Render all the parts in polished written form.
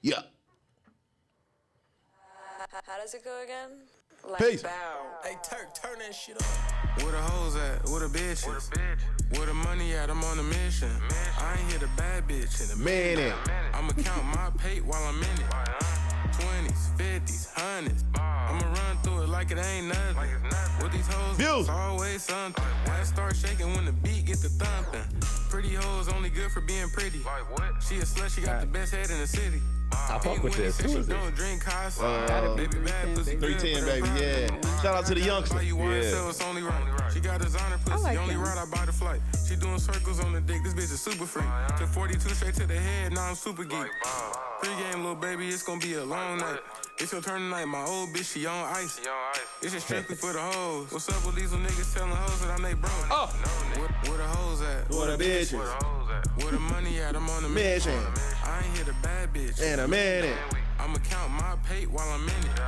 Yeah. How does it go again? Like Peace. bow. Hey, turn that shit up. Where the hoes at? Where the bitches? Where the money at? I'm on a mission. I ain't hit a bad bitch in a minute. I'ma count my pay while I'm in it. 20s, 50s, 100s. I'ma run through it like it ain't nothing. With these hoes, it's always something. I start shaking when the beat get the thumping. Pretty hoes only good for being pretty. She a slut, she got the best head in the city. I fuck with this. Who is this? Don't drink Casa. Baby bad pussy good. 310, baby, yeah. Shout out to the youngster. Yeah. It's only right. She got designer pussy, like only right, I buy the flight. She doing circles on the dick, this bitch is super free. Took 42 straight to the head, now I'm super geek. Pre-game, little baby, it's gonna be a long night. It's your turn tonight, my old bitch, she on ice. It's just strictly for the hoes. What's up with these little niggas telling hoes that I'm they bro? Where the hoes at? Where the bitches? Where the money at? I'm on the mission. I ain't hit a bad bitch in a minute. I'ma count my pay while I'm in it.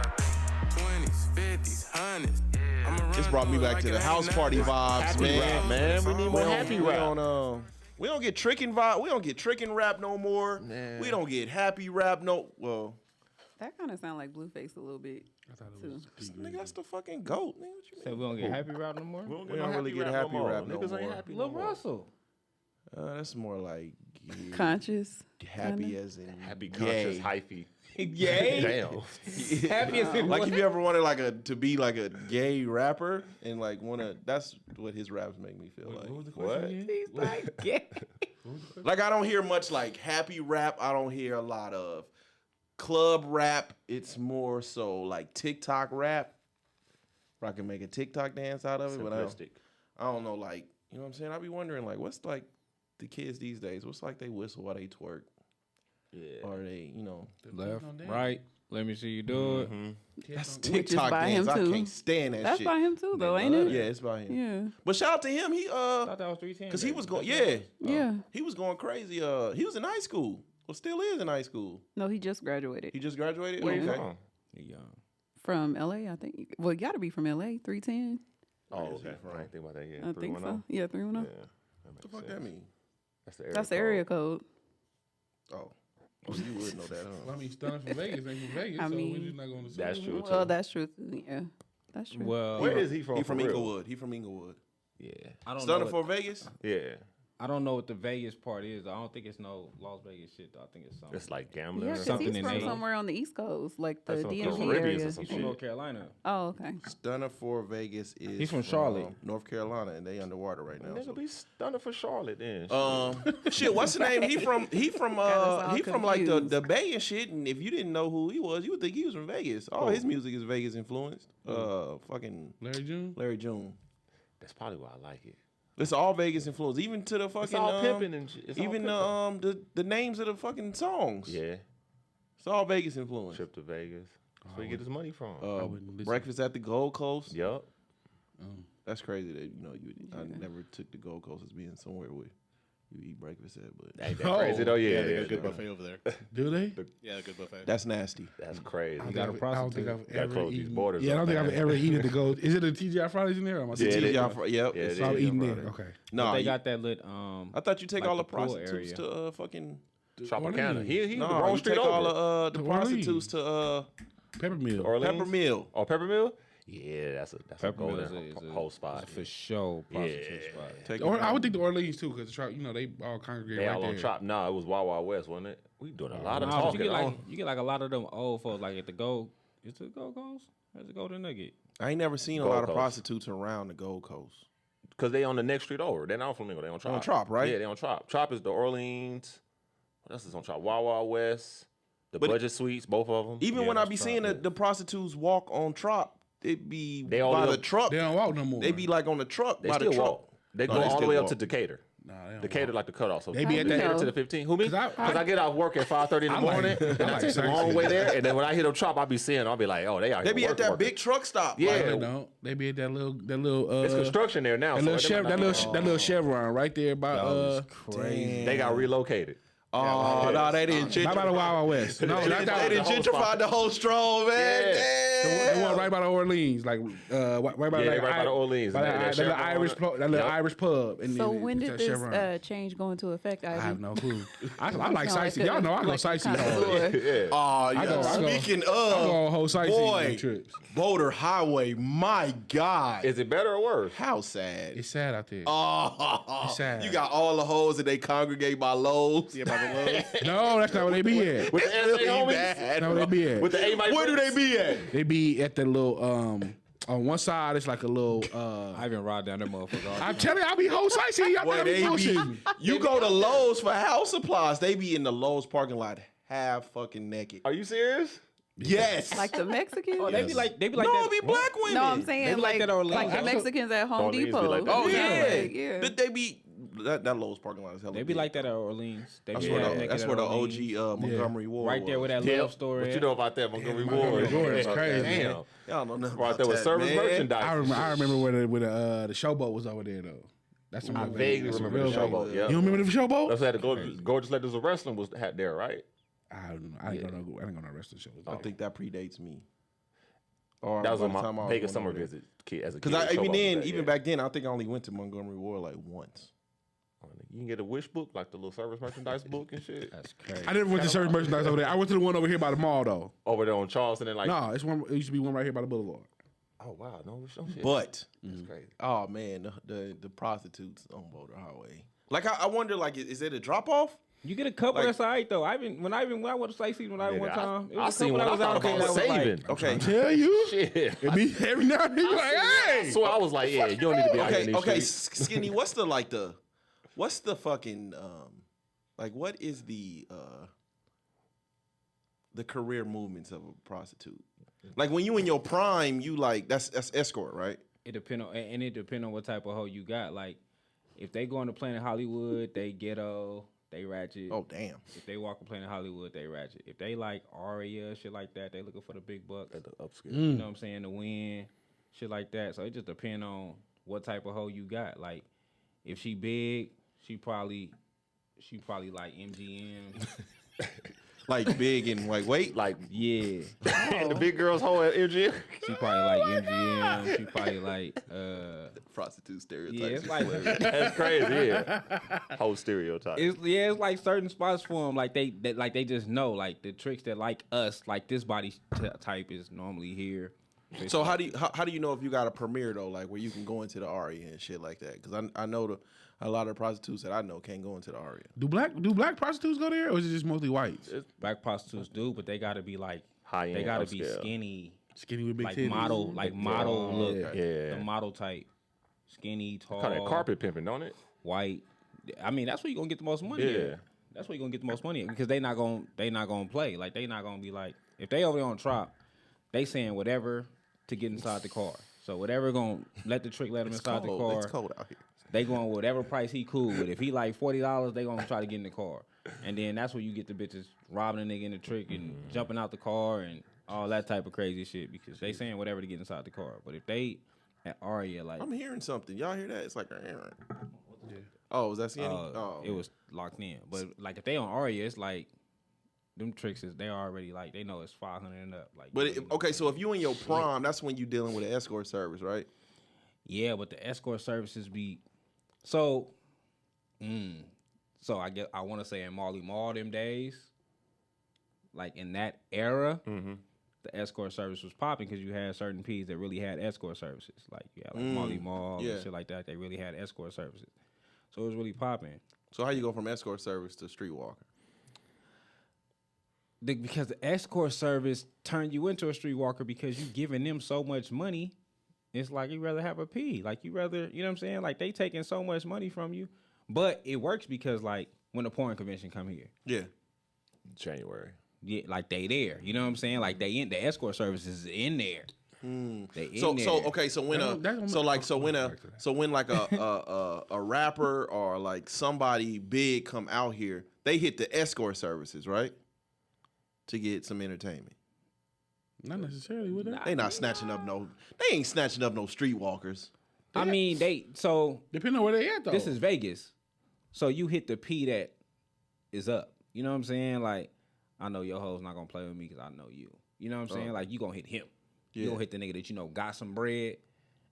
20s, 50s, 100s. This brought me back to the house party vibes, Happy rap, man. We need more happy rap. We don't get tricking vibe. We don't get tricking rap no more. Nah. We don't get happy rap no. Well, that kind of sound like Blueface a little bit. I thought it too. was nigga, that's the fucking GOAT. Nigga, what you mean? So we don't get happy rap no more? We don't, We don't really get happy rap no Niggas ain't more. happy Lil no more. Russell. That's more like Conscious. happy kinda. as in Happy, gay. conscious, hyphy. Yay. Damn. Happy as in Like what? if you ever wanted to be like a gay rapper and like wanna, that's what his raps make me feel like. What was the What? question again? He's like, yeah. Like I don't hear much like happy rap. I don't hear a lot of club rap. It's more so like TikTok rap. Where I can make a TikTok dance out of it. But Simplistic. I don't know, like, you know what I'm saying? I be wondering like what's like the kids these days? What's like they whistle while they twerk? Yeah. Or they, you know, Left, right. Let me see you do it. that's Which is TikTok by dance. him I too. can't stand that That's shit. by him too, though, ain't it? Yeah, it's by him. Yeah. But shout out to him. He I thought that was 310. because he was going, Yeah. he was going crazy. He was in high school. Well, still is in high school. No, he just graduated He just graduated. Where okay. you Oh. He young. from LA, I think. Well, you got to be from LA. 310. Oh, is he okay. from? I didn't think about that. Yeah. I think so. 310? Yeah, 310. Yeah. What the fuck that mean? That's the area That's the area code. Oh, well, you would know that, Well, huh? I mean, Stunner from Vegas ain't from Vegas, I so mean, we're just not going to say that's it. true. Well, that's true too. Yeah, that's true. Well, Where is he from? He from for real? Inglewood. He from Inglewood. Yeah. I don't Stunner know. for Vegas. Yeah. I don't know what the Vegas part is. I don't think it's no Las Vegas shit, though. I think it's something. It's like gambling yeah, or because something. he's in from A. somewhere on the East Coast, like the That's from DMV Caribbean area. or some He's from shit. North Carolina. Oh, okay. Stunner for Vegas is. He's from Charlotte. North Carolina, and they underwater right now. Nigga So. be stunning for Charlotte then. Shit, what's the name? He from all like the confused. Bay and shit. And if you didn't know who he was, you would think he was from Vegas. All his music is Vegas influenced. Fucking Larry June? Larry June. That's probably why I like it. It's all Vegas influence, even to the fucking. It's all pimping and shit. It's all even the names of the fucking songs. Yeah. It's all Vegas influence. Trip to Vegas. That's where he get his money from. wouldn't listen. Breakfast at the Gold Coast. Yup. That's crazy that I never took the Gold Coast as being somewhere where you eat breakfast at, but Ain't that crazy though? Yeah, They yeah, got a good yeah. buffet over there. Do they? Yeah, a good buffet. that's nasty. That's crazy. You got a I don't prostitute. think I've Gotta ever close eaten. these borders Yeah, I up, don't think I've man. ever eaten at the Gold. Is it a TGI Fridays in there? Or am I Yeah, it thinking- is. Yep. Yeah, it's it So I'm is. eating TGI there. Friday. Okay. No, They got that lit. I thought you take like all the the pool prostitutes area. to fucking. Tropicana. He the No, wrong you street take all over. the To prostitutes to Peppermill. Orleans? Peppermill. Oh, Peppermill? Yeah, that's a Peppermill golden whole spot. for sure prostitute Yeah. spot. Take Or, I would think the Orleans too, because they all congregate They right all there. on Trop. Nah, it was Wild Wild West, wasn't it? We doing a lot of Nah, but talking. you get like a lot of them old folks like at the Gold. Is it the Gold Coast? Or is it Golden Nugget? I ain't never seen a Gold lot of Coast. prostitutes around the Gold Coast. Because they on the next street over. They're not on Flamingo. They on Trop. On Trop, right? Yeah, they on Trop. Trop is the Orleans. What else is on Trop? Wild Wild West. The But Budget Suites, both of them. Even Yeah, when I that's be Trop, seeing yeah. the prostitutes walk on Trop, it be They all by the live- truck. They don't walk no more. They be like on the truck They by still the truck. walk. They No, go they all the still way up walk. to Decatur. Nah, they don't Decatur walk. like the cutoff. So They be at Decatur that- to the 15. Who me? 'Cause I- Because I get off work at 5:30 in the I like- morning, I and I like take the long sex. way there. And then when I hit a Trop, I be seeing. I'll be like, oh, they are. They be at that big truck stop. Yeah. like, They don't. They be at that little. It's construction there now. That so little, it might not be- that little chevron right there by. That was crazy. They got relocated. Oh, no, they didn't Right by the gentrify. Wild Wild West. No, not They that didn't one. gentrify the whole stroll, man. The one right by the Orleans, like right by right by the Orleans. by And that that little Chevron Irish, on it. that little Yep. Irish pub. And So then when did that this Chevron. change go into effect, Ivy? I have no clue. I like Sound like sightseeing. Y'all know I go like a sightseeing. connoisseur. Yeah. Oh, yeah. go- I go- Speaking I go on whole of, sightseeing boy, trips. Boulder Highway, my God. Is it better or worse? How sad. It's sad out there. Oh, It's sad. you got all the hoes that they congregate by Lowe's. Yeah, by the Lowe's. No, that's not where they be at. With the It's really SA homies? bad. That's not where they be at. With the A Where do they be at? They be at the little on one side it's like a little I even ride down that motherfucker. I'm telling you, I be whole sightseeing. Y'all Boy, think I they be be. bullshitting. You go to Lowe's for house supplies. They be in the Lowe's parking lot half fucking naked. Are you serious? Yes. Like the Mexicans? Oh, they be like no, that. it be black women. No, I'm saying They be like that Orleans. like the Mexicans at Home Orleans be Depot. like that. Oh yeah, Like, yeah. They be that Lowe's parking lot is hella They be big. like that at Orleans. They That's be where like the, naked that's at where the Orleans. OG Montgomery Ward Right there was. where that Yeah. love story What is. you know about that Montgomery Montgomery Ward? Ward is crazy, man. Damn. Y'all don't know Right about there with that, service man. merchandise. I remember where the showboat was over there though. That's some I real- vaguely that's some remember the real showboat. vein. Yeah. You remember the showboat? That's where the Gorgeous Ladies of Wrestling was had there, right? I don't know. I ain't gonna no wrestling shows. I think that predates me. Or That was by on the time I my was Vegas going summer over there. visit kid as a kid. Because The even showboat then, was there, even yeah. back then, I think I only went to Montgomery Ward like once. You can get a wish book, like the little service merchandise book and shit. That's crazy. I never went to service merchandise over there. I went to the one over here by the mall though. Over there on Charleston and like. No, it's one. It used to be one right here by the boulevard. Oh wow, no shit. But That's crazy. oh man, the prostitutes on Boulder Highway. Like I wonder, like is it a drop off? You get a couple Like- that's all right though. When I went to sightseeing when I went one time, it I was a seen couple one. that I was thought out there about that was like, saving. Okay, Tell you, Shit. it be every now and then. You like, hey, So I was like, yeah, you don't need to be out here in okay, these okay. streets. Skinny, what's the fucking like what is the career movements of a prostitute? Like when you in your prime, you like that's escort, right? it depend on what type of hoe you got. Like if they going to Planet Hollywood, they ghetto, they ratchet. Oh damn. If they walk on Planet Hollywood, they ratchet. If they like Aria, shit like that, they looking for the big bucks. Upscale. You know what I'm saying? The win, shit like that. So it just depend on what type of hoe you got. Like if she big, she probably like MGM. Like big and like weight. Like Yeah. the big girls hole at MGM. She probably like MGM. She probably like Prostitute stereotypes. yeah, it's is like hilarious. That's crazy. Yeah. Whole stereotype. it's like certain spots for them. Like they just know like the tricks that like us, like this body type is normally here. So how do you know if you got a premiere though, like where you can go into the Aria and shit like that? Because I know a lot of prostitutes that I know can't go into the Aria. do black prostitutes go there, or is it just mostly whites? Black prostitutes do, but they gotta be like High-end, they gotta be upscale. skinny, Skinny with big like titties. model look, Yeah. the model type, skinny, tall, Call that carpet pimping, don't it? white. I mean, that's where you gonna get the most money. Yeah. At. That's where you gonna get the most money at, because they not gonna play. Like they not gonna be like if they over there on trap, they saying whatever to get inside the car. So whatever gonna let the trick let them inside the car. It's cold out here. They going whatever price he cool with. If he like $40, they gonna try to get in the car, and then that's where you get the bitches robbing a nigga in the trick and jumping out the car and all that type of crazy shit, because they saying whatever to get inside the car. But if they at Aria like, I'm hearing something. Y'all hear that? It's like oh, was that Skinny? Oh, it was locked in. But like if they on Aria, it's like them tricks is they already like they know it's 500 and up. Like, But okay, so if you in your prime, that's when you dealing with an escort service, right? yeah, but the escort services be so. So I guess I want to say in Marley Mall them days, like in that era, the escort service was popping because you had certain P's that really had escort services. Like you had like Marley Mall yeah. and shit like that. They really had escort services, so it was really popping. So how you go from escort service to streetwalker? Because the escort service turned you into a streetwalker because you giving them so much money. It's like you rather have a P. Like you rather, you know what I'm saying? Like they taking so much money from you. But it works because like when the porn convention come here, Yeah. January. yeah, like they there. You know what I'm saying? Like they in the escort service is in there. They in So there. okay, so when like a rapper or like somebody big come out here, they hit the escort services, right? To get some entertainment. Not necessarily with that. They not snatching up no. They ain't snatching up no streetwalkers. I mean Depending on where they at though. this is Vegas, so you hit the P that is up. You know what I'm saying? Like, I know your hoe's not gonna play with me because I know you. You know what I'm saying? Like, you gonna hit him. You gonna hit the nigga that you know got some bread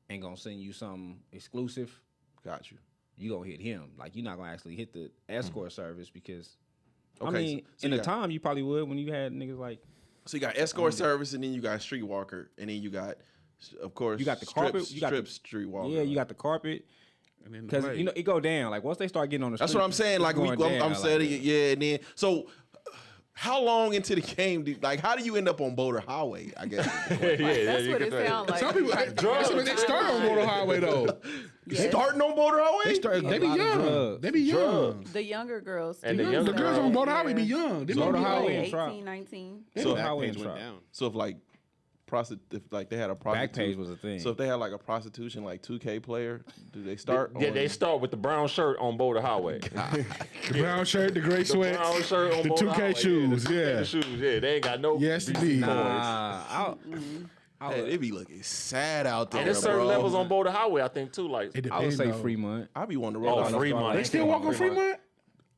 and gonna send you something exclusive. Got you. You gonna hit him. Like, you're not gonna actually hit the escort service because, Okay, I mean, so in you the got- time you probably would when you had niggas like. So you got escort service, and then you got streetwalker, and then you got, of course, You got the carpet, you got the streetwalker. Yeah, you got the carpet. And then Because you know it go down. Like once they start getting on the That's street, what I'm saying. it's Like going down, I'm like saying, that. yeah. And then so, how long into the game? Like, how do you end up on Boulder Highway? I guess. That's what it sounds like. Some people, they start on Motor Highway though. Starting on Boulder Highway. They be lot of young. drugs. They be young. The younger girls. And the The younger girls on Motor Highway be young. They Motor be Highway old. and Trap. 18, 19. So Back how page it went went down. So if like if like they had a prostitute, Backpage was a thing. So if they had like a prostitution like 2K player, do they start? Yeah, on- they start with the brown shirt on Boulder Highway. The brown shirt, the gray The brown sweats, shirt on the Boulder 2K Highway, shoes. the Yeah. shoes. Yeah, they ain't got no. Yes, BC indeed. cards. Nah, Hey, they be looking sad out there, And there's certain bro. levels on Boulder Highway, I think too. Like, It I would depends, say though. Fremont. I be wanting to roll oh, down. Fremont. They still walk on Fremont?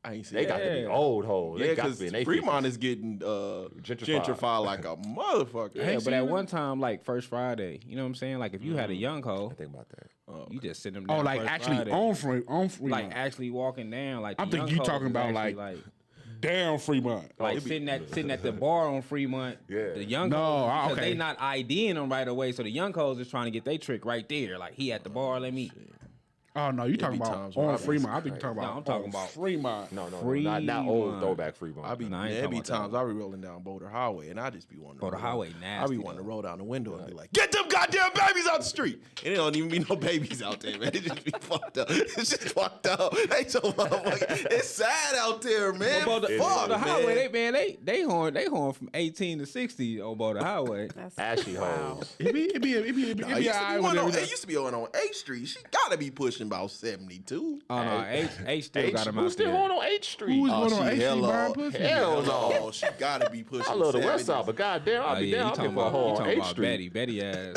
I ain't seen They that. got to be Yeah. old hoes. Yeah, They got to because be in they Fremont 50s. is getting Gentrified. gentrified like a motherfucker. Yeah, but at one time, like First Friday, you know what I'm saying? Like if you had a young hoe, Think about that. you just sit them Oh, down. like First actually Friday. on Fremont. like actually walking down. Like I'm the thinking young you talking hoes is about, actually, down Fremont. sitting at the bar on Fremont. Yeah. The young No, hoes, because okay. they not IDing them right away, so the young hoes is trying to get their trick right there. Like he at the bar, let me. Oh no, you talking be about times when I on be Fremont? I think you talking No, about. I'm talking on about- Fremont. No, not old Fremont. throwback Fremont. I be Nah, I ain't there talking be about that times I be rolling down Boulder Highway and I just be wanting to Boulder roll Highway down- nasty, I be wanting to though. roll down the window and be like, get them goddamn babies out the street. And it don't even be no babies out there, man. It just be fucked up. It's just fucked up. They so motherfucking, it's sad out there, man. Boulder, Fuck, Boulder man. Highway, they horn from 18 to 60 on Boulder Highway. That's Ashy wow. hoes. It be Nah, it used to be alright one with on- everything. it used to be on 8th Street. She gotta be pushing about 72. Oh no, H still got him out Who's still there. on 8th Street? Who's Oh, going on she 8th Street hella- buying pussy? Hell no. Oh, she gotta be pushing. I love the West 70s. Side, but goddamn, I'll Oh, be yeah, down. you I'll talking be for a about, you hoe on talking 8th about Street. Betty ass.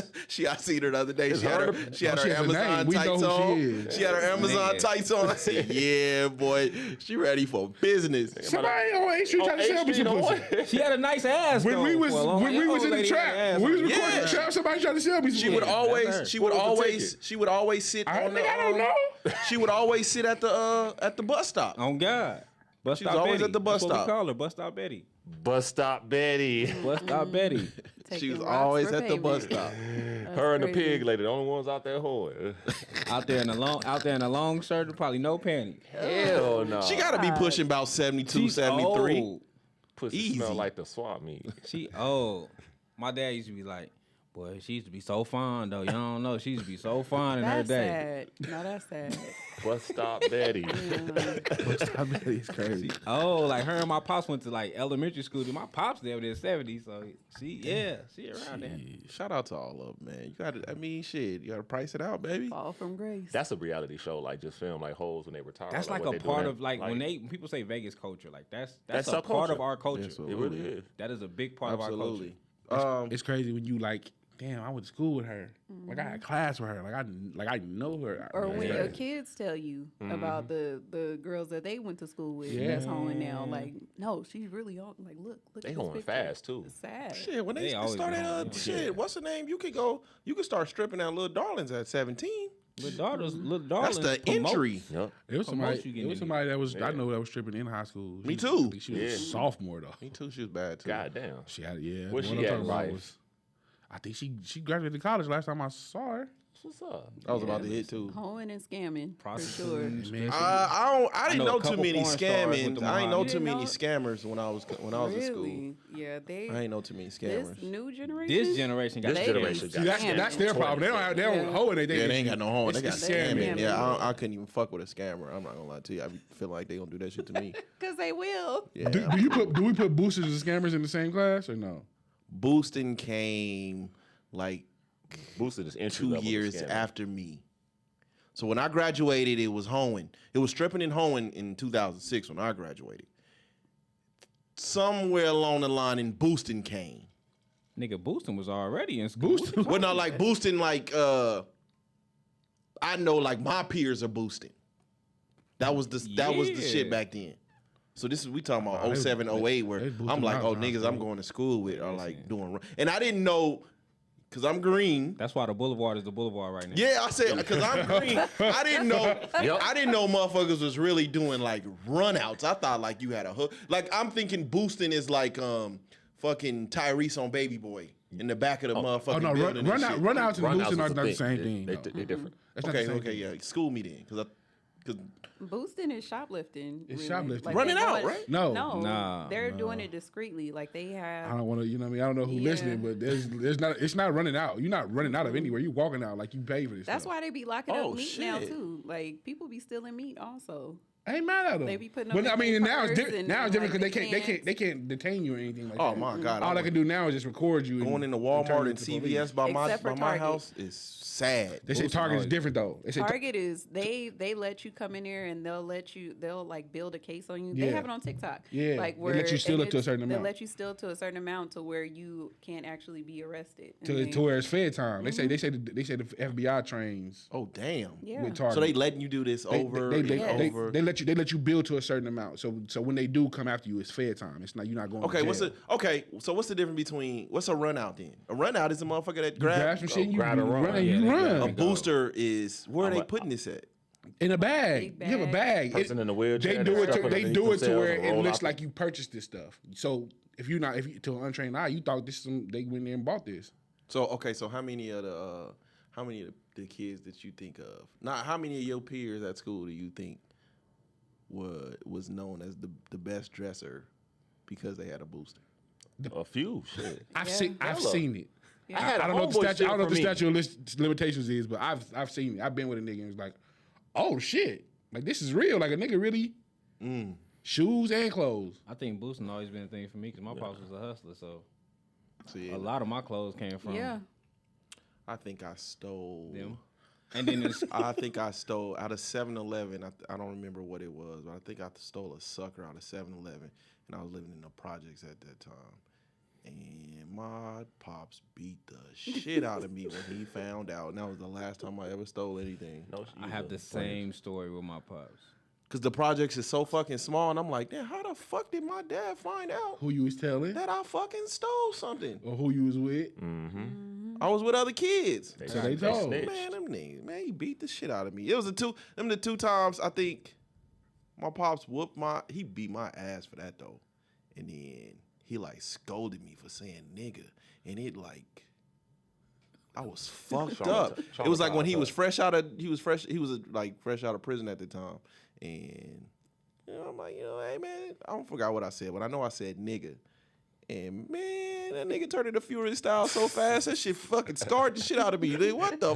I seen her the other day. It's She had her. her She has a Amazon name. We know tights who on. she is. She had her Amazon Nigga. tights on. I said, "Yeah, boy, she ready for business." Somebody on 8th Street trying to sell me some pussy. She had a nice ass. When though, we was for a long- when we that was old in the lady had trap, ass when we on was her. recording the trap, somebody tried to sell me some She would pussy. always, that's her. she would What was the always, ticket? she would always sit I on the. don't know. She would always sit at the bus stop. On God. Bus She was stop always Betty. at the bus That's what stop. we call her, Bus Stop Betty. Bus stop Betty. Bus Stop Betty. She Taking was rocks always for at the bus payment. stop. Her and the crazy. pig lady, the only ones out there hoeing. out there in the long shirt and probably no panties. Hell no. She gotta be pushing about 72, She's 73. old. Pussy easy. smell like the swap meet. She old. My dad used to be like, boy, she used to be so fine though. You don't know. She used to be so fine in her That's day. sad. No, that's sad. Bus stop Betty. I bet it's crazy. Oh, like her and my pops went to like elementary school. My pops there in the 70s, so she around there. Shout out to all of them, man. You gotta, I mean, shit, you gotta price it out, baby. Fall from grace. That's a reality show, like just film like hoes when they retire. That's like what a they part doing. of like when people say Vegas culture, like that's That's a our part culture. of our culture. That's what It really is. That is a big part of our Absolutely. culture. It's crazy when you like, damn, I went to school with her. Like I had class with her. Like I know her. Or when Yeah. your kids tell you about the girls that they went to school with that's hoeing now, like, no, she's really on. Like, look They at this hoeing picture. fast too. It's sad. Shit, when they They always started, been on, yeah. shit, what's the name? You could start stripping out little darlings at 17. Little That's darlings. the entry. Yep. It was somebody. you It getting was in somebody that was. I know that was stripping in high school. Me She- too. I think she was a Yeah. sophomore though. Me too. She was bad too. God damn. She had yeah. Where's the one she I'm at in talking about life? was- I think she graduated college last time I saw her. What's up? I was about to hit too. Hoeing and scamming, for Prostituting. sure. Man, I didn't know know a too couple many porn stars with scamming. the I ain't know Mojave. too You many know- scammers when I was in school. Really? Yeah, they. I ain't know too many This scammers. new generation. This generation got This They generation be got See, that's their problem. They don't Yeah. hoe anything. Yeah, they ain't got no home. They got It's scamming. scamming. Yeah, I couldn't even fuck with a scammer. I'm not gonna lie to you. I feel like they gonna do that shit to me. Because they will. Yeah. Do we put boosters and scammers in the same class or no? Boosting came like Boosted is entry 2 level years scamming. after me. So when I graduated, it was hoeing. It was stripping and hoeing in 2006 when I graduated. Somewhere along the line, in boosting came. Nigga, Boosting was already in school. Boosting? Well, not like boosting, like I know, like my peers are boosting. That was the Yeah. shit back then. So this is we talking about Nah, 07, 08, where they boosting I'm like, my oh, time, niggas bro. I'm going to school with are like doing, and I didn't know, cause I'm green. That's why the boulevard is the boulevard right now. Yeah, I said because I'm green. I didn't know. I didn't know motherfuckers was really doing like runouts. I thought like you had a hook. Like I'm thinking boosting is like fucking Tyrese on Baby Boy in the back of the motherfucking Oh no, building. and shit. run out and Run-outs boosting is are a not the thing. same thing. They, though. they're different. That's not the Okay, same okay, thing. yeah. School me then, cause Boosting is shoplifting. It's really. shoplifting. Like, Running they're out, doing- right? No. Nah, they're doing it discreetly. Like they have. I don't want to, you know what I mean? I don't know who Yeah. listening, but there's not. It's not running out. You're not running out of anywhere. You walking out like you pay for this. That's stuff. why they be locking Oh, up meat now shit. too. Like people be stealing meat also. I ain't mad at them. They be putting But them I in mean, their now it's purse different. and, Now it's different like, because they can't detain you or anything like oh that. my god, All they can do now is just record you. going into turn Walmart you and to police. CVS by my Except for Target. house is sad. They say Target is different though. They say Target is they let you come in there and they'll like build a case on you. They Yeah. have it on TikTok. Yeah. Like They where let you steal if up to a it's- certain amount. They let you steal to a certain amount to where you can't actually be arrested. And to then- where it's Fed time. They say the FBI trains Oh damn. yeah. with Target. So they letting you do this over they, and over. They let you build to a certain amount. So when they do come after you, it's Fed time. It's not you're not going. Okay, to what's jail. so what's the difference between what's a run out then? A run out is a motherfucker that You grab grabs. some shit, you grab and run. run, and Yeah, you they grab A run and go. booster is where are I'm they a- putting this at? in a bag. Big You have a bag. Person in the wheelchair. They do it. stuff They underneath do it to themselves where and it roll looks out like you purchased this stuff. So if you to an untrained eye, you thought this they went there and bought this. So okay, so how many of the kids that you think of? Not how many of your peers at school do you think was known as the best dresser because they had a booster? A few. Shit. I've Yeah. seen Hella. it. Yeah. I had a I don't know what the homeboy statute. I steal don't know what the from me. statute of limitations is, but I've seen it. I've been with a nigga and was like, oh shit, like this is real. Like a nigga really shoes and clothes. I think boosting always been a thing for me because my pops was a hustler, so See, a lot of my clothes came from Yeah. I think I stole. them. And then it's, I think I stole out of 7-Eleven. I don't remember what it was, but I think I stole a sucker out of 7-Eleven, and I was living in the projects at that time. And my pops beat the shit out of me when he found out, and that was the last time I ever stole anything. No, I have the same story with my pops. Cause the projects is so fucking small, and I'm like, damn, how the fuck did my dad find out Who you was telling that I fucking stole something? or who you was with? I was with other kids. So they told. snitched. Man, them niggas, man, he beat the shit out of me. It was the two times I think my pops he beat my ass for that though. And then he like scolded me for saying nigga. And it like, I was fucked up. It was like when he was fresh out of prison at the time. And you know, I'm like, hey man, I don't forgot what I said, but I know I said nigga. And man, that nigga turned into Fury style so fast, that shit fucking scarred the shit out of me. Like, what do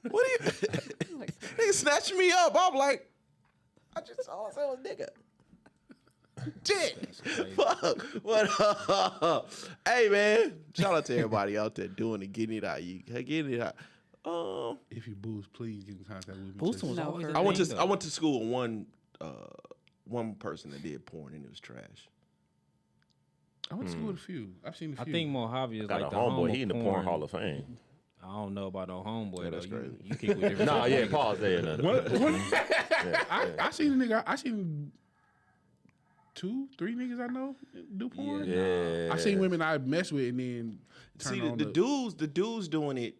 you nigga snatched me up. I'm like, I just all I said was nigga. Shit. Fuck. What hey man, shout out to everybody out there doing it, getting it out. Getting it out. If you boost, please get in contact with me. Boosting was No, always for a real. thing, I went to school with one person that did porn and it was trash. I went to school with a few. I've seen a I few. think Mojave is Got like a the home homeboy. of He in the porn hall of fame. I don't know about no homeboy Yeah, though. that's crazy. You kick with different. Nah, type of yeah, niggas. pause there. I seen a nigga. I seen 2-3 niggas I know do porn. Yeah. I seen women I mess with and then turn See, on the dudes doing it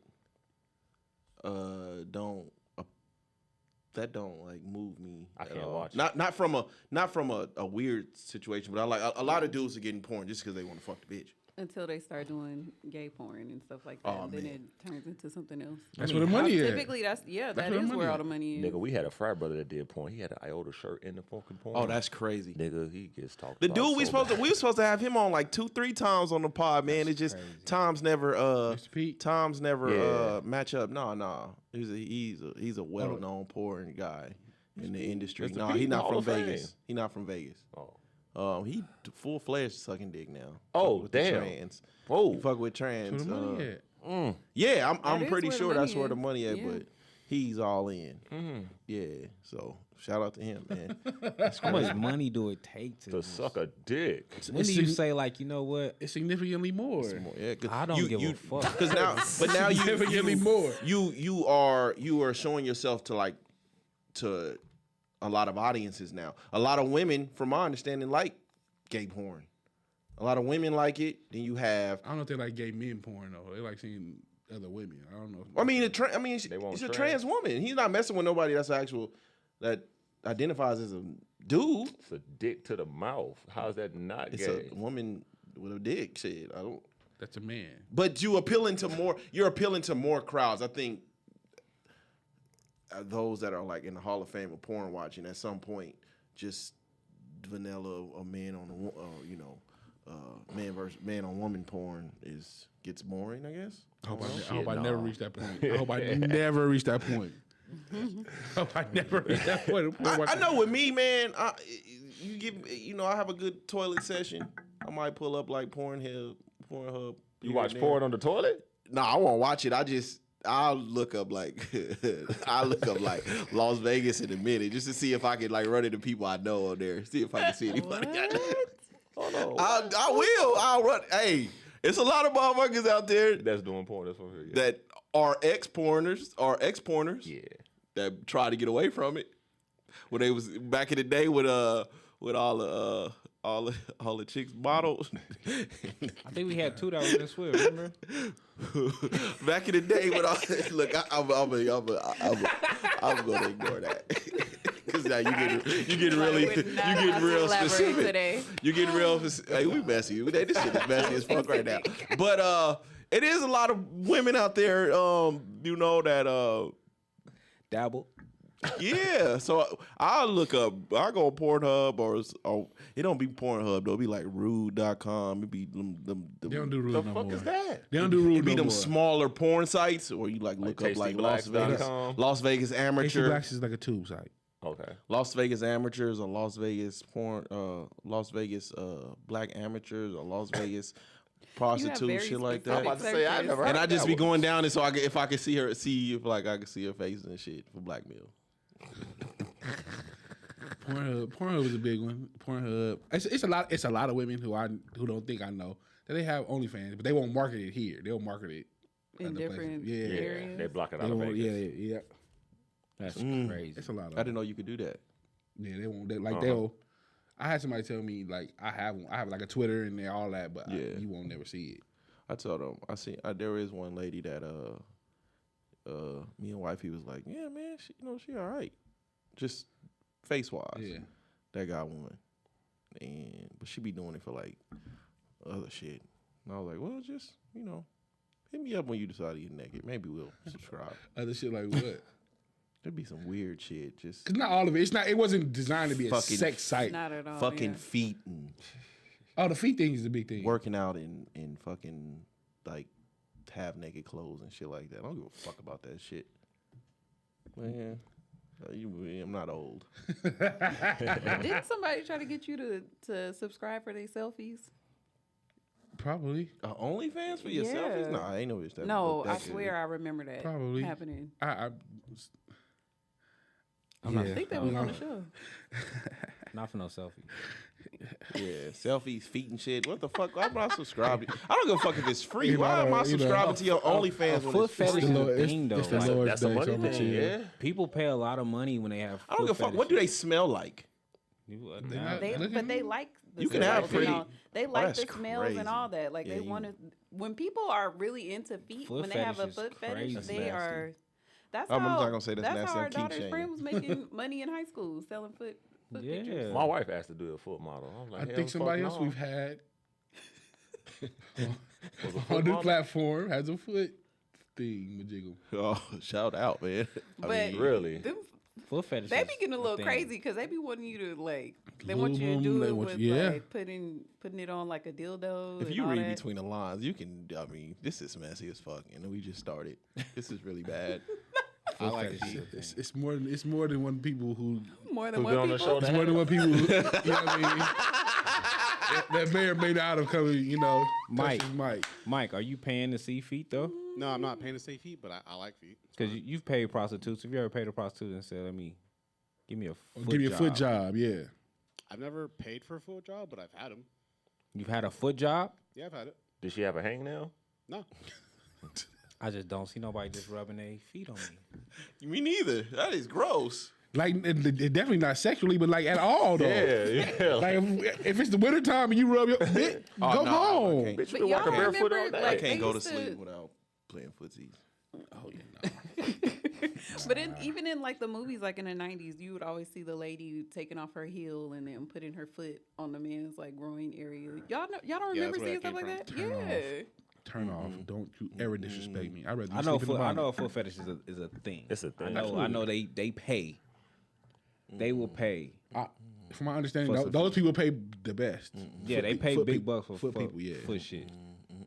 don't like move me. I at can't all. watch Not from a weird situation, but I like a lot of dudes are getting porn just because they want to fuck the bitch. Until they start doing gay porn and stuff like that. Oh, and then man. it turns into something else. That's where the money is. Typically, that where is the money where all at. the money is. Nigga, we had a frat brother that did porn. He had an iota shirt in the fucking porn. Oh, that's crazy. Nigga, he gets talked The about dude we so bad. were supposed to have him on like 2-3 times on the pod, man. It's just times never Mr. Pete. Yeah. match up. No. He's a well-known porn guy in the industry. Mr. No, Pete he's in the not Hall from of Fame. Vegas. He not from Vegas. He full-fledged sucking dick now. Oh, With the damn. trans. Whoa. He fuck with trans. Where the money at? Yeah, I'm is pretty where the sure money that's where the is. money at, Yeah. but he's all in. Yeah, so shout out to him, man. How much money do it take To suck a dick. When do you say like, you know what? It's significantly more. Yeah, 'cause I don't give a fuck. Because now, but now Significantly more. you are showing yourself to a lot of audiences now. A lot of women, from my understanding, like gay porn. A lot of women like it. Then you have. I don't know if they like gay men porn though. They like seeing other women. I don't know. I mean, want she's a trans. trans woman. He's not messing with nobody that identifies as a dude. It's a dick to the mouth. How's that not It's gay? a woman with a dick. Shit, I don't. That's a man. But you're appealing to more crowds. I think those that are like in the Hall of Fame of porn watching at some point, just vanilla or man on man on woman porn gets boring. I guess. I hope I never reach that point. I hope I never reach that point. I hope I never reach that point. I know with me, man. I have a good toilet session. I might pull up like Pornhub. You watch porn on the toilet? No, I won't watch it. I'll look up like Las Vegas in a minute just to see if I can like run into people I know on there. See if I can see anybody. Oh no. I will. I'll run. Hey, it's a lot of motherfuckers out there That's doing porn. That's what I'm that are ex-porners Yeah. that try to get away from it. When they was back in the day with all the chicks models. I think we had 2 that was in Swift. Remember? Back in the day, when I'm gonna ignore that because now you get real specific. Today. You get real. Hey, we messy. This shit is messy as fuck right now. But it is a lot of women out there. That Dabble. yeah. So I'll look up. I go on Pornhub or it don't be Pornhub though. It be like rude.com. It be them They don't do rude The no fuck more. is that? They don't do rude it be no them more. smaller porn sites, or you like look up like tastyblacks.com. Las Vegas Tasty Amateur, Blacks is like a tube site. Okay. Las Vegas Amateurs, or Las Vegas porn, Las Vegas Black Amateurs, or Las Vegas prostitute, shit like I'm that. about to say, I never And heard I just that be one. going down it so if I can see her face and shit for blackmail. Pornhub is a big one. Pornhub. It's a lot of women who don't think I know that they have OnlyFans, but they won't market it here. They'll market it In other different places. Yeah. areas. They block it They out of won't, Vegas. yeah. That's crazy. It's a lot of. I didn't know you could do that. Yeah, they won't. They'll. I had somebody tell me like I have like a Twitter and all that, but Yeah. you won't never see it. I told him, there is one lady that me and wifey was like, yeah, man, she all right, just face wise. Yeah. That got one, but she be doing it for like other shit. And I was like, well, just hit me up when you decide to get naked. Maybe we'll subscribe. Other shit like what? There'd be some weird shit, just Cause not all of it. It's not. It wasn't designed to be a Fucking- sex site. Not at all. fucking yeah. feet and Oh, the feet thing is a big thing. working out in fucking like half naked clothes and shit like that. I don't give a fuck about that shit. Man, I'm not old. Didn't somebody try to get you to subscribe for their selfies? Probably. OnlyFans for your Yeah. selfies? Nah, I ain't know it's that. No, that I good. swear I remember that Probably. happening. I I think that was on the show. Not for no selfie. Yeah, selfies, feet and shit. What the fuck? Why am I subscribed? I don't give a fuck if it's free. You Why know, am I you know, subscribing to your OnlyFans when foot it's free? fetish is Lord- a it's- thing, though. it's the Like, Lord's That's a Day, money so I'm thing, chill. yeah. people pay a lot of money when they have. I don't give a fuck. What do they smell like? not- But they like the You can smells have and pretty- all. They like that's the smells crazy. and all that. Like Yeah, they want to. When people are really into feet, Foot when they have a fetish is foot fetish, crazy. they That's are. That's I'm how. not gonna say that's nasty, how our I'm kink daughter's shaming. friend was making money in high school selling foot Yeah. pictures. My wife asked to do a foot model. I was like, I hell think somebody fuck else no. we've had Was a foot on this model? platform has a foot thing, majiggle. Oh, shout out, man. But Really? them, Foot fetish. they is be getting a little thing. crazy because they be wanting you to like. They want you to Lube 'em, do they it want with you- yeah. like putting it on like a dildo. If and you all read that. between the lines, you can. I mean, this is messy as fuck, and we just started. This is really bad. I like it. It's more than one people who. more than Who one been on the people. show It's that more than one people. Who, you know what I mean? that may or may not have come. Mike. Mike. Mike, are you paying to see feet though? No, I'm not paying to say feet, but I like feet. Because you've paid prostitutes. Have you ever paid a prostitute and said, give me a foot Give me a job. foot job. Yeah. I've never paid for a full job, but I've had them. You've had a foot job? Yeah, I've had it. Did she have a hangnail? No. I just don't see nobody just rubbing their feet on me. Me neither. That is gross. Like, definitely not sexually, but like at all though. Yeah. Like if it's the winter time and you rub your bitch, go no, home. I can't. Bitch, you But been y'all walking barefoot all remember, day. I like, can't they go to used sleep without playing footsies. Oh yeah, no. But even in like the movies, like in the 90s, you would always see the lady taking off her heel and then putting her foot on the man's like groin area. Y'all don't Yeah, remember that's where seeing that stuff like came that? Turn Yeah. Turn off. Don't you ever disrespect me. I'd rather you I know sleep in the I bottom. know a foot fetish is a thing. It's a thing. I know they pay. They will pay. From my understanding, For some those people pay the best. Yeah, they pay foot big people- bucks for foot people. Yeah, foot shit.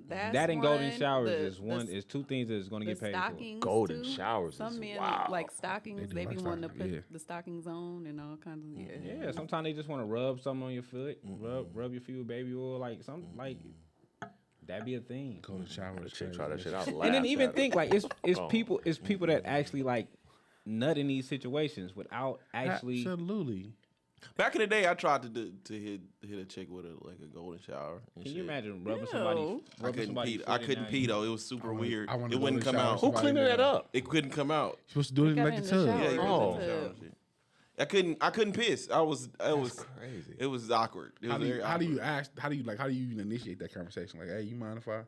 That's That and golden one. showers The- is two things that's going to the get paid for. stockings Golden too. showers Some is men wild. like stockings. do They be like wanting to put stockings, yeah. the stockings on and all kinds of Yeah, sometimes they just want to rub something on your foot, rub your feet with baby oil, like some like that be a thing. golden shower is Chick crazy. try that shit out. And then even think like it's Oh. people that actually like nut in these situations without actually. Absolutely. Back in the day, I tried to hit a chick with a golden shower. And Can shit. you imagine rubbing somebody? Ew. I couldn't pee. I couldn't pee though. It was super weird. I want It a wouldn't golden come shower. out. Who Somebody cleaning did that up? It couldn't come out. You're supposed to do it in Got like in the the tub. shower. Yeah, you Oh. couldn't Oh. do the shower and shit. I couldn't piss. It was Crazy. it was awkward. It was How do very you awkward. ask? How do you even initiate that conversation? Like, hey, you mind if I?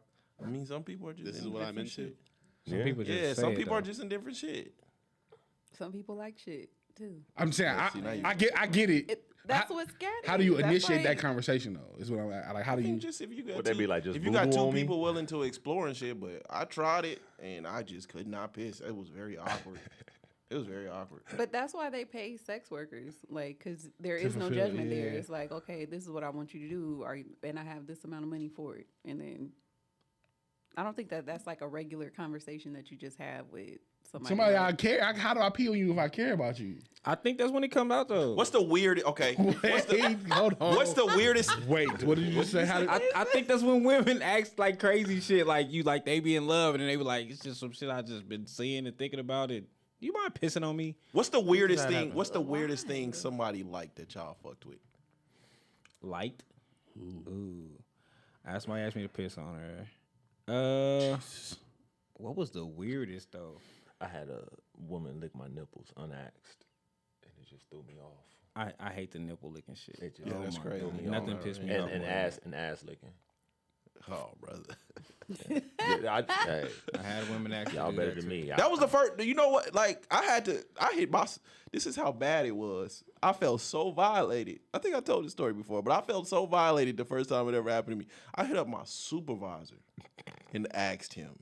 I mean, some people are just This in is what I'm different into. shit. Some people just Yeah, say some it, people are though. just in different shit. Some people like shit too. I'm saying see, now you- I get it. That's How- what's scary. How do you That's initiate that like- conversation though? Is what I'm like. How do I you? think just if you got Would two, that be like just if you got boo-boo two on me? people willing to explore and shit, but I tried it and I just could not piss. It was very awkward. It was very awkward. But that's why they pay sex workers, like, because there To is no fulfill it, judgment there. yeah. It's like, okay, this is what I want you to do, and I have this amount of money for it, and then I don't think that's like a regular conversation that you just have with Somebody I care. How do I pee on you if I care about you? I think that's when it comes out though. What's the weird? Okay, Wait, hold on. what's the weirdest? Wait, what did you just say? How did, I think that's when women act like crazy shit, like they be in love and then they be like, it's just some shit I just been seeing and thinking about it. You mind pissing on me? What's the weirdest that thing? happen? What's the weirdest thing somebody liked that y'all fucked with? Liked? Ooh. Somebody asked me to piss on her. What was the weirdest though? I had a woman lick my nipples unasked, and it just threw me off. I hate the nipple licking shit. It just Yeah, that's my crazy. God. Nothing pissed me off. And more ass than licking. Oh, brother. Yeah, hey, that. I had women actually y'all do better that than too. me. That was the first. You know what? Like I hit my. This is how bad it was. I felt so violated. I think I told this story before, but I felt so violated the first time it ever happened to me. I hit up my supervisor and asked him,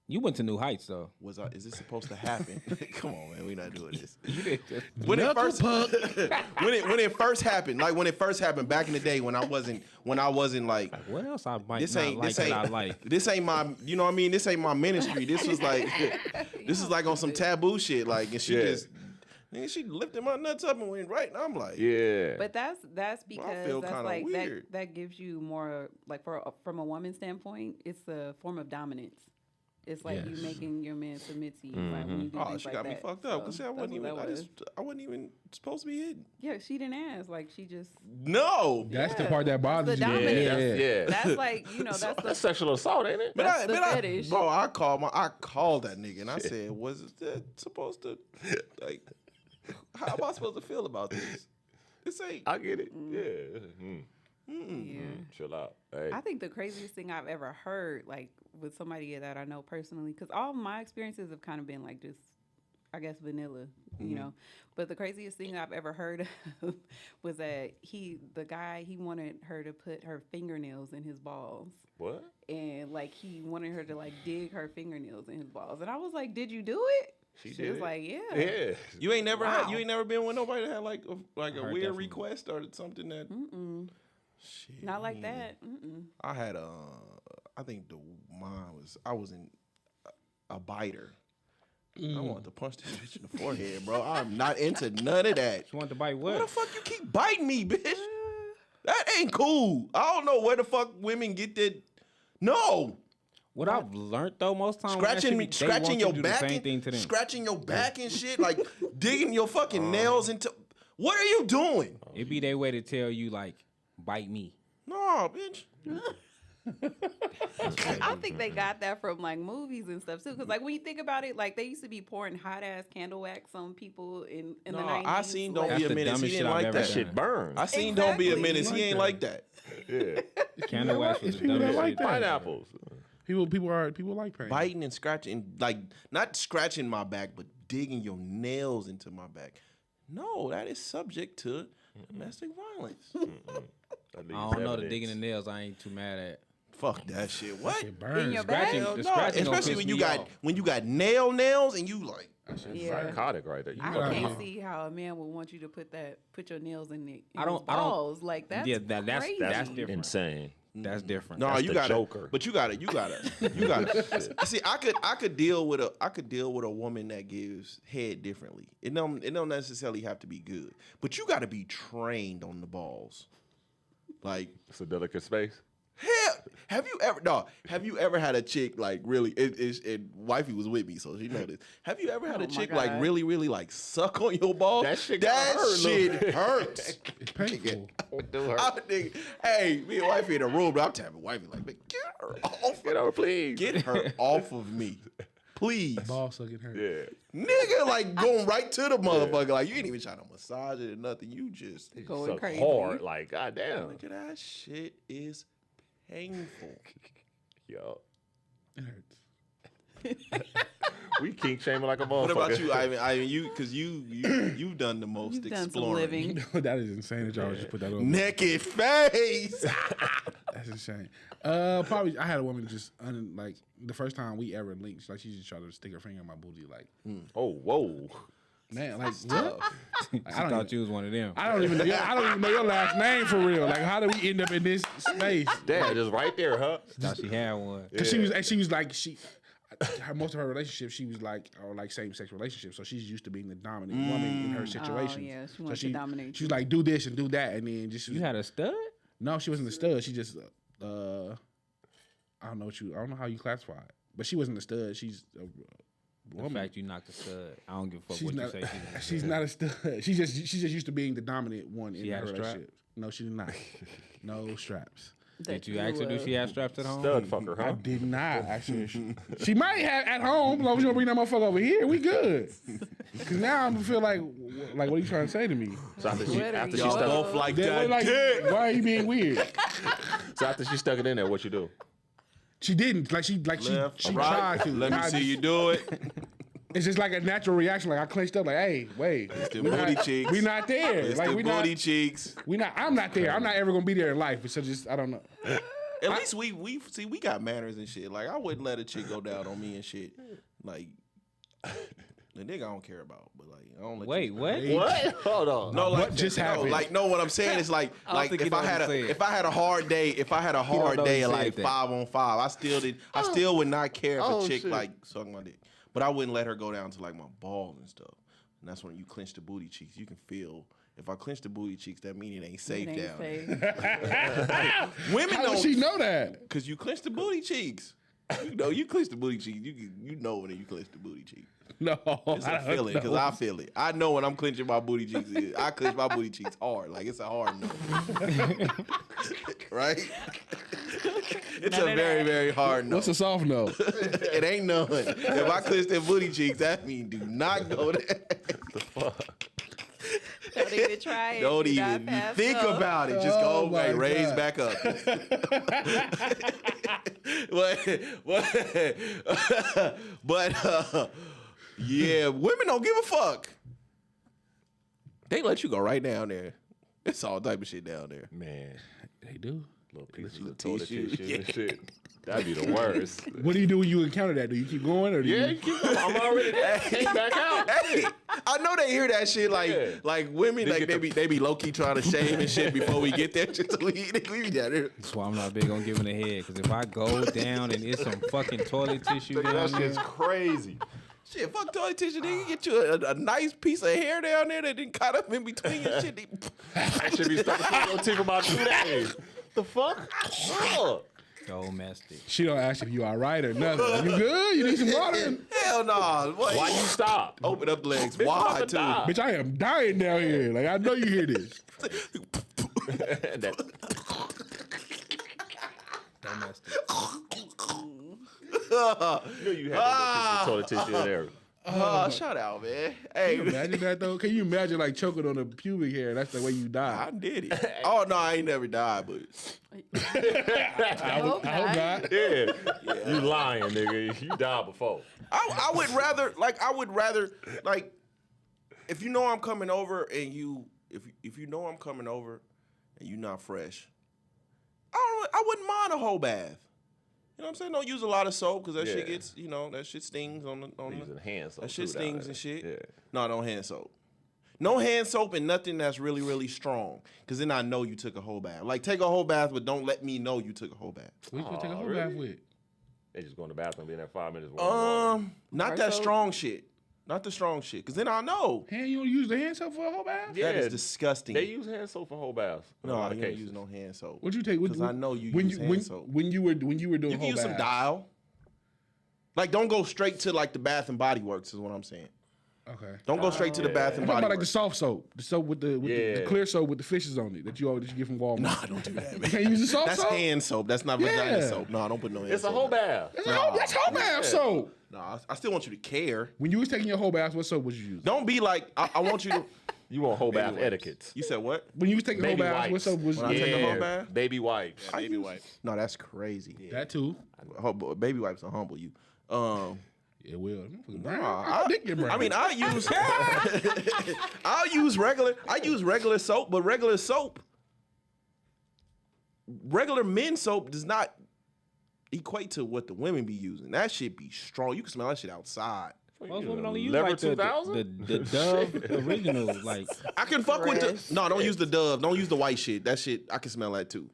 You went to New Heights though. is this supposed to happen? Come on, man, we're not doing this. You did just When it first when it first happened, like when it first happened back in the day when I wasn't like what else I might this not ain't like this that ain't I like. this ain't my, you know what I mean? This ain't my ministry. This was like this is like on some taboo shit. Like, and she Yeah. just nigga, she lifted my nuts up and went right, and I'm like, Yeah. But that's because feel that's kinda like weird. that gives you more like from a woman's standpoint, it's a form of dominance. It's like you making your man submit to you. Like when you do oh, things she like got that. me fucked up because So I wasn't that's even what that was. I wasn't even supposed to be hitting. Yeah, she didn't ask. Like she just No, that's the Yeah, part that that's bothers the you. dominance. yeah. that's like that's That's the sexual assault, ain't it? but That's the fetish. bro, I called that nigga and I said, was that supposed to like? How am I supposed to feel about this? This ain't. I get it. Yeah. yeah. Chill out. Hey. I think the craziest thing I've ever heard, like with somebody that I know personally, because all my experiences have kind of been like just, I guess, vanilla, you know. But the craziest thing I've ever heard of was that the guy, he wanted her to put her fingernails in his balls. What? And like he wanted her to like dig her fingernails in his balls. And I was like, did you do it? She did was it. like, yeah. Yeah. You ain't never Wow. you ain't never been with nobody that had like a heard that weird from- request or something that. Shit. Not like that. Mm-mm. I had I think I was in a biter. I wanted to punch this bitch in the forehead, bro. I'm not into none of that. You want to bite Why the what? fuck you keep biting me, bitch? That ain't cool. I don't know where the fuck women get that. No. What I've learned though, most times Scratching your back same thing to them. scratching your back and shit, like digging your fucking nails into. What are you doing? It be their way to tell you like, bite me. No, bitch. I think they got that from like movies and stuff too. Because like when you think about it, like they used to be pouring hot ass candle wax on people in the 90s. I seen like, Don't Be a the Menace. dumbest He shit didn't I've like ever that. done. Shit burns. I seen Don't Be a Exactly. Menace. He ain't like that. Yeah. Candle wax was It's the people that dumbest like shit. that. Pineapples. People like pain. Biting and scratching, like not scratching my back, but digging your nails into my back. No, that is subject to domestic violence. I don't know, the digging the nails I ain't too mad at. Fuck that shit. What? It burns. In your Scratching, back? the No, scratching gonna especially piss when you me got off. nails and you like. Yeah. Psychotic right there. You I fucking can't wrong. see how a man would want you to put your nails in the I don't- his balls like that. Yeah, that's crazy. different. Insane. That's different. No, That's you the got Joker. But you got to. See, I could deal with a woman that gives head differently. It don't necessarily have to be good, but you got to be trained on the balls. Like, It's a delicate space. hell, have you ever had a chick like really? And wifey was with me, so she know this. Have you ever had a Oh my chick like God. really like suck on your balls? That shit gotta hurt a little bit. hurts. It's painful. I'm thinking, hey, me and wifey in the room, but I'm tapping wifey like, man, get her off. Get over, please. Get her off of me. Please. Ball sucking hurt. Yeah. Nigga, like going right to the motherfucker. Like you ain't even trying to massage it or nothing. You just Going Suck crazy. hard. Like, goddamn. look at that shit is painful. Yo. It hurts. We kink shaming like a motherfucker. What about you, Ivan? Ivan, you've done the most You've done some exploring. living. That is insane that y'all just put that on. Naked face. That's insane. Probably I had a woman just like the first time we ever linked, like she just tried to stick her finger in my booty, like Oh, whoa. man, like what? Like, I thought you was one of them. I don't even know your last name for real. Like how did we end up in this space? Damn, just right there, huh? Thought she had one. Cause she was like most of her relationships she was like same sex relationships, so she's used to being the dominant woman in her situations. yeah, she so wants to dominate She was you. like do this and do that, and then just You had a stud? no, she wasn't a stud. She just I don't know how you classify it, but she wasn't a stud. She's a The woman. fact you knocked a stud. I don't give a fuck She's what not. you say. She's not a stud. She's just used to being the dominant one in She her had a strap? relationship. No, she did not. No straps. Did you ask her do she have straps at home? Stud fucker, I huh? did not actually. She might have at home. As long as you don't bring that motherfucker over here, we good. Cause now I'm gonna feel like what are you trying to say to me? So after she, What are after she y'all stuck, Both like Then that we're like, dick. why are you being weird? so after she stuck it in there, what you do? She didn't. She Left, tried right. to. Let me I see just- you do it. It's just like a natural reaction. Like I clenched up. Like, hey, wait, the we booty not, cheeks. we not there. It's like the we booty not. cheeks. We not. I'm not there. I'm not ever gonna be there in life. So just I don't know. At least we see we got manners and shit. Like I wouldn't let a chick go down on me and shit. Like the nigga I don't care about, but like I don't let Wait, you. what? What? Hold on. No, like What just happened? Like no, what I'm saying is like I don't think he if know I what had he's saying. if I had a hard day, if I had a hard know day he of said like that. 5-on-5, I still would not care if Oh, a chick shit. like sucked my dick. But I wouldn't let her go down to like my balls and stuff. And that's when you clench the booty cheeks. You can feel if I clench the booty cheeks, that means it ain't safe It ain't down. safe. Women How don't does she know that? Cause you clench the booty cheeks. You know, you clench the booty cheeks. You know when you clench the booty cheeks. No, It's a feeling because I feel it. I know when I'm clenching my booty cheeks. I clench my booty cheeks hard, like it's a hard no. Right? It's a very, very hard no. What's a soft no? It ain't none. If I clench them booty cheeks, that means do not go there. Don't even try it. Don't Do not even pass think up. about it. Just Oh go my raise God. back up. but yeah, women don't give a fuck. They let you go right down there. It's all type of shit down there. Man, They do. little pieces Little of toilet tissue. tissue and shit. That'd be the worst. What do you do when you encounter that? Do you keep going or do Yeah, you? you keep going. I'm already there. Came back out. Hey, I know they hear that shit like Yeah. like women They like get they be low key trying to shame and shit before we get there. Just so we be down there. That's why I'm not big on giving a head. Because if I go down and it's some fucking toilet tissue down That there, shit's crazy. Shit, fuck toilet tissue. Nigga, get you a nice piece of hair down there that didn't cut up in between your shit. That should be stuck between your teeth for about 2 days. The fuck? Ugh. domestic. She don't ask if you all right or nothing. Are you good? You need some water? Hell no. Why you stop? Open up the legs Bitch, wide about to too. die. Bitch, I am dying down here. Like, I know you hear this. That- Domestic. You know you had to toilet tissue in there. Oh, shout out, man. Hey, Can you imagine that though? Can you imagine like choking on the pubic hair? That's the way you die. I did it. Oh no, I ain't never died, but I hope not. Yeah. You lying, nigga. You died before. I would rather like if you know I'm coming over and if you know I'm coming over and you not fresh, I wouldn't mind a whole bath. You know what I'm saying? Don't use a lot of soap because that shit gets, that shit stings on the. Using hand soap. That shit stings and shit. Yeah. No, don't hand soap. No hand soap and nothing that's really, really strong. Because then I know you took a whole bath. Like, take a whole bath, but don't let me know you took a whole bath. What you take a whole really? bath with? They just go in the bathroom, be in there 5 minutes. Not that strong shit. Not the strong shit. Because then I'll know. Hand, you don't use the hand soap for a whole bath? Yeah. That is disgusting. They use hand soap for whole baths. No, you don't use no hand soap. What'd you take? Because I know you when use hand soap. When you were doing You whole can use some baths. Dial. Like, don't go straight to, like, the Bath and Body Works is what I'm saying. Okay. Don't go straight to the Bath and I'm talking Body about like the Works. soft soap, the soap with the clear soap with the fishes on it that you get from Walmart. Nah, don't do that, You man. can't use the soft That's soap. hand soap. That's not vagina Yeah. soap. No, don't put no hand It's a soap. whole bath. That's whole bath soap. No, I still want you to care. When you was taking your whole bath, what soap was you using? Don't be like, I want you to. You want whole bath wipes. etiquette. You said what? When you was taking Baby whole baths, what wipes. soap was When I you take using? a whole bath? Baby wipes. Baby wipes. No, that's crazy. That too. Baby wipes will humble you. It will. I use regular soap, but regular men's soap does not equate to what the women be using. That shit be strong. You can smell that shit outside. Most women only use Lever like the 2000? Dove original, like I can fuck with the. No, don't use the Dove. Don't use the white shit. That shit, I can smell that too.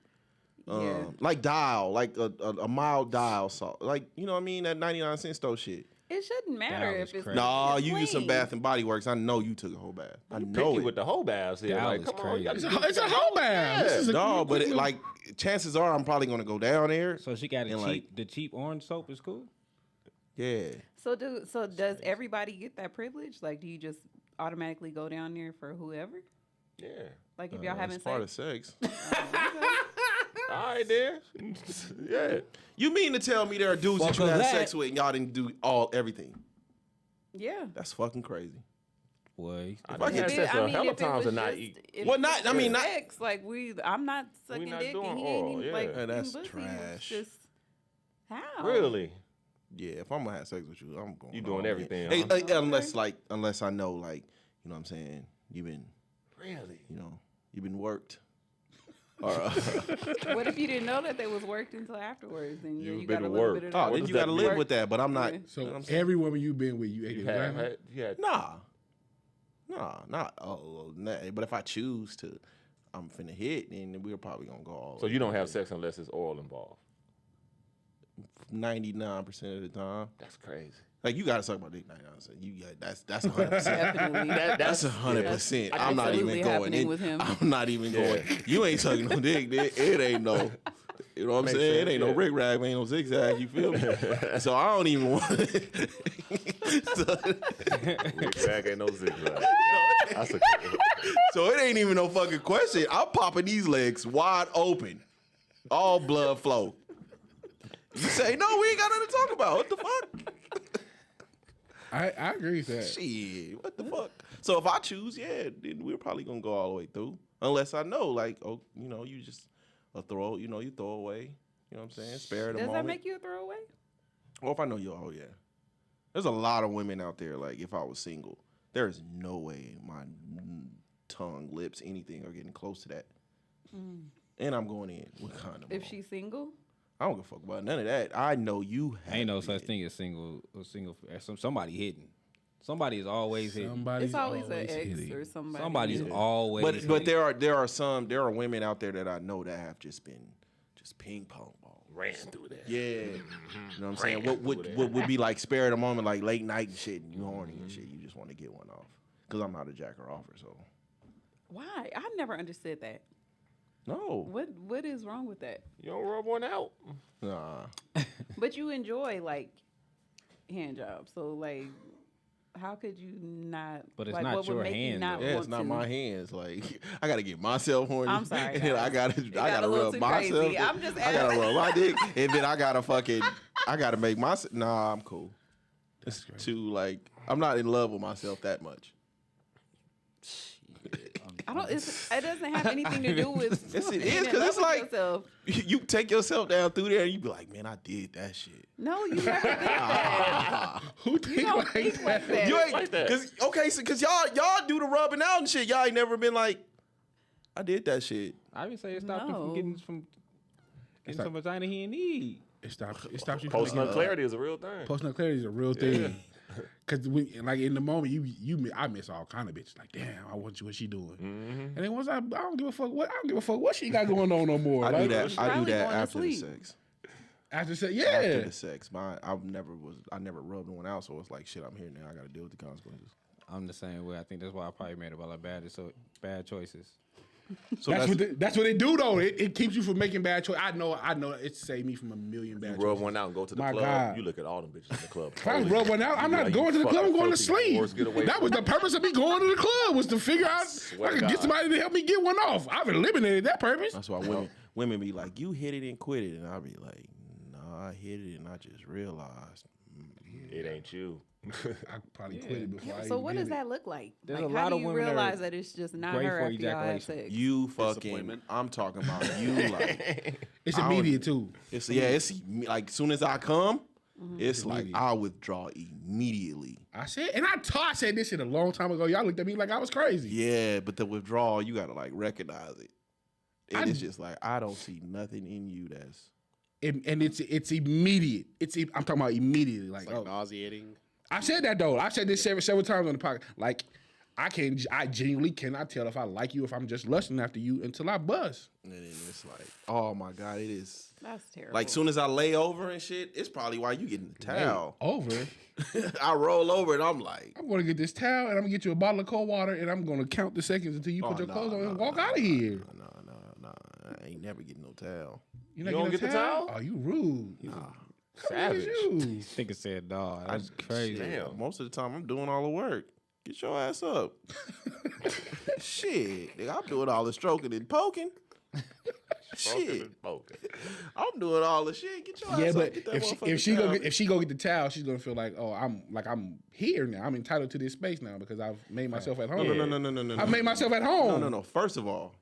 Yeah. Like Dial, like a mild Dial salt. Like, you know what I mean? That 99-cent store shit. It shouldn't matter That if was it's crazy. Nah, it's you use some clean. Bath and Body Works. I know you took a whole bath. I know Picky it. with the whole baths here. That Like, was come on, crazy. you gotta It's a whole bath. This is a No, but quick little- like chances are I'm probably gonna go down there. so she got And, the cheap orange soap is cool. Yeah. So does everybody get that privilege? Like, do you just automatically go down there for whoever? Yeah. Like, if y'all having It's part of sex? sex. All right, then. Yeah. You mean to tell me there are dudes that you Fuck had that. sex with and y'all didn't do everything? Yeah. That's fucking crazy. Boy, I If done had it- sex a hella if it times was and not just- eat. if Well, it not- was I mean, not- sex. Like I'm not sucking not dick doing and he ain't oral, even yeah. like Yeah, that's eating pussy. trash. It's just how? Really? Yeah, if I'm gonna have sex with you, I'm going. You doing all everything, in. huh? Hey, unless I know, like, you know what I'm saying, you've been, Really? you've been worked. Or, What if you didn't know that they was worked until afterwards? And You've you been got a little worked. bit of oh, that then does you got to that live mean? with that. But I'm not. Yeah. So you know what I'm saying? every woman you been with, you ate You it. had, Nah, not. Oh, nah. But if I choose to, I'm finna hit, then we're probably gonna go all. so you don't have sex unless it's oil involved. 99% of the time. That's crazy. Like, you gotta suck my dick 99%. You got that's 100%. Definitely. That's 100%. I'm not absolutely even going happening in. with him. I'm not even going. You ain't sucking no dick. It ain't no. You know what I'm Makes saying? sense, It ain't no yeah. rig rag, ain't no zigzag. You feel me? So I don't even want. Zigzag ain't no zigzag. That's a So it ain't even no fucking question. I'm popping these legs wide open, all blood flow. You say no, we ain't got nothing to talk about. What the fuck? I agree with that. Shit, what the fuck? So if I choose, yeah, then we're probably gonna go all the way through. Unless I know, like, oh, you just a throw, you throw away. You know what I'm saying? Spare the Does moment. that make you a throwaway? Or if I know you, oh yeah. There's a lot of women out there. Like, if I was single, there is no way my tongue, lips, anything are getting close to that. And I'm going in with condom. If on. she's single? I don't give a fuck about none of that. I know you. ain't no have such it. thing as single. Somebody hidden. Somebody is always hidden. Somebody's It's always an ex hitting. or somebody. Somebody's always. But hidden. there are women out there that I know that have just been ping pong ball. ran through that. Yeah, you know what I'm saying. What would be like spare the moment, like late night and shit, and you horny and shit. You just want to get one off. Cause I'm not a jacker offer, so Why? I never understood that. no, What is wrong with that? You don't rub one out. nah. But you enjoy like hand jobs, so like, how could you not? But it's like, not what would your make you hand, not though. Yeah, want it's not to? my hands. Like I gotta get myself horny. I'm sorry, And then I guys. gotta got a little rub too myself. crazy. I'm just I gotta asking. rub my dick, and then I gotta fucking I gotta make myself. Nah, I'm cool. That's great. Too like I'm not in love with myself that much. I don't. It doesn't have anything to do with. Yes, it being is in because love it's with like yourself. you take yourself down through there and you be like, man, I did that shit. No, you never think that. Who You think don't like think like that? that. You ain't like that. cause y'all do the rubbing out and shit. Y'all ain't never been like, I did that shit. I would say it stopped him No. from getting some vagina he didn't need. It stops you from Post-nut clarity is a real thing. Post-nut clarity is a real thing. Cause like in the moment I miss all kind of bitches. Like, damn, I want you. What she doing? And then once I don't give a fuck what she got going on no more. I like, do that. I do probably that going to after the sleep. sex. After say, After yeah. the sex, I never rubbed one out, so it's like shit. I'm here now. I got to deal with the consequences. I'm the same way. I think that's why I probably made a lot of bad choices. So That's what it do though. It keeps you from making bad choices. I know it saved me from a million bad You choices. rub one out and go to the My club. God. You look at all them bitches in the club. If I rub one out, I'm You not like, going to you the club. I'm fucking going to filthy sleep. whores, get away That from was me. the purpose of me going to the club, was to figure out if Swear I to could get God. somebody to help me get one off. I've eliminated that purpose. That's why women be like, you hit it and quit it, and I'll be like, no, I hit it and I just realized. It ain't you. I probably quit it before I So even what did does it. that look like? There's Like, a how lot do of you women that realize are that it's just not great her for after y'all have ejaculation. sex? You fucking. Disappointment. I'm talking about you. Like It's I don't- immediate too. it's like soon as I come, it's like I withdraw immediately. I said this shit a long time ago. Y'all looked at me like I was crazy. Yeah, but the withdrawal, you gotta like recognize it. And it's just like I don't see nothing in you that's. And it's immediate. I'm talking about immediately. Like, It's like nauseating. I said that though. I said this several times on the podcast. Like, I genuinely cannot tell if I like you if I'm just lusting after you until I buzz. And then it's like, oh my god, it is. That's terrible. Like soon as I lay over and shit, it's probably why you getting the towel. Over. I roll over and I'm like, I'm gonna get this towel and I'm gonna get you a bottle of cold water and I'm gonna count the seconds until you put your clothes on and walk out of here. no, I ain't never getting no towel. You not You don't getting get the towel? Oh, you rude. Savage. You. Nigga said, dog, that's crazy. Damn. Most of the time I'm doing all the work. Get your ass up. Shit, nigga, I'm doing all the stroking and poking. Shit, I'm doing all the shit. Get your Yeah, ass but up. Get that if motherfucking she towel. if she go get the towel, she's gonna feel like, oh, I'm here now. I'm entitled to this space now because I've made myself at home. No. I've made myself at home. No. First of all,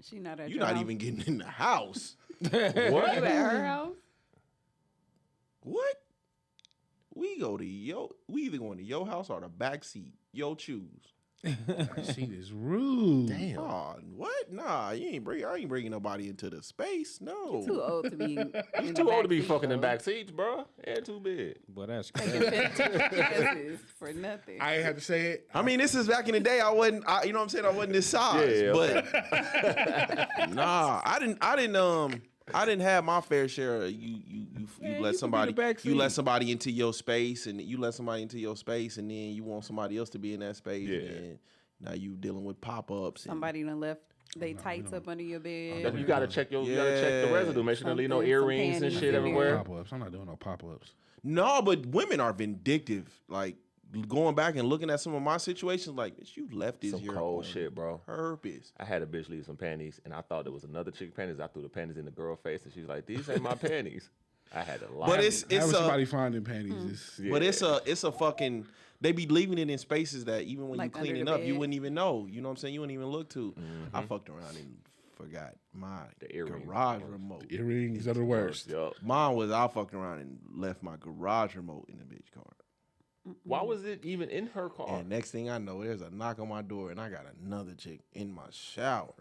she not at you're your not house. even getting in the house. You at her house? What? We either going to your house or the back seat. Yo, choose. She is rude. Damn. Oh, what? Nah, I ain't bringing nobody into the space. No. Too old to be. You too old to be fucking in back seats, bro. Yeah, too big. But that's Taking crazy. chances for nothing. I ain't have to say it. I mean, this is back in the day. You know what I'm saying? I wasn't this size, Yeah, but nah, I didn't have my fair share. You Man, let you somebody could be in the back you let seat. somebody into your space, and then you want somebody else to be in that space, Yeah. and then now you dealing with pop-ups. Somebody done left they tights up under your bed. You gotta check you gotta check the residue. Make sure you don't leave no Something, some earrings and panties shit in there. everywhere. Pop-ups. I'm not doing no pop-ups. No, but women are vindictive. Like going back and looking at some of my situations, like bitch, you left this Some here cold on shit, bro. purpose. I had a bitch leave some panties, and I thought there was another chick panties. I threw the panties in the girl face, and she was like, "These ain't my panties." I had to lie. But it's Having a somebody finding panties is But it's a fucking. They be leaving it in spaces that even when Like you under cleaning the up, you bed. wouldn't even know. You know what I'm saying? You wouldn't even look to. I fucked around and forgot my The earrings, garage of course. remote. earrings are the worst. Yup. Mine was I fucked around and left my garage remote in the bitch car. Why was it even in her car? And next thing I know, there's a knock on my door and I got another chick in my shower.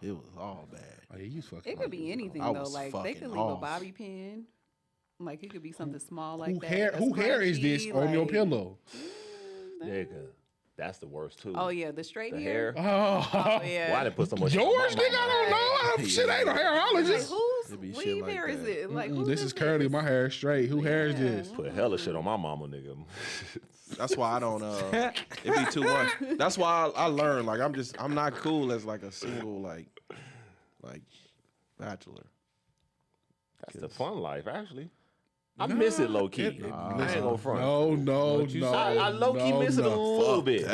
It was all bad. Oh yeah, you fucking. It could be anything I though. was Like they fucking could leave off. a bobby pin. Like it could be something small like Who that. hair? a Who hair is this scrunchie, on your like- pillow? Nigga, that's the worst too. Oh yeah, the straight the hair. hair. Oh, Oh yeah. Why did put so much? yours, shit on nigga? I don't know. Shit ain't no Like hairologist. whose It be shit weave like hair is that. it? Like whose This is curly. My hair is straight. Who hair is this? Put hella shit on my mama, nigga. That's why I don't. It be too much. That's why I learned. Like I'm not cool as like a single like bachelor. That's the fun life, actually. I miss it low key. I ain't gonna front. No. I low key miss it a little bit.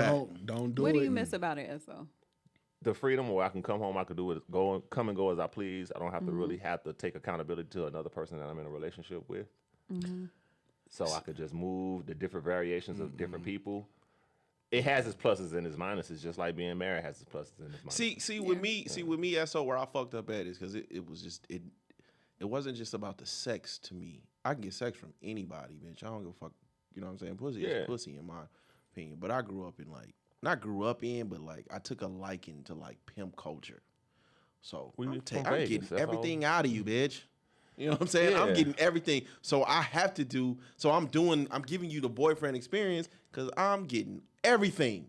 Don't do it. What do you miss about it, Eso? the freedom where I can come home, I can do it, come and go as I please. I don't have to really have to take accountability to another person that I'm in a relationship with. So I could just move the different variations of different people. It has its pluses and its minuses, just like being married has its pluses and its minuses. See with me, that's where I fucked up at is because it was just it wasn't just about the sex to me. I can get sex from anybody, bitch. I don't give a fuck. You know what I'm saying? Pussy is pussy in my opinion. But I grew up in but like I took a liking to like pimp culture. So I'm getting everything out of you, bitch. You know what I'm saying? Yeah. I'm getting everything. So I have to do. So I'm giving you the boyfriend experience because I'm getting everything.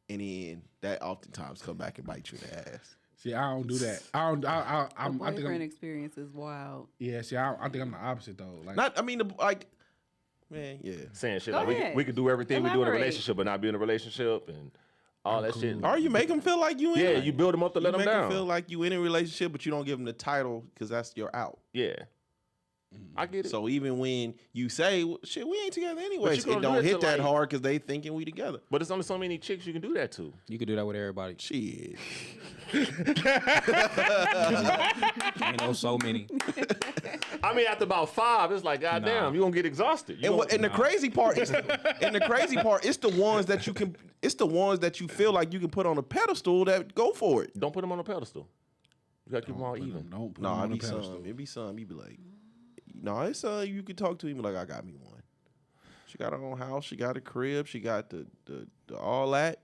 And then that oftentimes come back and bite you in the ass. See, I don't do that. I think boyfriend experience is wild. Yeah, see, I think I'm the opposite though. Like, man, yeah. Saying shit Go like ahead. we could do everything we do in a Elaborate. relationship, but not be in a relationship and all that shit. Or you make them feel like you in. Yeah, you build them up to let them make down. Feel like you in a relationship, but you don't give them the title because that's your out. Yeah. I get it. So even when you say, well, shit, we ain't together anyway, But you it gonna do don't it hit to, that like- hard because they thinking we together. But there's only so many chicks you can do that to. You could do that with everybody. Shit. Ain't no so many. I mean, after about 5, it's like, goddamn, you gonna get exhausted. And the crazy part is, it's the ones that you can, it's the ones that you feel like you can put on a pedestal that go for it. Don't put them on a pedestal. You gotta keep them all even. Don't put No, them on it the be pedestal. some. It be some. You be like, no, it's you could talk to him like, I got me one. She got her own house. She got a crib. She got the all that.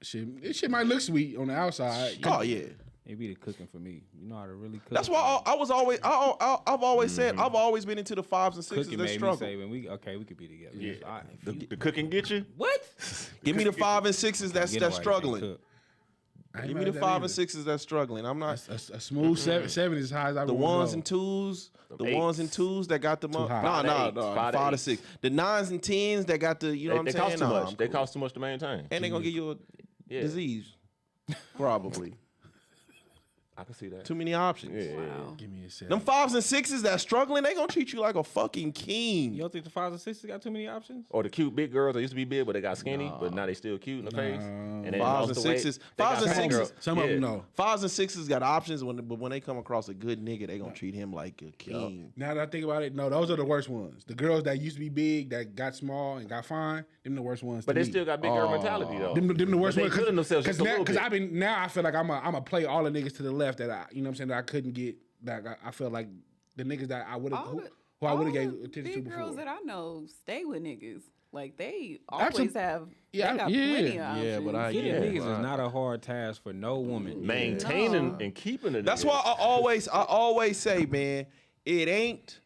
Shit might look sweet on the outside. Oh yeah. It be the cooking for me. You know how to really cook. That's why I've always said I've always been into the 5s and 6s cooking that made struggle. me say when we could be together. Yeah. All right, The cooking get you? what? Give me the 5 and 6s that's Get away, struggling. cook. I ain't Give mad me at the that 5 either. and 6s that's struggling. I'm not A smooth seven is as high as I the want 1s to and go. 2s. The Eights. 1s and 2s that got the high. no 5 to 5 to 8s. 6. The 9s and 10s that got the They I'm saying. cost too Nah, much. I'm They cool. cost too much to maintain. And they gonna give you a Yeah. disease, probably. I can see that. Too many options. Yeah. Wow. Give me a seven. Them 5s and 6s that struggling, they gonna treat you like a fucking king. You don't think the 5s and 6s got too many options? Or the cute big girls that used to be big, but they got skinny, but now they still cute in the face. And they 5s lost and the weight. 6s. They got 5s and fat 6s. girls. Some of them know. 5s and 6s got options, but when they come across a good nigga, they gonna treat him like a king. Now that I think about it, no, those are the worst ones. The girls that used to be big, that got small and got fine, them the worst ones. But to they me. still got big girl mentality, though. Them the worst But ones. they feeling themselves just a little bit. I've been now. I feel like I'm a play all the niggas to the left that I, you know what I'm saying, that I couldn't get. That I feel like the niggas that I would have, who I would have gave attention to big before. girls that I know stay with niggas. Like they always have. yeah, they got yeah. plenty of Yeah, options. but I Getting yeah. niggas is not a hard task for no woman. Maintaining and keeping it. That's why I always say, man, it ain't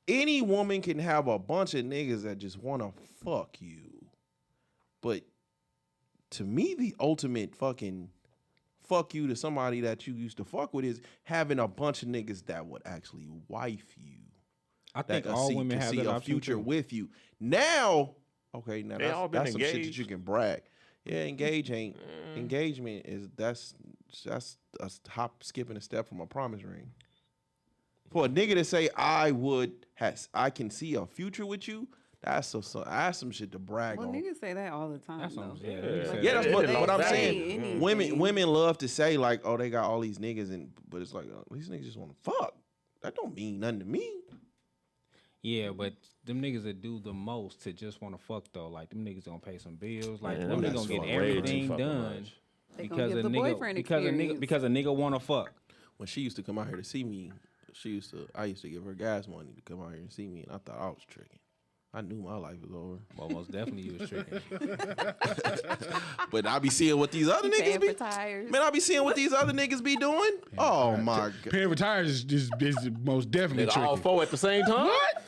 any woman can have a bunch of niggas that just wanna fuck you. But to me, the ultimate fucking fuck you to somebody that you used to fuck with is having a bunch of niggas that would actually wife you. I That think can all see, women can have see that a option future too. with you. Now, okay, now They all been that's some shit that engaged. you can brag. Yeah, engagement is that's a hop, skipping a step from a promise ring. For a nigga to say I can see a future with you, that's some shit to brag Well, on. niggas say that all the time. That's what though. I'm saying. Yeah. Niggas say Yeah, that's that. what I'm They saying. say Women love to say like, oh, they got all these niggas, but it's like these niggas just want to fuck. That don't mean nothing to me. Yeah, but them niggas that do the most to just want to fuck though, like them niggas gonna pay some bills, like Man, them that's niggas gonna get fucking way too everything fucking done much. They gonna give the boyfriend experience. because a nigga want to fuck. When she used to come out here to see me, I used to give her gas money to come out here and see me, and I thought I was tricking. I knew my life was over. Well, most definitely you was tricking. But I be seeing what these other Paying niggas be. for tires. Man, I be seeing what these other niggas be doing. Oh my god. Paying for tires is most definitely Nigga, tricky. all 4 at the same time? What?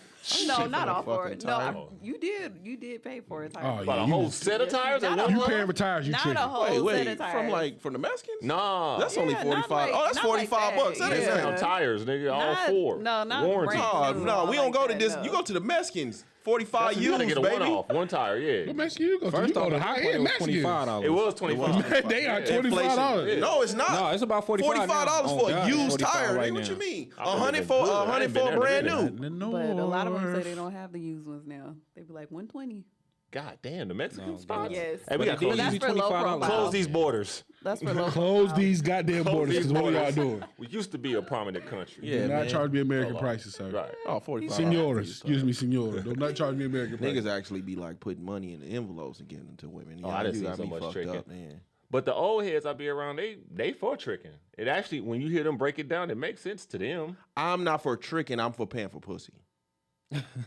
No, not for all a for fucking it. tire. No, you did pay for a tire. Oh, About yeah, a you whole just- set of tires at Not one a You whole- paying for tires, you Not tricky. a whole set of tires. from the Mexicans? Nah. That's only Yeah, 45. not like- Oh, that's not like $45 bucks. that. That They ain't Yeah. sound tires, nigga. All Not- 4. no, not warranty. brand new. No, we don't like go to that, this. though. You go to the Mexicans. 45 You gotta used, get a baby. one tire, yeah. What Mexican you go to? First You go off, to the high high end was Mexican. $25. It was 25. They are Inflation. $25. No, it's not. No, it's about $45 now. $45 Oh, for a God, it's used 45 tire. right What now. you mean? I would've 100 been for good. I 100 ain't been for a there brand in a new. minute. No, But a lot of them say they don't have the used ones now. They be like 120. God damn, the Mexican spots. Yes. Hey, we got But that's for low profile. close these borders. That's for low Close profile. these goddamn borders, because what are y'all doing? We used to be a prominent country. Yeah, Do not man. charge me American prices, sir. Right. Oh, 45. Senores, excuse me, senora. Do not charge me American prices. Niggas actually be like putting money in the envelopes and giving them to women. Oh, I didn't you see got so me much fucked tricking. up, man. But the old heads I be around, they for tricking. It actually, when you hear them break it down, it makes sense to them. I'm not for tricking. I'm for paying for pussy.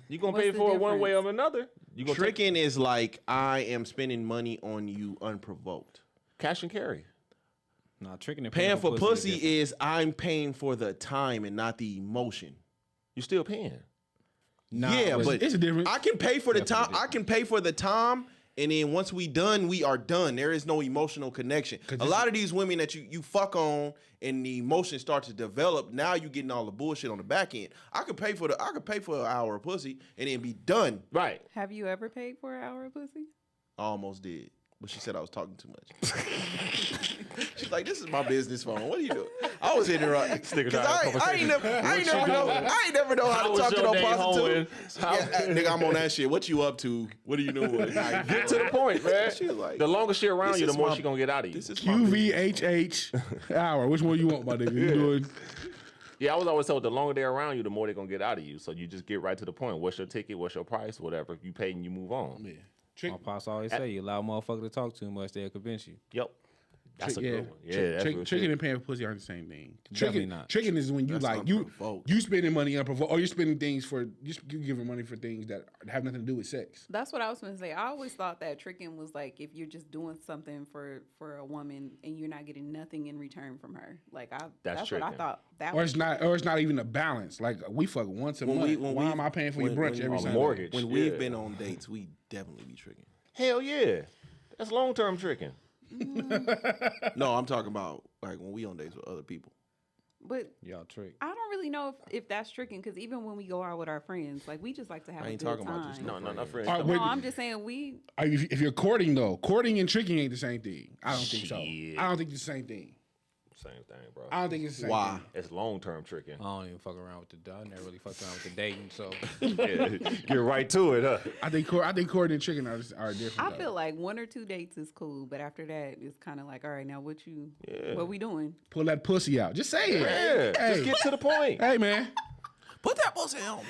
You gonna What's pay the for it one way or difference? another. You gonna Tricking is like I am spending money on you unprovoked. cash and carry. Nah, tricking and Paying for pussy different. is I'm paying for the time and not the emotion. You still paying. Nah, Yeah, but it's a difference. I can pay for the Definitely time. I can pay for the time, and then once we done, we are done. There is no emotional connection. A lot of these women that you fuck on, and the emotion starts to develop. Now you getting all the bullshit on the back end. I could pay for an hour of pussy and then be done. Right. Have you ever paid for an hour of pussy? I almost did, but she said I was talking too much. She's like, "This is my business phone. What are you doing?" I was hitting her up because I ain't never know how to talk to no prostitute. Yeah, nigga, I'm on that shit. What you up to? What are you doing? Like, Get to the point, man. She was like, The longer she around this you, the is more my- she gonna get out of you. This is my business. QVHH hour. Which one you want, my nigga? You doing? Yeah, I was always told the longer they're around you, the more they're gonna get out of you. So you just get right to the point. What's your ticket? What's your price? Whatever. You pay and you move on. Yeah. My pops always say, you allow a motherfucker to talk too much, they'll convince you. Yep. That's a Yeah. good one. Yeah, that's real Tricking shit. and paying for pussy aren't the same thing. Definitely not. Tricking is when you That's like unprovoked. you spending money unprovoked, or you're spending things for you giving money for things that have nothing to do with sex. That's what I was going to say. I always thought that tricking was like if you're just doing something for a woman and you're not getting nothing in return from her. Like that's what I tricking. thought. That Or was it's not even a balance. Like we fuck once a month. Why am I paying for your brunch every a Sunday? mortgage. When Yeah. we've been on dates, we definitely be tricking. Hell yeah. That's long term tricking. No, I'm talking about like when we on dates with other people. But Y'all trick. I don't really know if that's tricking because even when we go out with our friends, like we just like to have I a ain't good talking time. about just No, not friends. All right, No, wait, I'm just saying we. if you're courting though, courting and tricking ain't the same thing. I don't think so. Shit. I don't think it's the same thing. Same thing, bro. I don't think it's the same Why? thing. It's long term tricking. I don't even fuck around with the I never really fucked around with the dating, so Yeah, get right to it, huh? I think courting and tricking are different. I though. feel like 1 or 2 dates is cool, but after that, it's kind of like, all right, now what we doing? Pull that pussy out. Just say it. Yeah, Hey, just get to the point. hey man. Put that pussy on.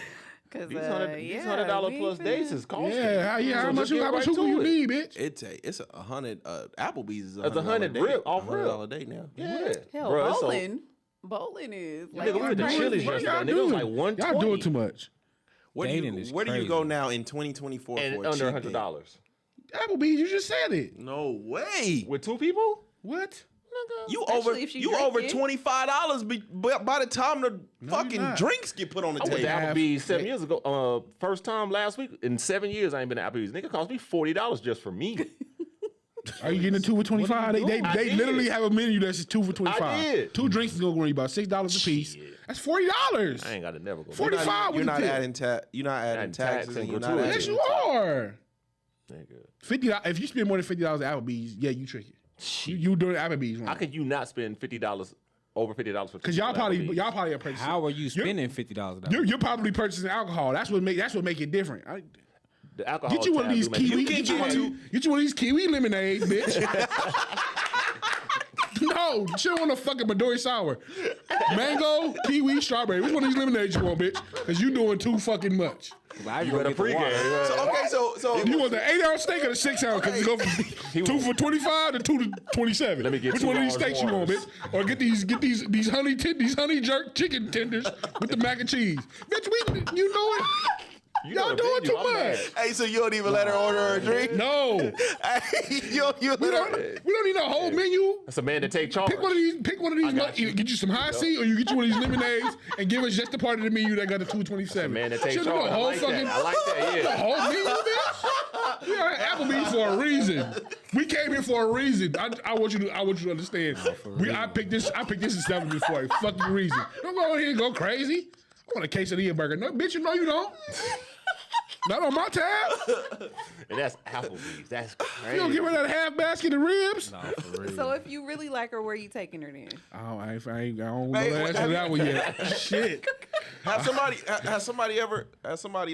Because These $100 plus dates is costing. Yeah. How So much just get right hookah to you it. need, bitch? It's a 100. Applebee's is It's $100 rip off rip. $100 date now. Yeah, Hell, Bro, it's so- bowling is. Nigga, we went to crazy. Chili's What yesterday. y'all Nigga, it was doing? like 120. Y'all doing too much. Where Dating is do you crazy. go now in 2024 and for a under cheap $100 Applebee's, you just said it. date? No way. with 2 people. What? You Especially if she you over drinking. $25 by the time the fucking not. drinks get put on the I went to table. Applebee's 7 years ago. First time last week in 7 years. I ain't been to Applebee's. Nigga cost me $40 just for me. Are you getting a 2 for 25? They I they did. literally have a menu that's 2 for 25. I did. 2 drinks is gonna run you about $6 a piece. That's $40. I ain't got to never go. 45 You're not with the adding you're not adding Adding taxes tax and and you're not gratuity. Yes, adding. you are. Nigga. $50. If you spend more than $50 at Applebee's, yeah, you trick it. You doing Applebee's How wrong. could you not spend $50 over $50 for? Because y'all probably are purchasing. how are you spending $50 You're probably purchasing alcohol. That's what make it different. the alcohol. Get you one of tab these do make- kiwi. Get you one of these kiwi lemonades, bitch. No, she don't want no fucking Midori sour. Mango, kiwi, strawberry. Which one of these lemonades you want, bitch? Because you doing too fucking much. You better pregame. So okay, so You want the 8-ounce steak or the 6-ounce? Because you go from 2 for 25 to 2 to 27. Let me get Which $2 one of these steaks you want, waters. bitch? Or get these honey jerk chicken tenders with the mac and cheese. Bitch, you know it. You know Y'all the doing menu, too I'm mad. much. hey, so you don't even let her order her drink? No, Hey, you we don't need a whole menu. That's a man to take charge. Pick one of these. got you. Get you some high C, or you get you one of these lemonades and give us just the part of the menu that got the 227. Man to take Shouldn't charge. do a I whole like fucking that. I like that. the Yeah. whole menu, bitch. We are at Applebee's for a reason. We came here for a reason. I want you to understand. I picked this establishment for a fucking reason. Don't go in here and go crazy. I want a quesadilla burger. No, bitch, you know you don't. Not on my tab. And that's Applebee's. That's crazy. You don't give her that half basket of ribs. Nah, for real. So if you really like her, where you taking her then? I don't know Hey, the answer to that one yet. Shit. Has somebody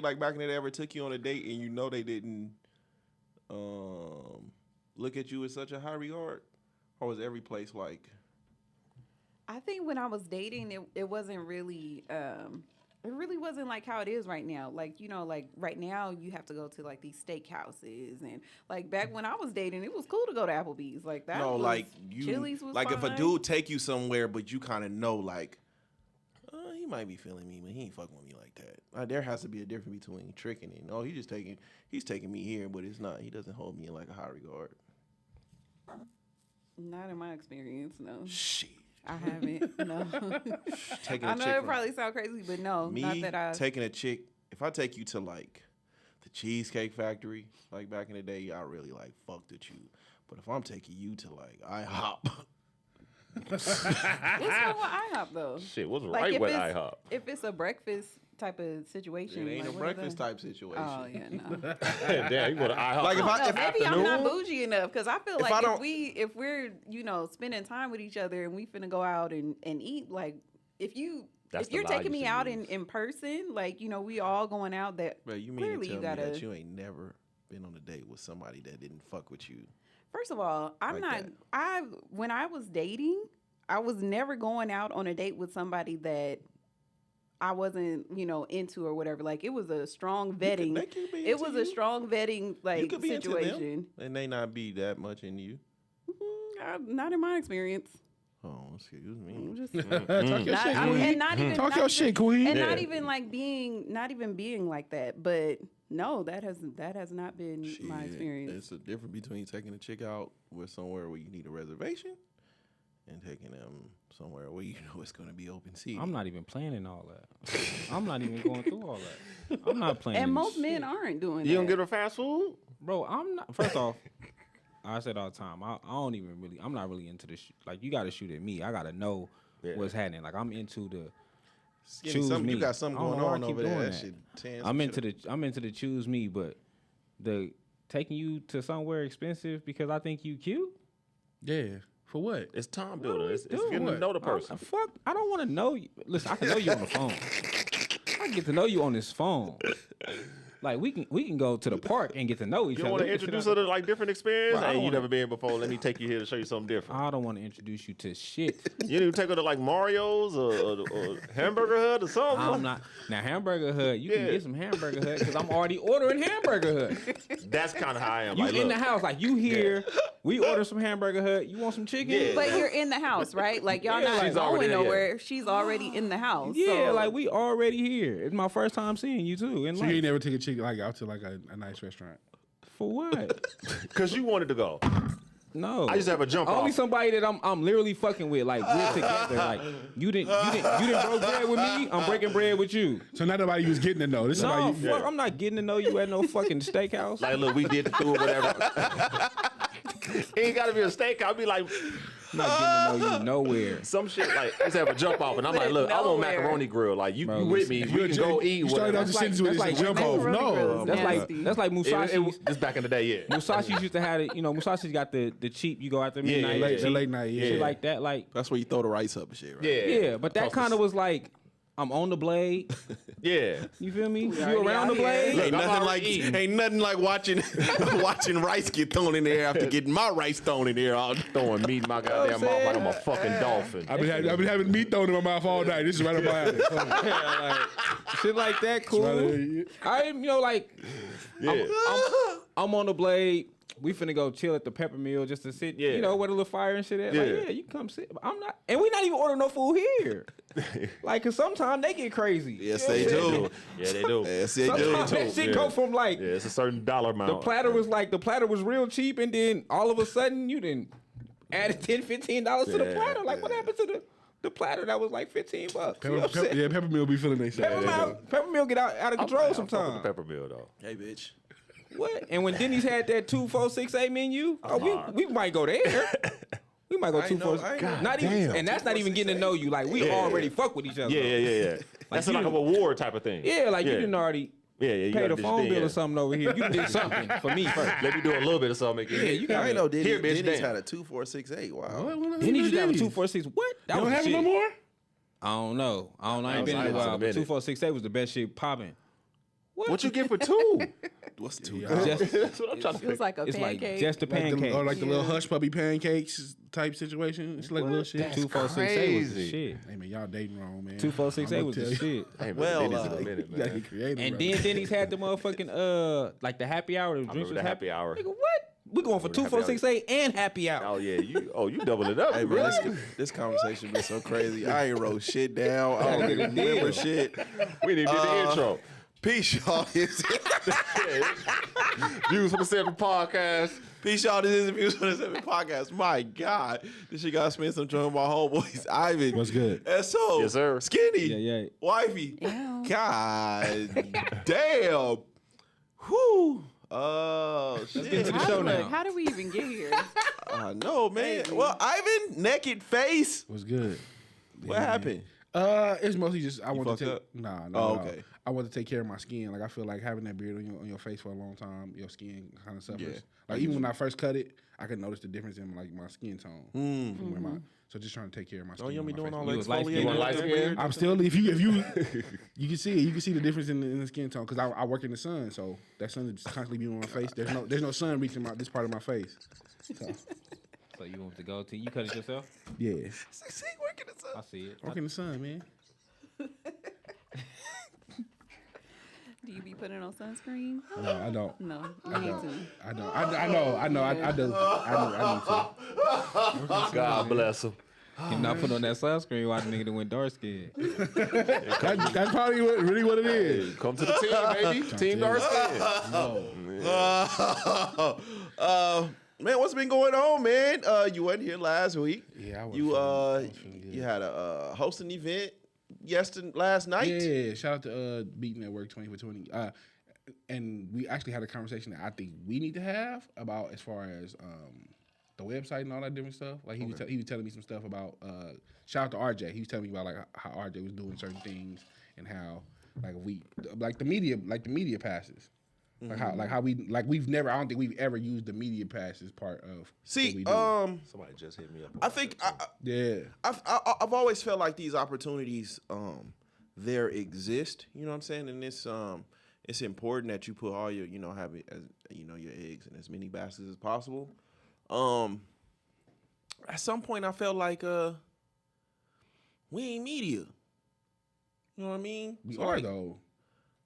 like back in the day ever took you on a date and you know they didn't look at you with such a high regard, or was every place like? I think when I was dating, it wasn't really. It really wasn't like how it is right now. Like, you know, like right now you have to go to like these steakhouses and like back when I was dating, it was cool to go to Applebee's. Like that. No, was, like you. Chili's was like if a fine. dude take you somewhere, but you kind of know like, he might be feeling me, but he ain't fucking with me like that. There has to be a difference between tricking and no, he's taking me here, but it's not. He doesn't hold me in like a high regard. Not in my experience, no. Shit. I haven't. No. Taking I a know chick it from- probably sound crazy, but no, Me not that I. taking a chick. If I take you to like the Cheesecake Factory, like back in the day, I really like fucked with you. But if I'm taking you to like IHOP, What's wrong with IHOP though? Shit, what's Like, right if with it's- IHOP? If it's a breakfast type of situation, it ain't like, a what are breakfast the- type situation. Oh yeah, no. Damn, you go to IHOP. Like if I I don't know, maybe I'm not afternoon? bougie enough because I feel If like I don't- if we're spending time with each other and we finna go out and eat, like if That's if the you're lie taking you me should out use. in person, like we all going out that Bro, you mean clearly to tell you gotta. me that you ain't never been on a date with somebody that didn't fuck with you? First of all, I'm Like not. that. When I was dating, I was never going out on a date with somebody that I wasn't, into or whatever. Like it was a strong vetting. they could be It into was you. a strong vetting You like could be into them, situation. and they not be that much in you. Not in my experience. Oh, excuse me. I'm just Talk your not, shit, I mean, queen. and not even Talk not your even- shit, queen. and Yeah. not even like being like that. But no, that has not been my Shit, experience. It's a difference between taking a chick out with somewhere where you need a reservation and taking them somewhere where you know it's going to be open seating. I'm not even planning all that. I'm not even going through all that. I'm not planning. And this most shit. men aren't doing You that. don't get her fast food? Bro, I'm not. First off, I said all the time, I don't even really. I'm not really into the like. You got to shoot at me. I got to know Yeah. what's happening. Like I'm into the Skinny, choose me. You got something I don't going know why I on keep over there. doing That that. shit tears I'm some into shit the I'm into the choose me, but the taking you to somewhere expensive because I think you cute. Yeah. For what? It's time building. It's do? getting to What? know the person. Fuck, I don't want to know you. Listen, I can know you on the phone. I can get to know you on this phone. Like we can go to the park and get to know each You other. don't want We to can sit introduce down- her to like different experience? Bro, I Hey, don't you wanna- never been before. Let me take you here to show you something different. I don't want to introduce you to shit. You didn't even take her to like Mario's or Hamburger Hut or something. I'm not now Hamburger Hut. You can Yeah. get some Hamburger Hut because I'm already ordering Hamburger Hut. That's kind of how I am. You like, in look, the house, like you here. We order some Hamburger Hut. You want some chicken? Yeah. But you're in the house, right? Like y'all Yeah, not she's already going there, yeah. nowhere. She's already in the house. Yeah, so- like we already here. It's my first time seeing you too. In So you life. ain't never take a chick like out to like a nice restaurant? For what? Cause you wanted to go. No. I just have a jump Only off. somebody that I'm literally fucking with. Like we're together. Like you didn't broke bread with me. I'm breaking bread with you. So not nobody you was getting to know. This No, somebody you, fuck, I'm not getting to know you at no fucking steakhouse. Like, look, we did the food, whatever. It ain't gotta be a steak. I'll be like, I'm not getting to know you nowhere. some shit like, let's have a jump off, and I'm like, look, I want Nowhere. macaroni grill. Like, you Bro, with me? listen, We can go eat. You started Whatever. off the sentence with that's this like jump off. macaroni grill No. is That's like nasty. Musashi's. This back in the day, yeah. Musashi's used to have it. Musashi's got the cheap. You go after midnight. yeah, the yeah. cheap, Late night, yeah. shit like that. Like That's where you throw the rice up and shit, right? Yeah, yeah, but that kind of was like I'm on the blade. yeah. You feel me? You already around the out here. blade? Look, Ain't I'm nothing already like eating. ain't nothing like watching rice get thrown in there after getting my rice thrown in there all Throwing meat in my goddamn mouth like I'm a fucking dolphin. I've been having meat thrown in my mouth all night. This is right up my alley. Yeah, like, shit like that, cool. Right, I'm, like, Yeah. I'm on the blade. We finna go chill at the pepper mill just to sit, Yeah. where the little fire and shit at. Yeah. Like, yeah, you come sit. But I'm not, and we not even ordering no food here. Like, cause sometimes they get crazy. Yes, You know they what I'm saying? do. Yeah, they do. Yes, they Sometimes do. that shit Yeah. go from like Yeah, it's a certain dollar amount. the platter was real cheap, and then all of a sudden you didn't added $10-15 to the Yeah, platter. Like, what happened to the platter that was like $15? You know what I'm saying? yeah, Peppermill be feeling they Peppermill get out of control sometimes. Pepper meal though. Hey, bitch. What? And when Denny's had that 2-4-6-8 menu, we might go there. We might go I ain't know- 2-4. I ain't know. Not even, Damn. and that's not even getting to know you. Like we Yeah. already fuck with each other. Yeah. That's you like a didn't- reward type of thing. Yeah, like you didn't already Yeah, you pay gotta the do phone this bill thing, or something over here. You did something for me first. Let me do a little bit of something. Yeah, you got I ain't know Here, Denny's bitch, damn. had a 2468. Wow. Denny's used to have a 2-4-6. What? That You don't was have the it no shit. more? I don't know. I ain't been in a was a while. But minute. 2-4-6-8 was the best shit popping. What you get for two? What's two? That's what I'm trying to It was like a It's like pancake. just a pancake. Or like the little hush puppy pancakes type situation. It's like little shit. 2468 was the crazy. shit. Hey man, y'all dating wrong, man. 2468 was the shit. I ain't Well, been to Denny's in a minute, You gotta man. get creative. And brother. then Denny's had the motherfucking like the happy hour. The I drinks remember was the happy hour. Nigga, what? We going for Remember the happy 2468 and happy hour. Oh yeah, you doubled it up. Hey man, this conversation been so crazy. I ain't wrote shit down. I don't even remember shit. We didn't get the intro. Peace, y'all. Views from the 7 podcast. Peace, y'all. This is the Views from the 7 podcast. My God, this shit got spent some time with my homeboys. Ivan. What's good? S.O. Yes, sir. Skinny. Yeah. Wifey. Ew. God damn. Whew. Oh, shit. get to the show now. How did we even get here? I know, man. Baby. Well, Ivan, naked face. What's good? What happened? It's mostly just I want fucked to take. up? Nah, Oh, no. okay. I want to take care of my skin. Like I feel like having that beard on your face for a long time, your skin kind of suffers. Yeah. Like even when I first cut it, I could notice the difference in like my skin tone. From where so just trying to take care of my skin. Oh, you don't be and my doing face. all You that was light-skinned. exfoliating You with light that skinned? beard? I'm still if you you can see it. You can see the difference in the skin tone because I work in the sun, so that sun is constantly being on my face. There's no sun reaching this part of my face. So you want to go to you cut it yourself? Yeah, See, working the sun. I see it. work in the sun, man. Do you be putting on sunscreen? No, I don't. No, you need to. I don't. I know. I do. I need to. God bless him. You not put on that sunscreen, why the nigga that went dark skin? That's probably really what it is. Come to the team, baby. Team dark skin. Man, what's been going on, man? You weren't here last week. Yeah, I was You feeling good. you had a hosting event last night. Yeah, shout out to Beat Network 20 for 20. And we actually had a conversation that I think we need to have about as far as the website and all that different stuff. Like he was telling me some stuff about shout out to RJ. He was telling me about like how RJ was doing certain things and how like the media passes. Like how we've never I don't think we've ever used the media passes part of what See, we do. Somebody just hit me up. I think Yeah. I've always felt like these opportunities there exist. You know what I'm saying? And it's important that you put all your have it as your eggs in as many baskets as possible. At some point I felt like we ain't media. You know what I mean? We So, are like, though.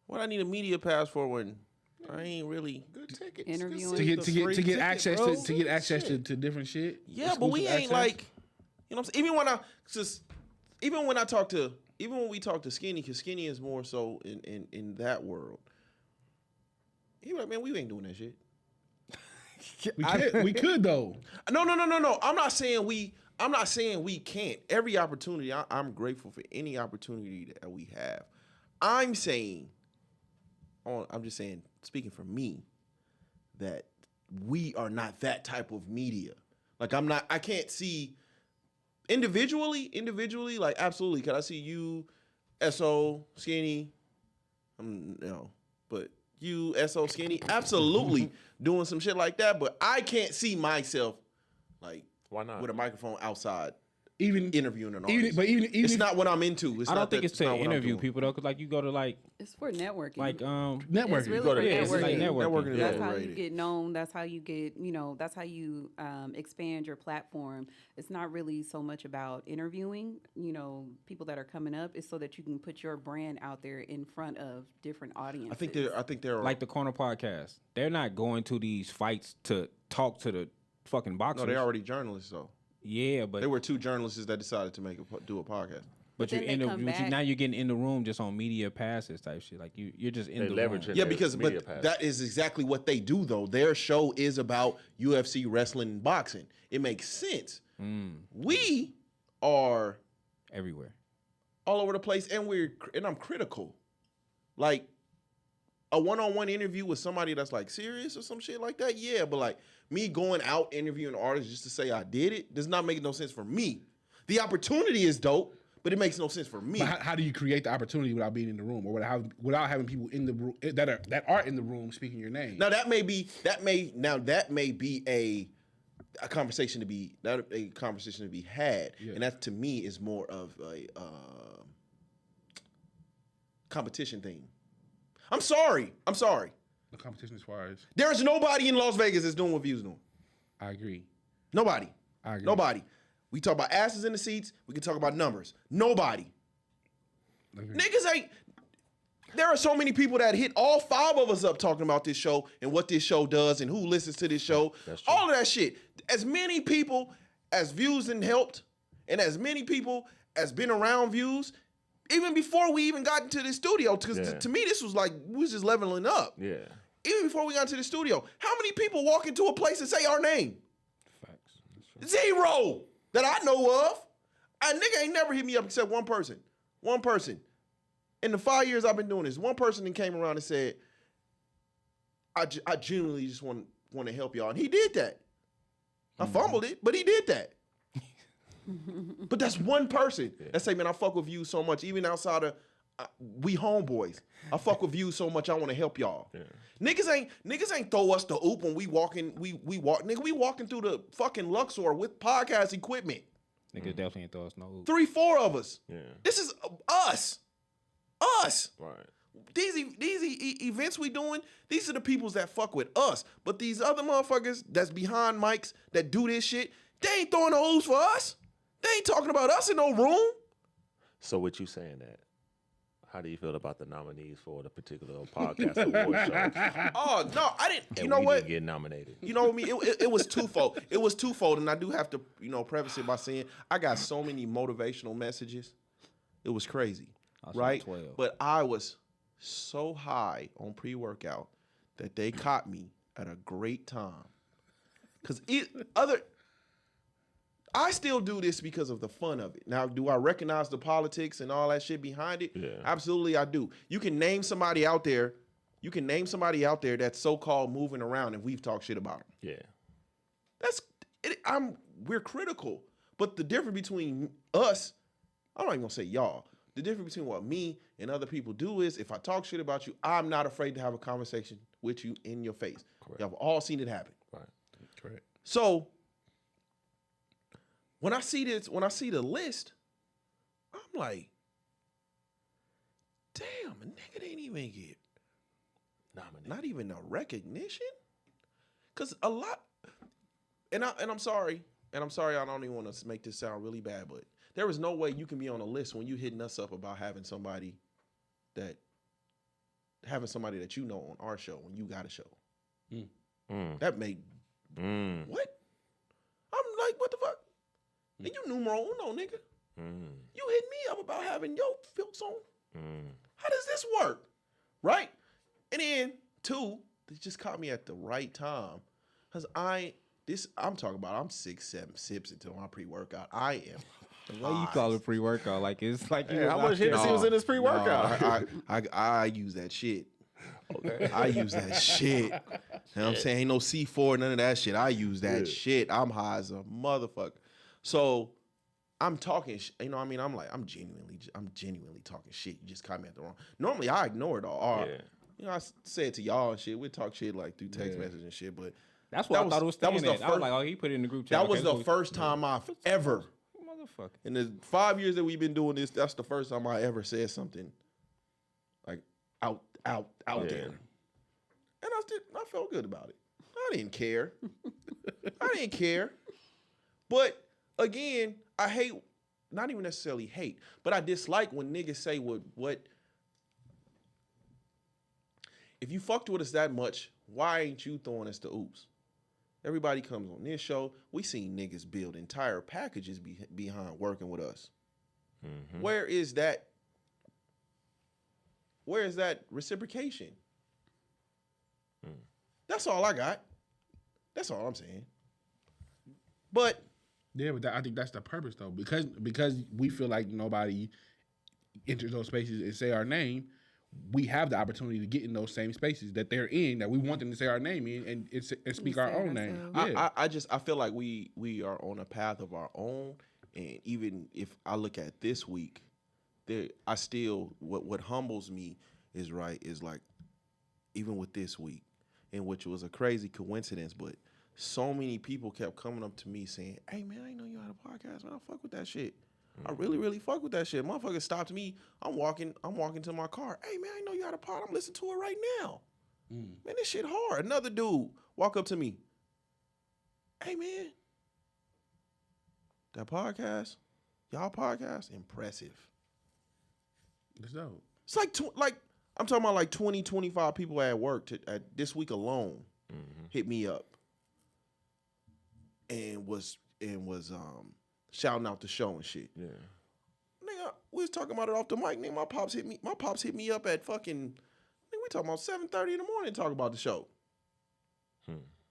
what I need a media pass for when I ain't really Good tickets. Interviewing. To get access to different shit. Yeah, but we ain't exclusive like, you know what I'm saying? Even when we talk to Skinny, because Skinny is more so in that world. He like, man, we ain't doing that shit. We could though. No. I'm not saying we can't. Every opportunity, I'm grateful for any opportunity that we have. I'm just saying, speaking for me, that we are not that type of media. Like I can't see individually, like absolutely. Can I see you, S.O., Skinny? But you, S.O., Skinny, absolutely doing some shit like that. But I can't see myself like Why not? with a microphone outside Even interviewing an even artist. but even It's if- not what I'm into. I don't think it's to not what I'm interview doing. people though, cause like you go to like It's for networking. networking. It's really go to- for yeah, it's like networking. networking. is That's how you overrated. get known. That's how you get, that's how you expand your platform. It's not really so much about interviewing, people that are coming up. It's so that you can put your brand out there in front of different audiences. I think they're like the Corner Podcast. They're not going to these fights to talk to the fucking boxers. no, they're already journalists though. Yeah, but They were two journalists that decided to do a podcast. but you're then they in the come back. now you're getting in the room just on media passes type shit. Like you're just in They the leverage room. it. Yeah, Their because media but pass. that is exactly what they do though. Their show is about UFC, wrestling, and boxing. It makes sense. We are Everywhere. all over the place, and I'm critical. Like a one-on-one interview with somebody that's like serious or some shit like that. Yeah, but like me going out interviewing artists just to say I did it does not make no sense for me. The opportunity is dope, but it makes no sense for me. But how do you create the opportunity without being in the room, or without having people in the room that are in the room speaking your name? Now that may be a conversation to be had, and that to me is more of a competition thing. I'm sorry. The competition as far as There is nobody in Las Vegas that's doing what Views doing. I agree. Nobody. I agree. Nobody. We talk about asses in the seats. We can talk about numbers. Nobody. Agree. Niggas ain't. There are so many people that hit all 5 of us up talking about this show and what this show does and who listens to this show. That's true. All of that shit. As many people as Views and helped, and as many people as been around Views, even before we even got into the studio, because to me this was like we was just leveling up. Yeah. Even before we got into the studio, how many people walk into a place and say our name? Facts. 0 that I know of. A nigga ain't never hit me up except one person. One person. In the 5 years I've been doing this, one person that came around and said, I genuinely just want to help y'all. And he did that. I fumbled it, but he did that. But that's one person that say, man, I fuck with you so much, even outside of, we homeboys. I fuck with you so much, I want to help y'all. Yeah. Niggas ain't throw us the oop when we walking, we walking through the fucking Luxor with podcast equipment. Niggas definitely ain't throw us no hoop. 3-4 of us. Yeah. This is us. Us. Right. These events we doing, these are the peoples that fuck with us. But these other motherfuckers that's behind mics that do this shit, they ain't throwing no oops for us. They ain't talking about us in no room. So what you saying that? How do you feel about the nominees for the particular podcast award show? Oh no, I didn't. And you know we what? didn't get nominated. You know what I mean? It was twofold. It was twofold, and I do have to, preface it by saying I got so many motivational messages. It was crazy, right? 12. But I was so high on pre-workout that they caught me at a great time. Cause I still do this because of the fun of it. Now, do I recognize the politics and all that shit behind it? Yeah. Absolutely, I do. You can name somebody out there. You can name somebody out there that's so-called moving around, and we've talked shit about them. Yeah. We're critical, but the difference between us, I'm not even gonna say y'all. The difference between what me and other people do is, if I talk shit about you, I'm not afraid to have a conversation with you in your face. Correct. Y'all have all seen it happen. Right. Correct. So when I see the list, I'm like, damn, a nigga didn't even get Nominated. not even a recognition. Cause a lot, and I'm sorry, I don't even want to make this sound really bad, but there is no way you can be on a list when you hitting us up about having somebody that you know on our show when you got a show. That made what? I'm like, what the fuck? And you numero uno, nigga. You hit me up about having your filks on. How does this work? Right? And then 2, they just caught me at the right time. Cause I'm talking about I'm 6-7 sips into my pre-workout. I am. The way you call it pre-workout, like it's like you. How much Hennessy was in his pre-workout? I use that shit. Okay. I use that shit. You know what I'm saying? Ain't no C4, none of that shit. I use that shit. I'm high as a motherfucker. So I'm talking, I'm like, I'm genuinely talking shit. You just caught me at the wrong. Normally I ignore it all. I say it to y'all and shit. We talk shit like through text message and shit, but That's what I thought it was. I was like, oh, he put it in the group chat. That was the first time I've ever, motherfucker. in the 5 years that we've been doing this, that's the first time I ever said something like out there. And I felt good about it. I didn't care. But again, I hate, not even necessarily hate, but I dislike when niggas say what if you fucked with us that much, why ain't you throwing us the oops? Everybody comes on this show. We seen niggas build entire packages behind working with us. Mm-hmm. Where is that reciprocation? That's all I got. That's all I'm saying. But yeah, but I think that's the purpose though, because we feel like nobody enters those spaces and say our name. We have the opportunity to get in those same spaces that they're in, that we want them to say our name in and speak our own name. Yeah. I feel like we are on a path of our own, and even if I look at this week, I still what humbles me is like even with this week, in which was a crazy coincidence, but so many people kept coming up to me saying, "Hey man, I didn't know you had a podcast, man. I fuck with that shit. I really, really fuck with that shit. Motherfucker stopped me. I'm walking to my car. Hey man, I know you had a pod. I'm listening to it right now. Man, this shit hard. Another dude walk up to me. Hey man, that podcast, y'all podcast, impressive. That's dope. It's like I'm talking about like 20, 25 people at work at this week alone hit me up and was shouting out the show and shit. Yeah. Nigga, we was talking about it off the mic. Nigga, my pops hit me up at fucking. Nigga, we talking about 7:30 in the morning talking about the show.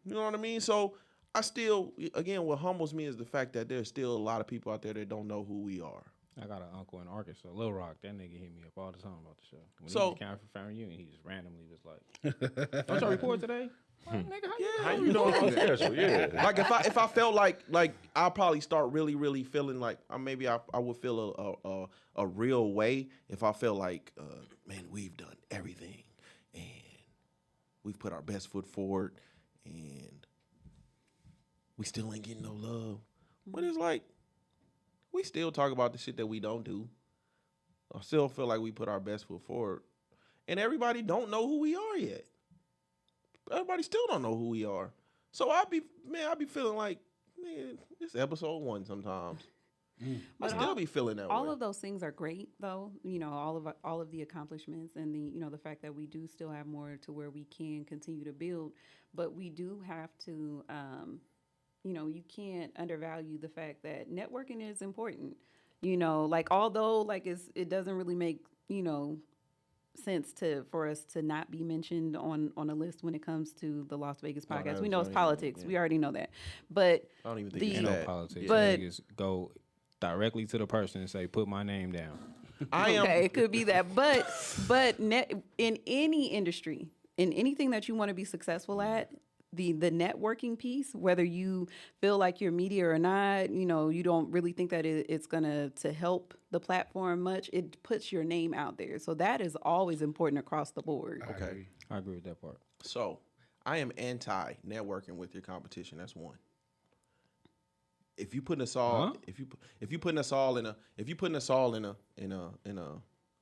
You know what I mean? So I still, again, what humbles me is the fact that there's still a lot of people out there that don't know who we are. I got an uncle in Arkansas, Little Rock. That nigga hit me up all the time about the show. When he So- was counting for family reunion, he just randomly was like, "Don't y'all record today?" Well, nigga, Yeah, How you doing on schedule? Yeah. Like if I felt like I'll probably start really, really feeling like maybe I would feel a real way if I felt like man, we've done everything and we've put our best foot forward and we still ain't getting no love. But it's like we still talk about the shit that we don't do. I still feel like we put our best foot forward, and everybody don't know who we are yet. Everybody still don't know who we are. So I be feeling like, man, this episode 1 sometimes. I But still be feeling that all way. of those things are great, though. You know, all of the accomplishments and the fact that we do still have more to where we can continue to build. But we do have to, you can't undervalue the fact that networking is important. You know, like although like it doesn't really make sense for us to not be mentioned on a list when it comes to the Las Vegas podcast. that's We know it's right, politics. yeah. We already know that. But I don't even think the- it's ain't no that. politics. But- Niggas go directly to the person and say, "Put my name down." I am. Okay, it could be that, but in any industry, in anything that you want to be successful at, the networking piece, whether you feel like you're media or not, you don't really think that it's gonna to help the platform much. It puts your name out there, so that is always important across the board. Okay. I agree with that part. So I am anti networking with your competition. That's one. If you putting us all, Huh? if you putting us all in a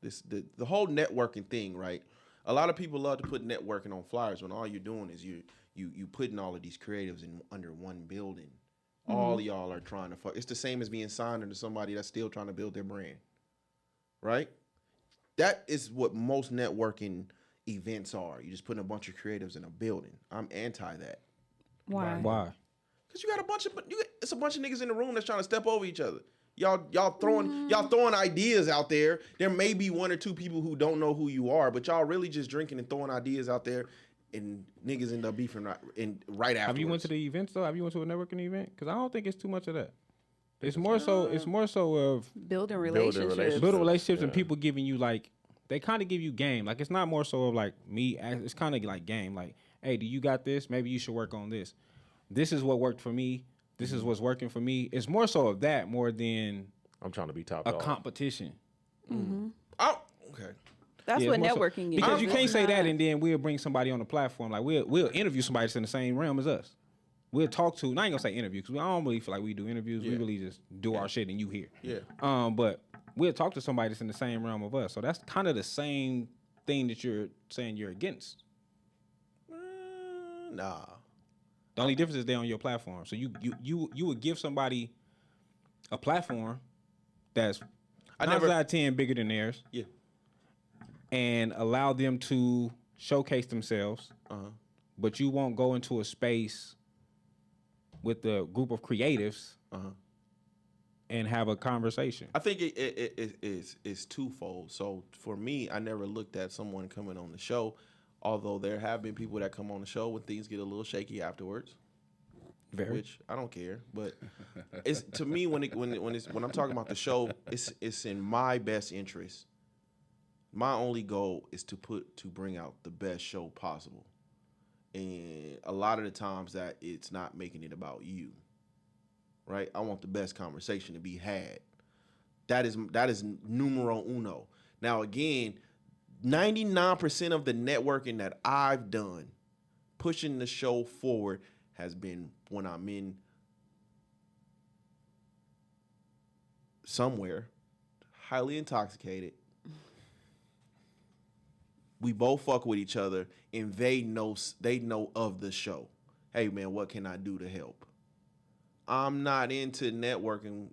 the whole networking thing, right? A lot of people love to put networking on flyers when all you're doing is you putting all of these creatives in under one building. All of y'all are trying to fuck. It's the same as being signed into somebody that's still trying to build their brand, right? That is what most networking events are. You just putting a bunch of creatives in a building. I'm anti that. Why? Why? Cause you got it's a bunch of niggas in the room that's trying to step over each other. Y'all throwing ideas out there. There may be 1 or 2 people who don't know who you are, but y'all really just drinking and throwing ideas out there, and niggas end up beefing right afterwards. Have you went to the events though? Have you went to a networking event? Because I don't think it's too much of that. It's more so of Building relationships. building relationships and people giving you like they kind of give you game. Like it's not more so of like me. It's kind of like game. Like, hey, do you got this? Maybe you should work on this. This is what worked for me. This is what's working for me. It's more so of that more than I'm trying to be top a dog. competition. Oh, okay. That's Yeah, what it's more so- networking is. because you It's can't say that not- and then we'll bring somebody on the platform. Like we'll interview somebody that's in the same realm as us. We'll talk to. And I ain't gonna say interview because I don't really feel like we do interviews. We Yeah. really just do our shit and you hear. Yeah. But we'll talk to somebody that's in the same realm of us. So that's kind of the same thing that you're saying you're against. Nah. The only difference is they're on your platform. So you would give somebody a platform that's I 9 never- out of 10 bigger than theirs Yeah. and allow them to showcase themselves. But you won't go into a space with a group of creatives and have a conversation. I think it's twofold. So for me, I never looked at someone coming on the show, although there have been people that come on the show when things get a little shaky afterwards. Very. Which I don't care, but it's to me when I'm talking about the show, it's in my best interest. My only goal is to bring out the best show possible, and a lot of the times that it's not making it about you, right? I want the best conversation to be had. That is numero uno. Now again, 99% of the networking that I've done, pushing the show forward, has been when I'm in somewhere, highly intoxicated. We both fuck with each other, and they know of the show. Hey man, what can I do to help? I'm not into networking.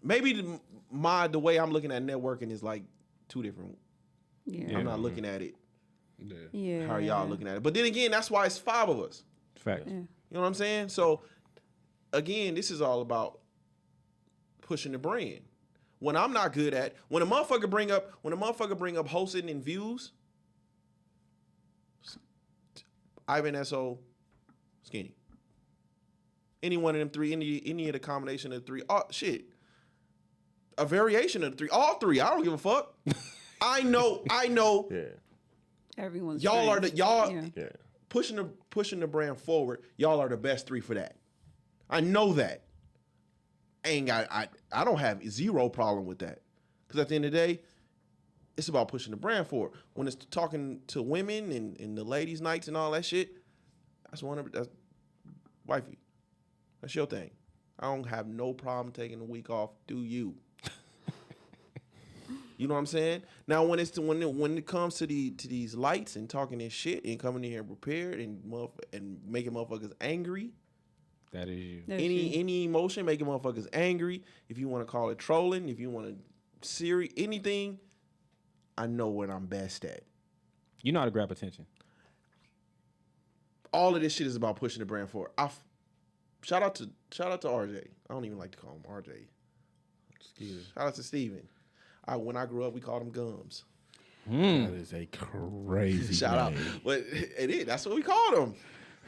Maybe the way I'm looking at networking is like two different. Yeah. I'm not looking at it Yeah. how y'all looking at it. But then again, that's why it's 5 of us. Facts. Yeah. You know what I'm saying? So again, this is all about pushing the brand. When I'm not good at, when a motherfucker bring up hosting and views, Ivan S.O. Skinny. Any one of them three, any of the combination of the three, oh shit. A variation of the three, all three. I don't give a fuck. I know. Yeah. Everyone's Y'all are strengths. the y'all Yeah. pushing the brand forward. Y'all are the best three for that. I know that. I don't have zero problem with that. Because at the end of the day, it's about pushing the brand forward. When it's talking to women and the ladies' nights and all that shit, that's wifey. That's your thing. I don't have no problem taking a week off. Do you? You know what I'm saying? Now when it comes to these lights and talking this shit and coming in here prepared and making motherfuckers angry. That is you. That's you. Any emotion making motherfuckers angry. If you want to call it trolling, if you want to anything, I know what I'm best at. You know how to grab attention. All of this shit is about pushing the brand forward. Shout out to RJ. I don't even like to call him RJ. Shout out to Steven. When I grew up, we called him Gums. That is a crazy Shout out. name. But it is. That's what we called him.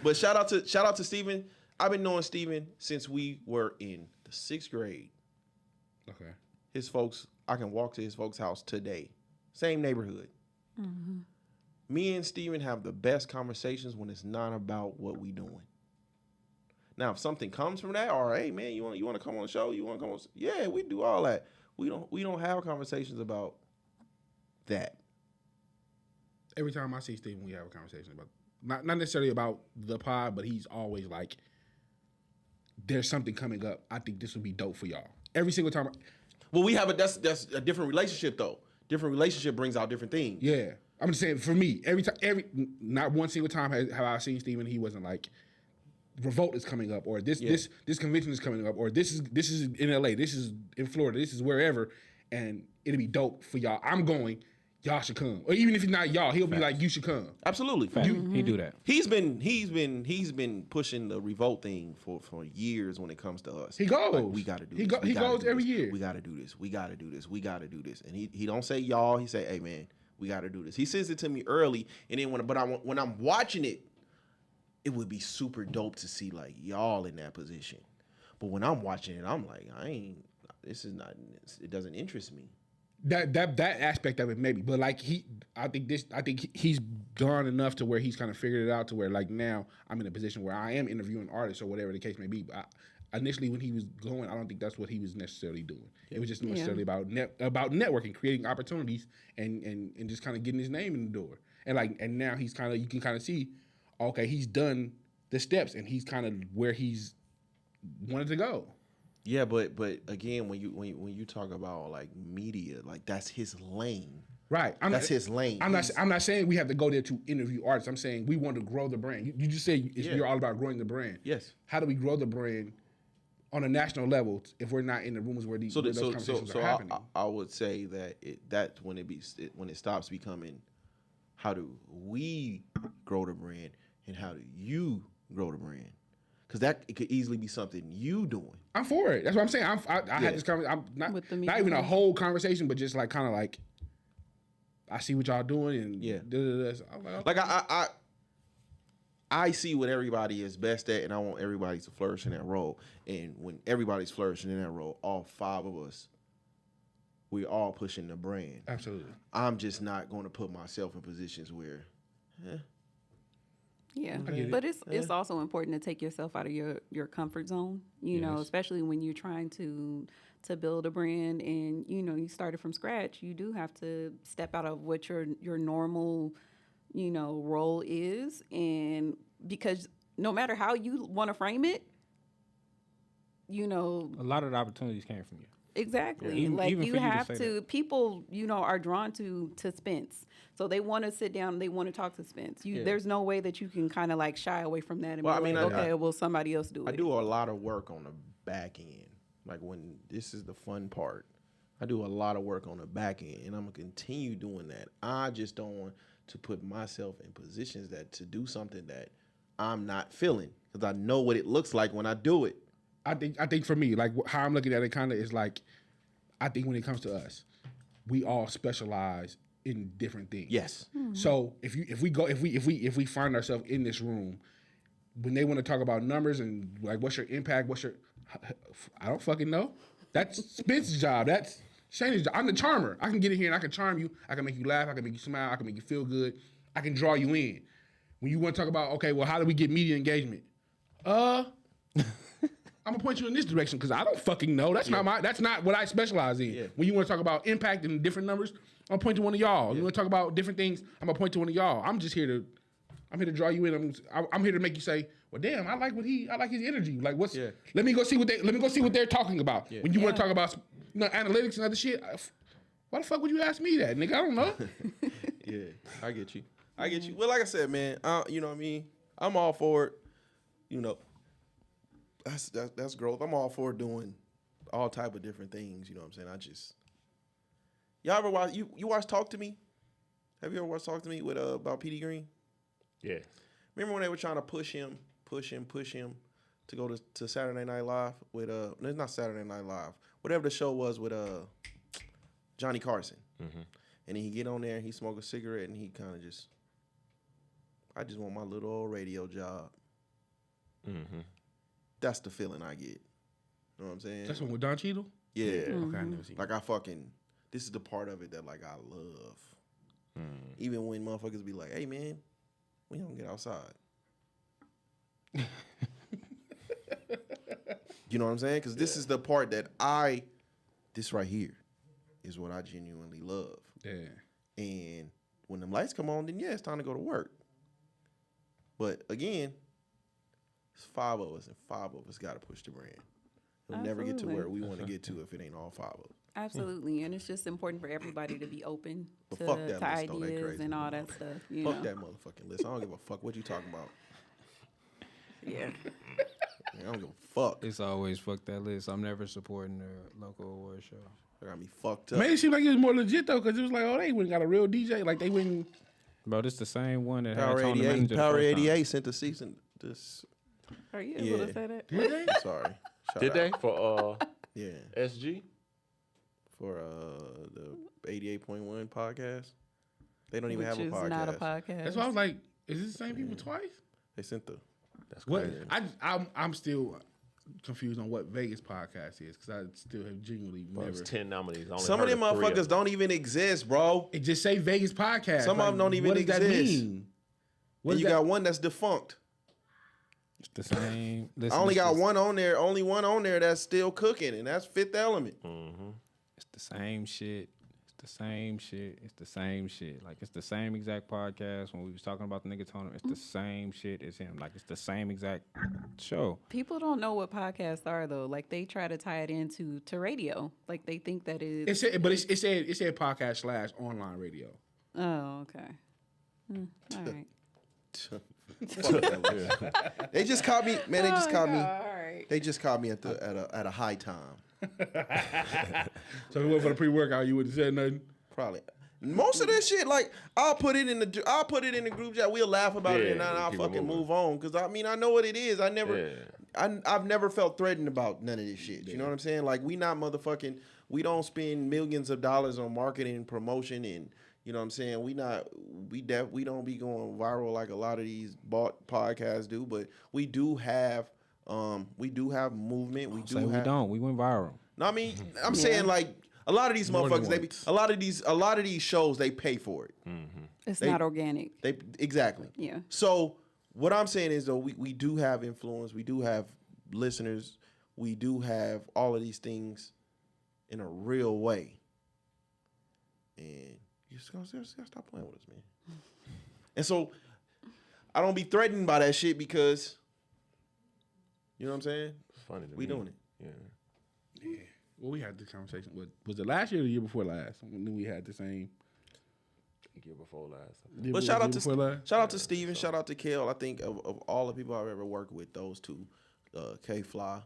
But shout out to Steven. I've been knowing Steven since we were in the 6th grade. Okay. His folks, I can walk to his folks' house today. Same neighborhood. Mm-hmm. Me and Steven have the best conversations when it's not about what we doing. Now, if something comes from that, or hey man, you want to come on the show? You want to come on? Yeah, we do all that. We don't have conversations about that. Every time I see Steven, we have a conversation about not necessarily about the pod, but he's always like, "There's something coming up. I think this would be dope for y'all." Every single time. Well, we have that's a different relationship though. Different relationship brings out different things. Yeah, I'm just saying for me, not one single time have I seen Steven, he wasn't like, Revolt is coming up, or this convention is coming up, or this is in LA, this is in Florida, this is wherever, and it'll be dope for y'all. I'm going, y'all should come. Or even if it's not y'all, he'll be like, you should come. Absolutely. He do that. He's been pushing the Revolt thing for years when it comes to us. He goes. Like, we gotta do this. He goes every year. We gotta do this. We gotta do this. We gotta do this. And he don't say y'all. He say, hey man, we gotta do this. He sends it to me early, and then when I'm watching it, it would be super dope to see like y'all in that position. But when I'm watching it, I'm like, it doesn't interest me. That aspect of it maybe, but like I think he's gone enough to where he's kind of figured it out to where like now I'm in a position where I am interviewing artists or whatever the case may be. But initially when he was going, I don't think that's what he was necessarily doing. It was just necessarily about networking, creating opportunities, and just kind of getting his name in the door. And now he's kind of, you can kind of see, okay, he's done the steps and he's kind of where he's wanted to go. Yeah, but again, when you talk about like media, like that's his lane. Right. That's his lane. I'm not saying we have to go there to interview artists. I'm saying we want to grow the brand. You just say you're all about growing the brand. Yes. How do we grow the brand on a national level if we're not in the rooms where those conversations are happening? I would say that when it stops becoming how do we grow the brand and how do you grow the brand? Because it could easily be something you doing. I'm for it. That's what I'm saying. I had this conversation. I'm not even a whole conversation, but just like kind of like, I see what y'all doing and So I'm like, okay. I see what everybody is best at, and I want everybody to flourish in that role. And when everybody's flourishing in that role, all 5 of us, we're all pushing the brand. Absolutely. I'm just not going to put myself in positions where, Yeah, get but it's also important to take yourself out of your comfort zone. You know, especially when you're trying to build a brand and you started from scratch. You do have to step out of what your normal, role is, and because no matter how you want to frame it, you know, A lot of the opportunities came from you. exactly. Even- Like even you for you to have say to, that. people, you know, are drawn to Spence. So they want to sit down, they want to talk to Spence. There's no way that you can kind of like shy away from that and Well, be I mean, like, I- okay, well, somebody else do it. I do a lot of work on the back end. Like when this is the fun part, I do a lot of work on the back end, and I'm gonna continue doing that. I just don't want to put myself in positions that to do something that I'm not feeling because I know what it looks like when I do it. I think for me, like how I'm looking at it, kind of is like, I think when it comes to us, we all specialize in different things. Yes. So if we find ourselves in this room, when they want to talk about numbers and like what's your impact, I don't fucking know. That's Spence's job. That's Shana's job. I'm the charmer. I can get in here and I can charm you. I can make you laugh. I can make you smile. I can make you feel good. I can draw you in. When you want to talk about, okay, well, how do we get media engagement? I'm gonna point you in this direction because I don't fucking know. That's not what I specialize in. Yeah. When you want to talk about impact and different numbers, I'm gonna point to one of y'all. You want to talk about different things, I'm gonna point to one of y'all. I'm here to draw you in. I'm here to make you say, well, damn, I like his energy. Like, what's? Yeah. Let me go see what they're talking about. Yeah. When you want to talk about analytics and other shit, why the fuck would you ask me that, nigga? I don't know. Yeah, I get you. Well, like I said, man, you know what I mean. I'm all for it. You know, that's growth. I'm all for doing all type of different things. You know what I'm saying? Y'all ever watch? You watch Talk to Me? Have you ever watched Talk to Me with about Petey Green? Yeah. Remember when they were trying to push him to go to Saturday Night Live with no, it's not Saturday Night Live, whatever the show was with Johnny Carson, and then he get on there and he smoke a cigarette and he kind of just, I just want my little old radio job. That's the feeling I get. You know what I'm saying? That's one with Don Cheadle? Yeah. Okay, I never seen Like this is the part of it that like I love. Even when motherfuckers be like, hey man, we don't get outside. You know what I'm saying? Because this is the part that this right here is what I genuinely love. Yeah. And when them lights come on, then yeah, it's time to go to work. But again, it's 5 of us, and 5 of us got to push the brand. We'll never get to where we want to get to if it ain't all 5 of us. Absolutely, and it's just important for everybody to be open But to fuck that list, though. They ideas crazy. and all that stuff. You Fuck know? that motherfucking list. I don't give a fuck what you talking about. Yeah. I don't give a fuck. It's always fuck that list. I'm never supporting the local award show. They got me fucked up. Made it seem like it was more legit though, because it was like, oh, they went and got a real DJ. Like they went. Bro, this the same one that Power had Tony 88. Manager the Power first time. 88 sent the season. This. Are you able to say that? Did they? Sorry. Shout Did they out. for Yeah. SG? For the 88.1 podcast. They don't even Which have a is podcast. not a podcast. That's why I was like, is this the same people twice? They sent the. That's What? crazy. I'm still confused on what Vegas podcast is because I still have genuinely Bro, never. it's 10 nominees. I only Some of heard them 3 motherfuckers don't even exist, bro. It just say Vegas podcast. Some of them don't even what does that exist. mean? And you got one that's defunct. It's the same. I Listen, only it's got the- one on there. Only one on there that's still cooking, and that's Fifth Element. It's the same shit. It's the same shit. It's the same shit. Like, it's the same exact podcast when we was talking about the nigga Tony. It's the same shit as him. Like, it's the same exact show. People don't know what podcasts are though. Like they try to tie it into radio. Like they think that It it's. said, but it said podcast / online radio. Oh, okay. All right. They just caught me, man. They just caught me. All right. They just caught me at a high time. So if it wasn't for the pre-workout, you wouldn't have said nothing. Probably. Most of this shit, like I'll put it in the group chat. We'll laugh about it, and then I'll keep it fucking moving. move on. Cause I mean, I know what it is. I've never felt threatened about none of this shit. You know what I'm saying? Like we not motherfucking. We don't spend millions of dollars on marketing and promotion, and you know what I'm saying. We don't be going viral like a lot of these bought podcasts do. But we do have movement. We do. We don't. We went viral. No, I mean, I'm saying like a lot of these More than motherfuckers, a lot of these shows, they pay for it. It's not organic. They exactly. Yeah. So what I'm saying is though, we do have influence, we do have listeners, we do have all of these things in a real way, and you just gotta stop playing with us, man. And so I don't be threatened by that shit because you know what I'm saying. It's funny to We me. doing it. Yeah. Well, we had this conversation. Was it last year or the year before last? When we had the same. Year before last. Well, shout out to Steven, shout out to Kel. I think of all the people I've ever worked with, those two, K Fly,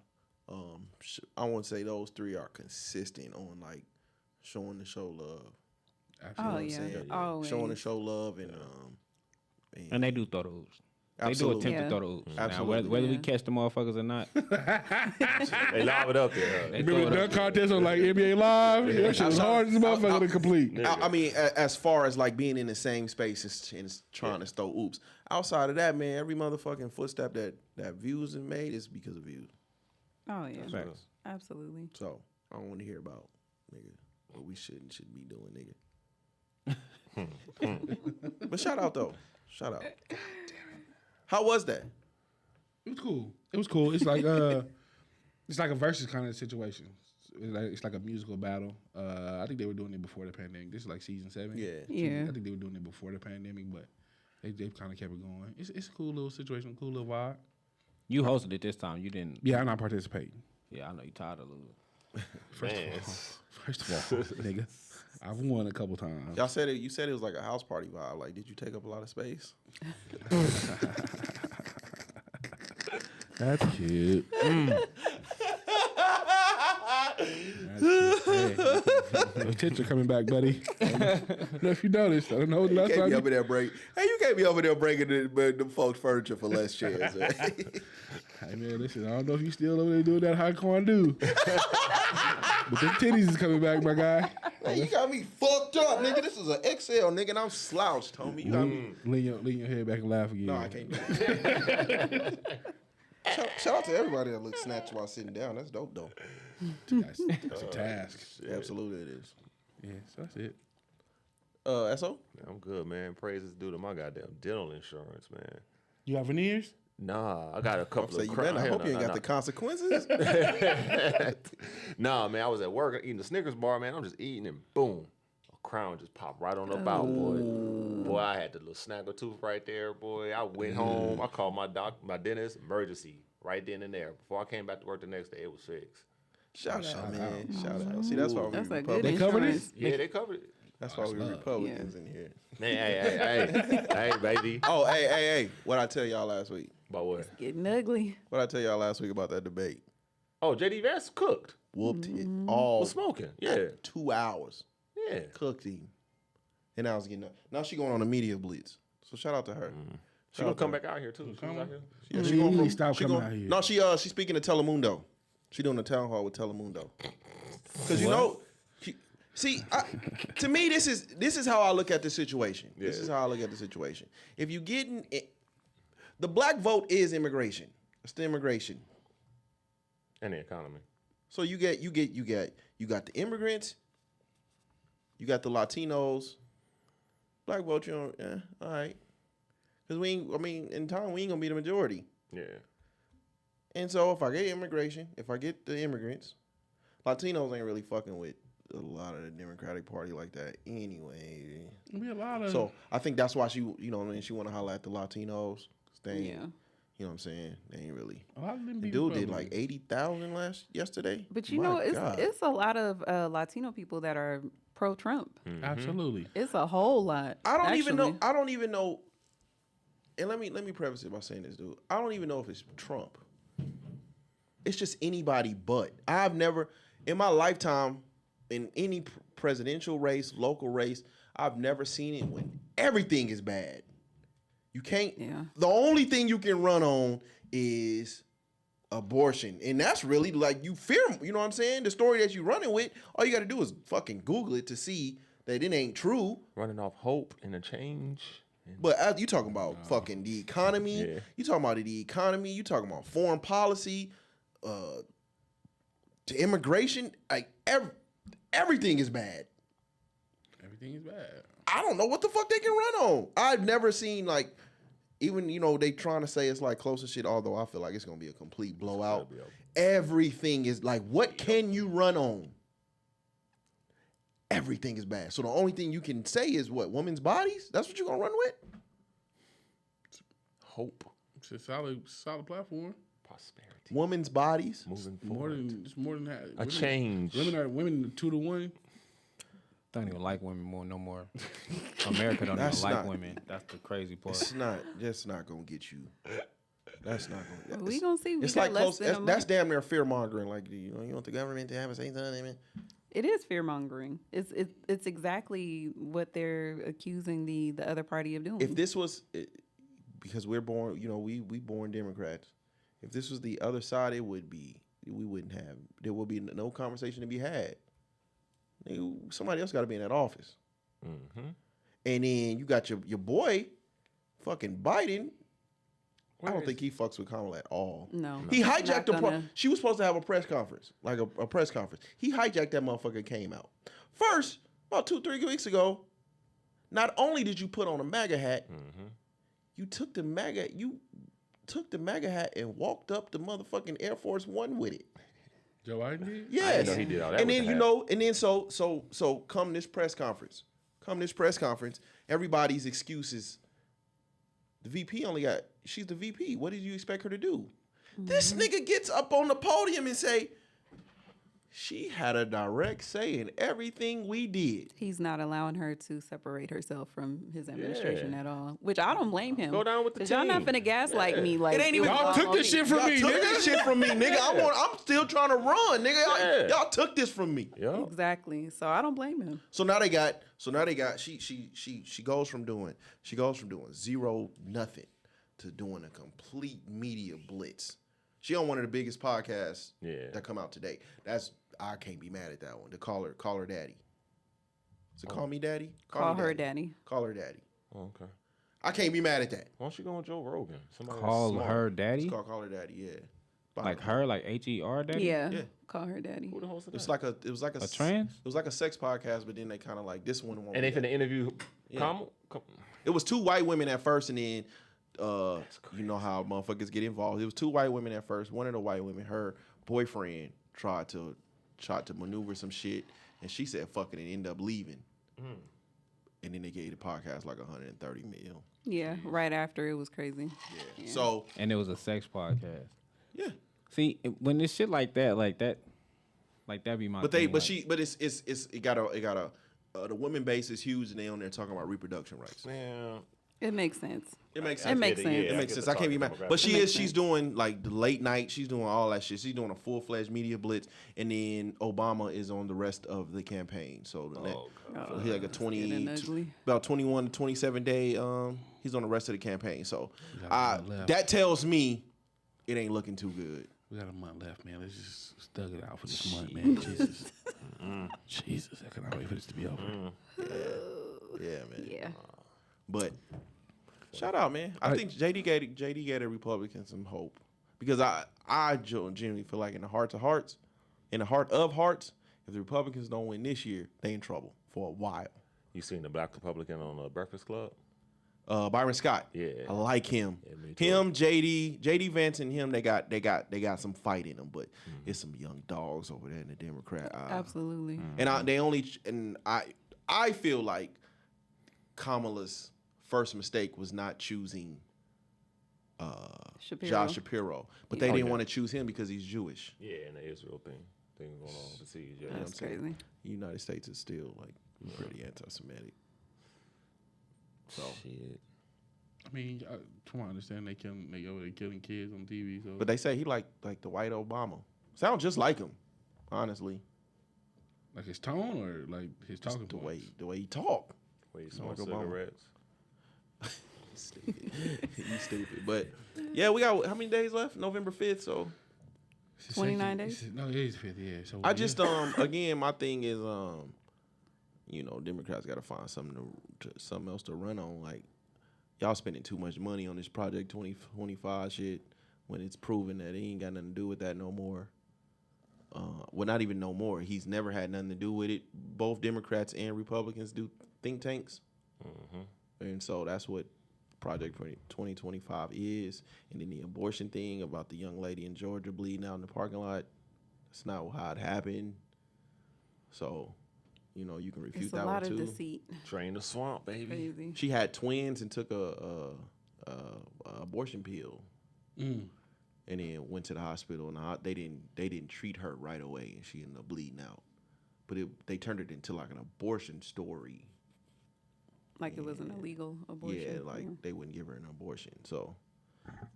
I want to say those three are consistent on like showing the show love. Absolutely. Always. Showing the show love And they do throw the hoops. They Absolutely. do attempt to throw the hoops. Now, Absolutely. whether we catch the motherfuckers or not, They lob it up there. they Remember throw the it dunk up. contest on like NBA Live? Yeah, that shit was hard as a motherfucker to complete. I mean, as far as like being in the same space and trying to throw oops. Outside of that, man, every motherfucking footstep that views have made is because of views. Oh yeah. Facts. Absolutely. So I don't want to hear about nigga what we should be doing, nigga. But shout out though. Shout out. God damn it. How was that? It was cool. It's like it's like a versus kind of situation. It's like a musical battle. I think they were doing it before the pandemic. This is like season 7. Yeah. Yeah. I think they were doing it before the pandemic, but they kind of kept it going. It's a cool little situation, cool little vibe. You hosted it this time. You didn't. Yeah, I'm not participating. Yeah, I know you tired of losing. First of all, nigga, I've won a couple times. Y'all said it. You said it was like a house party vibe. Like, did you take up a lot of space? That's cute. That's cute. Hey, the tits are coming back, buddy. I don't know if you noticed. I don't know the last You can't time. be over there break. Hey, you can't be over there breaking the folks' furniture for less chairs. Hey man, listen, I don't know if you still over there doing that high corn do. But the titties is coming back, my guy. Man, you got me fucked up, nigga. This is an XL, nigga, and I'm slouched, homie. You got me. Lean your head back and laugh again. No, I can't do it. Shout out to everybody that looks snatched while sitting down. That's dope, though. That's a task. Absolutely, it is. Yeah, so that's it. SO? I'm good, man. Praises due to my goddamn dental insurance, man. You got veneers? Nah, I got a couple So of you better. I hell hope you ain't no, got the consequences. Nah, man, I was at work eating the Snickers bar, man. I'm just eating and boom, a crown just popped right on up out, boy. Boy, I had the little snaggle tooth right there, boy. I went home. I called my dentist, emergency, right then and there. Before I came back to work the next day, it was fixed. Shout out, man. Shout out. See, that's why we That's a good Republicans. They covered it? insurance. Yeah, they covered it. That's why we Republicans in here. Man, hey, baby. Oh, hey. What I tell y'all last week? About what? Getting ugly. What I tell y'all last week about that debate? Oh, JD Vance cooked. Whooped it all Was smoking. Yeah. 2 hours. Yeah. Cooked him. And I was getting up. Now she going on a media blitz. So shout out to her. She gonna come back out here too. She was out here. Yeah, She going need to stop coming out here. No, she's speaking to Telemundo. She doing a town hall with Telemundo. Because you know, to me, this is how I look at the situation. This Yeah. is how I look at the situation. If you getting the black vote is immigration. It's the immigration. And the economy. So you got the immigrants, you got the Latinos. Black vote, all right. Because in time we ain't gonna be the majority. Yeah. And so if I get immigration, if I get the immigrants, Latinos ain't really fucking with a lot of the Democratic Party like that anyway. There'll be a lot of. So I think that's why she want to highlight at the Latinos. 'Cause they ain't, Yeah. you know what I'm saying? They ain't really. a lot of them The be dude did Republicans. like 80,000 yesterday. But you My know, God. it's a lot of Latino people that are pro-Trump. Absolutely. It's a whole lot. I don't even know. actually. I don't even know. And let me preface it by saying this, dude. I don't even know if it's Trump. It's just anybody but. I've never, in my lifetime, in any presidential race, local race, I've never seen it when everything is bad. You can't. Yeah. The only thing you can run on is abortion, and that's really like you fear. You know what I'm saying? The story that you're running with, all you got to do is fucking Google it to see that it ain't true. Running off hope and a change. But as you talking about fucking the economy, Yeah. you talking about the economy, you talking about foreign policy, to immigration, like everything is bad. Everything is bad. I don't know what the fuck they can run on. I've never seen like, even they trying to say it's like close to shit, although I feel like it's gonna be a complete blowout. Everything is like, what can you run on? Everything is bad. So the only thing you can say is what? Women's bodies? That's what you're gonna run with? Hope. It's a solid platform. Prosperity. Women's bodies. Moving More forward. than it's more than that. A change. Women 2-to-1. Don't even like women no more. America don't That's even like not- women. That's the crazy part. It's not. That's not gonna get you. That's not gonna. We gonna see. We It's got like less close. than a That's month. damn near fear mongering. Like you want the government to have a say something. It is fear mongering. It's exactly what they're accusing the other party of doing. If this was, because we're born, we born Democrats. If this was the other side, it would be. We wouldn't have. There would be no conversation to be had. Somebody else got to be in that office. Mm-hmm. And then you got your boy, fucking Biden. I don't think he fucks with Kamala at all. No. He Not hijacked the. gonna- She was supposed to have a press conference, like a press conference. He hijacked that motherfucker and came out. First, about 2-3 weeks ago, not only did you put on a MAGA hat, you took the MAGA hat and walked up the motherfucking Air Force One with it. Joe Biden did? Yes. know he did all that And with then the hat. so come this press conference. Everybody's excuses. The VP she's the VP. What did you expect her to do? This nigga gets up on the podium and say, she had a direct say in everything we did. He's not allowing her to separate herself from his administration at all, which I don't blame him. Go down with the 'Cause y'all not team. finna gaslight me like It ain't even- was Y'all all took on this me. shit from Y'all me, took nigga. this shit from me, nigga. I'm still trying to run, nigga. Y'all took this from me. Yeah. Exactly. So I don't blame him. So now they got she goes from doing zero nothing to doing a complete media blitz. She on one of the biggest podcasts that come out today. I can't be mad at that one. To call her daddy. So call me daddy. Call me her daddy. Call her daddy. Oh, okay. I can't be mad at that. Why don't you go on Joe Rogan? Somebody Call smart. her daddy? It's called call her daddy. Yeah. Like her, like HER daddy? Yeah. Yeah. Call her daddy. Who the host's It's that? like it was like a trans? It was like a sex podcast, but then they kind of like this one. And they finna interview Kamala? It was 2 white women at first, and then you know how motherfuckers get involved. It was 2 white women at first. One of the white women, her boyfriend tried to maneuver some shit, and she said fuck it and ended up leaving. And then they gave the podcast like 130 mil. Yeah. Right after it was crazy. Yeah. So And it was a sex podcast. yeah, See, when this shit like that be my but thing, it got a the women base is huge, and they on there talking about reproduction rights. Yeah. It makes sense. It makes It sense. makes sense. It makes sense. I can't be mad. But It she's makes doing like the late night. She's doing all that shit. She's doing a full-fledged media blitz, and then Obama is on the rest of the campaign. So so he like a 20, getting ugly. about 21 to 27 day. He's on the rest of the campaign. So got a month left. that tells me it ain't looking too good. We got a month left, man. Let's just stug it out for this month, man. Jesus. Jesus, I cannot wait for this to be over. Yeah, man. Yeah. But shout out, man. I think JD gave the Republicans some hope, because I genuinely feel like in the heart of hearts, if the Republicans don't win this year, they in trouble for a while. You seen the black Republican on Breakfast Club? Byron Scott. Yeah. I like him. Yeah, me too. Him, JD Vance, and him. They got some fight in them, but it's some young dogs over there in the Democrat. Absolutely. And I feel like Kamala's first mistake was not choosing Shapiro. Josh Shapiro, but they didn't want to choose him because he's Jewish. Yeah, and the Israel thing going on overseas. Yeah. You know That's what I'm saying? crazy. The United States is still like pretty anti-Semitic. So, Shit. I mean, from what I understand, they killing kids on TV. So, but they say he like the white Obama. Sounds just like him, honestly. like his tone or like his Just talking points? the way he talk. Wait, Like smoke Obama. cigarettes. Stupid. You stupid. But yeah, we got how many days left? November 5th. So 29 days? No, it is 50. Yeah. So I just again, my thing is Democrats got to find something else to run on. Like y'all spending too much money on this Project 2025 shit when it's proven that it ain't got nothing to do with that no more. Well, not even no more. He's never had nothing to do with it. Both Democrats and Republicans do think tanks, and so that's what Project 2025 is. And then the abortion thing about the young lady in Georgia bleeding out in the parking lot. That's not how it happened. So, you can refute It's a that lot one of too. deceit. Drain the swamp, baby. Crazy. She had twins and took a abortion pill. and then went to the hospital, and they didn't treat her right away, and she ended up bleeding out. But they turned it into like an abortion story. Like it was an illegal abortion. Yeah, like they wouldn't give her an abortion. So,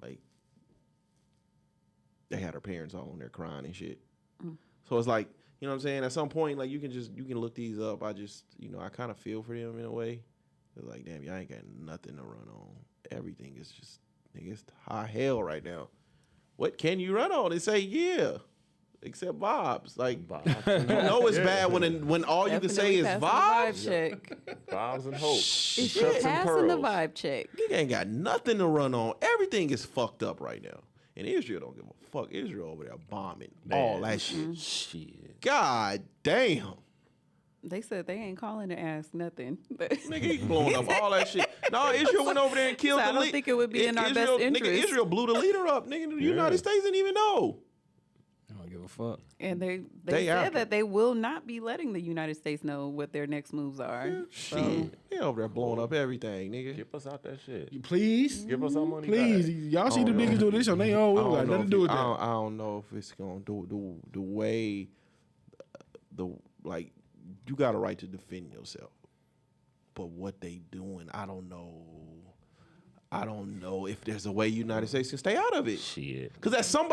like, they had her parents all on there crying and shit. So it's like, you know what I'm saying? At some point, like, you can look these up. I just, I kind of feel for them in a way. It's like, damn, y'all ain't got nothing to run on. Everything is just, nigga, it's high hell right now. What can you run on? They say, yeah. Except vibes. Like, you know it's bad when all you can say is vibes. Check. Vibes and hope. It's passing the vibe check. Nigga ain't got nothing to run on. Everything is fucked up right now. And Israel don't give a fuck. Israel over there bombing all that shit. Shit. God damn. They said they ain't calling to ask nothing. Nigga, he blowing up all that shit. No, Israel went over there and killed So the I don't think it would be in our best interest. Nigga, Israel blew the leader up. Nigga, the United States didn't even know. I don't give a fuck. And they They said after. that they will not be letting the United States know what their next moves are. Shit. They over there blowing up everything, nigga. Give us out that shit. Please, Give us some money please. back. Y'all see the niggas do this on their own. We don't got nothing to do with that. I don't know if it's gonna do the way you got a right to defend yourself, but what they doing, I don't know. I don't know if there's a way United States can stay out of it. Shit. Because at some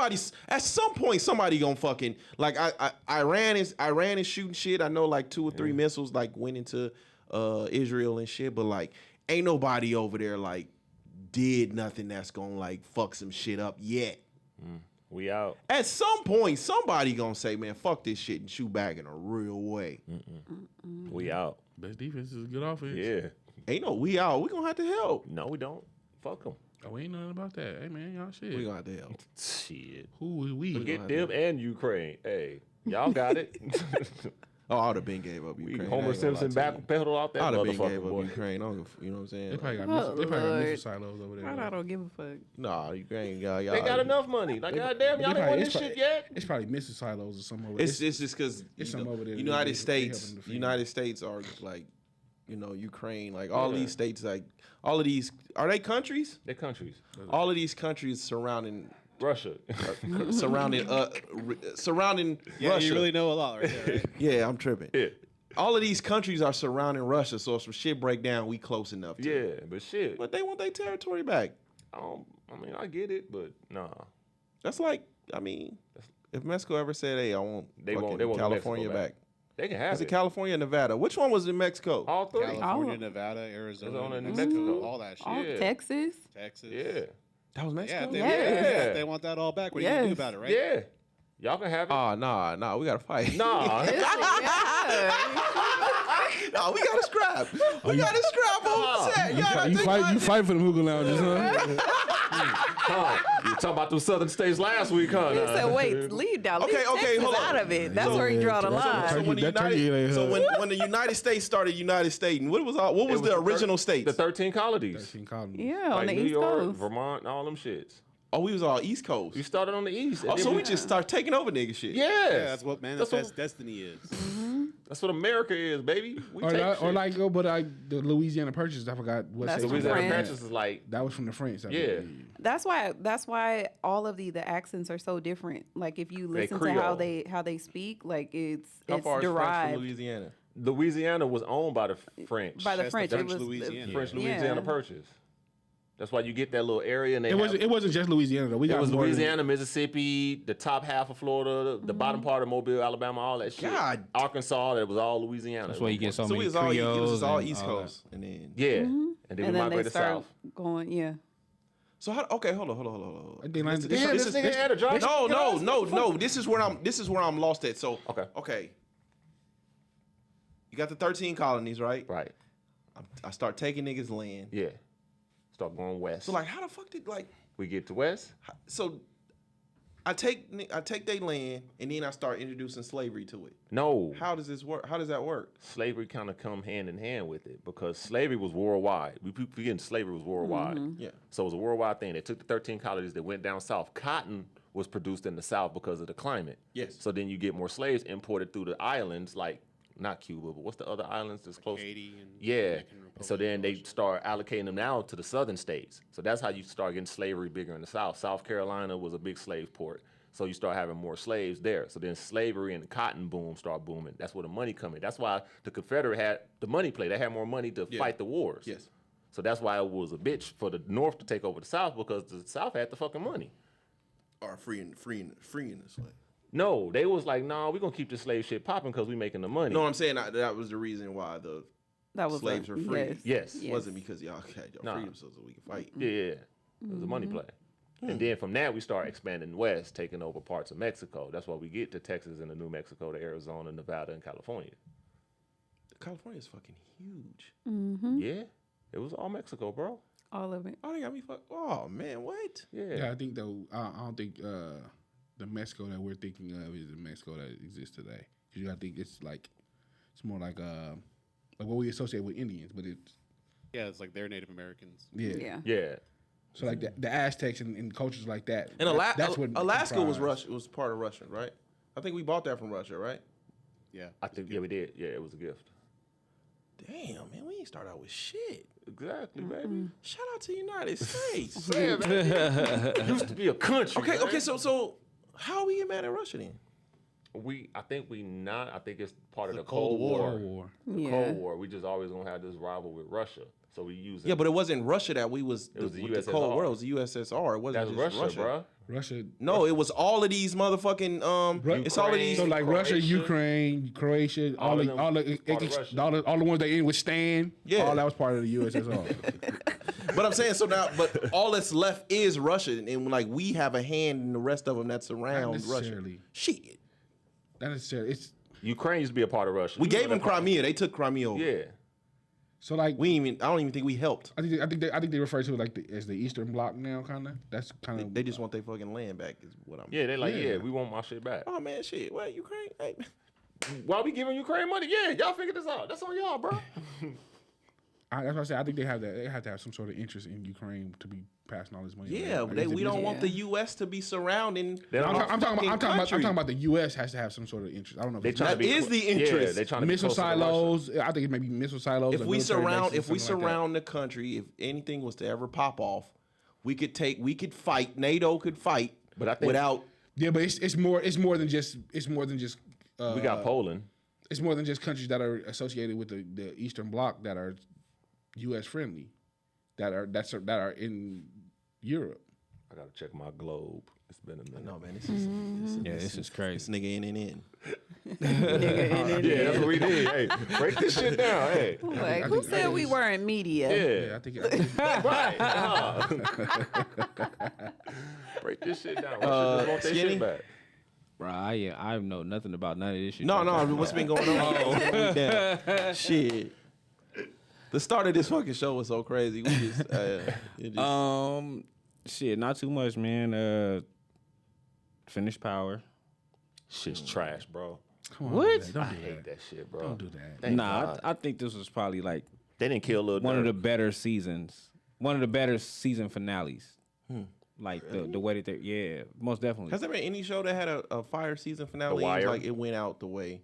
point somebody gonna fucking like Iran is shooting shit. I know like 2 or 3 missiles like went into Israel and shit, but like ain't nobody over there like did nothing that's gonna like fuck some shit up yet. We out. At some point somebody gonna say, man, fuck this shit and shoot back in a real way. We out. Best defense is a good offense. Yeah. Ain't no we out. We gonna have to help. No, we don't. Fuck them. Oh, ain't nothing about that. Hey man, y'all shit. We gonna have to help. Shit. Who we? Forget them and Ukraine. Hey, y'all got it. Oh, I'd have been gave up Ukraine. Homer Simpson backpedal off that I'd have been motherfucker, gave up boy. Ukraine. You know what I'm saying? They probably got Oh, missile Lord. silos over there. I don't give a fuck. Nah, Ukraine, y'all. They got enough money. Like, goddamn, y'all ain't won this shit yet. It's probably missile silos or something over It's just because it's some over there. United They States, helping defend. United States are like, Ukraine, like all these states, like all of these, are they countries? They're countries. All of these countries surrounding Russia. surrounding Yeah, Russia. you really know a lot right there. Right? Yeah, I'm tripping. Yeah. All of these countries are surrounding Russia, so if some shit break down, we close enough to. Yeah, but shit. But they want their territory back. I get it, but nah. That's like, if Mexico ever said, "Hey, I want They fucking want California Mexico back," They can have is it. it California or Nevada? Which one was in Mexico? All 3. California, Oh. Nevada, Arizona, Arizona, New and Mexico, Mexico. all that shit. All Yeah. Texas. Texas. Yeah. That was Mexico. Yeah, if they, Yes. if they want that all back, what are you gonna do Yes. about it, right? Yeah. Y'all can have it. Oh, nah, we gotta fight. Nah. No, we gotta scrap. We gotta scrap over set. You fight for the hookah lounges, huh? Huh. You talking about those southern states last week, huh? He said, wait, leave down. Okay, Leave okay, Texas hold on. out of it. That's where he draw the So line. when the That turkey ain't when the United States started United States, what was the original states? The 13 colonies. 13 colonies. Yeah, on Like the New East York, Coast. Vermont, and all them shits. Oh, we was all East Coast. We started on the east. and Oh, then so we just start taking over nigga shit. Yes. Yeah, that's what manifest destiny is. That's what America is, baby. We Or take like, shit. but the Louisiana Purchase, I forgot what That's state. from Louisiana France. Purchase is like, That was from the French. I Yeah. believe. That's why all of the accents are so different. Like if you listen to Creole. how they speak, like it's How far is France derived from Louisiana? Louisiana was owned by the French. by the That's the French. French It was Louisiana. French yeah. Louisiana Purchase. That's why you get that little area. And they It wasn't just Louisiana though. We It got was more than- Louisiana, Mississippi, the top half of Florida, the bottom part of Mobile, Alabama, all that shit. God. Arkansas, that was all Louisiana. That's why you get so So many we was all Creoles all and East all that. Coast, and then Yeah. And then we and then they migrated start south. going, yeah. so how? Okay, hold on. I think like- Damn, this nigga had a job. No. This is where I'm lost at. So Okay. You got the 13 colonies, right? Right. I start taking niggas' land. Yeah. Start going west. So like, how the fuck did like? we get to west. So I take their land and then I start introducing slavery to it. No. How does this work? How does that work? Slavery kind of come hand in hand with it because slavery was worldwide. We forgetting slavery was worldwide. Yeah. So it was a worldwide thing. They took the 13 colonies that went down south. Cotton was produced in the south because of the climate. Yes. So then you get more slaves imported through the islands like not Cuba, but what's the other islands that's close? Haiti and Yeah. Dominican Republic So then and they all that shit. start allocating them now to the southern states. So that's how you start getting slavery bigger in the South. South Carolina was a big slave port. So you start having more slaves there. So then slavery and the cotton boom start booming. That's where the money come in. That's why the Confederate had the money play. They had more money to fight the wars. Yes. So that's why it was a bitch for the North to take over the South, because the South had the fucking money. Or freeing the slave. No, they was like, nah, we're going to keep the slave shit popping because we making the money. No, I'm saying that was the reason why the That was slaves were free. Yes. It wasn't because y'all had your Nah. freedom so we can fight. Yeah. It was a money play. And then from that, we start expanding west, taking over parts of Mexico. That's why we get to Texas and the New Mexico, to Arizona, Nevada, and California. California is fucking huge. Yeah. It was all Mexico, bro. all of it. Oh, they got me fucked. Oh man, what? Yeah, I think though. I don't think the Mexico that we're thinking of is the Mexico that exists today. Because I think it's more like what we associate with Indians, but it's Yeah, it's like they're Native Americans. Yeah. Yeah. So like the Aztecs and cultures like that. And that's what Alaska was comprised. Russia. Was part of Russia, right? I think we bought that from Russia, right? Yeah. I think, yeah, we did. Yeah, it was a gift. Damn, man, we ain't start out with shit. Exactly, baby. Shout out to the United States. Yeah, man. Used to be a country. Okay, man. okay, so how we get mad at Russia then? I think it's part of the Cold Cold War. War. Cold War. The Yeah. Cold War. We just always gonna have this rival with Russia. So we use it. Yeah, but it wasn't Russia that we was. It was the with the USSR. Cold War. It was the USSR. It wasn't That's just Russia, bro. Russia. No, it was all of these motherfucking. It's all of these. So like Russia, Croatia. Ukraine, Croatia, All of them all part of Russia. the ones that in with Stan. Yeah. all that was part of the USSR. But I'm saying so now. But all that's left is Russia, and like we have a hand in the rest of them that surround Russia. necessarily. Shit, Not necessarily. It's Ukraine used to be a part of Russia. we gave them Crimea. They took Crimea over. Yeah. so like I don't even think we helped. I think they refer to it like as the Eastern Bloc now, kind of. That's kind of They just want their fucking land back. Is what I'm. Yeah, they like, Yeah. yeah, we want my shit back. Oh man, shit. What Ukraine? Hey, Why we giving Ukraine money? Yeah, y'all figure this out. That's on y'all, bro. that's what I said. I think they have that. They have to have some sort of interest in Ukraine to be passing all this money. yeah, around. but Like, we don't want the Yeah. U.S. to be surrounding. They don't I'm talking country. about the U.S. has to have some sort of interest. I don't know. If They it's trying to That be is the Yeah, interest. they trying to be missile closer to Russia. silos. I think it may be missile silos. If or we military surround, bases, if we something like that. surround the country, if anything was to ever pop off, we could fight. NATO could fight, But I think- without. Yeah, but it's more than just We got Poland. it's more than just countries that are associated with the Eastern Bloc that are U.S. friendly, that are in Europe. I gotta check my globe. It's been a minute. No man, this is This is crazy. this nigga in. Yeah, that's what we did. Hey, break this shit down. Hey. Like, who said we weren't media? Yeah. I think Right. Break this shit down. Russia just want their Skinny? shit back. Bro, I know nothing about none of this shit. No, what's been going on? Damn. Shit. The start of this fucking show was so crazy. We just, it just Shit, not too much, man. Finished Power. Shit's trash, bro. Come on, What? man, don't I do hate that shit, bro. Don't do that. Thank Nah, God. I think this was probably like They didn't kill Lil one of Durk. the better seasons. One of the better season finales. Like the way that they, most definitely. has there been any show that had a fire season finale? The Wire? Like it went out the way.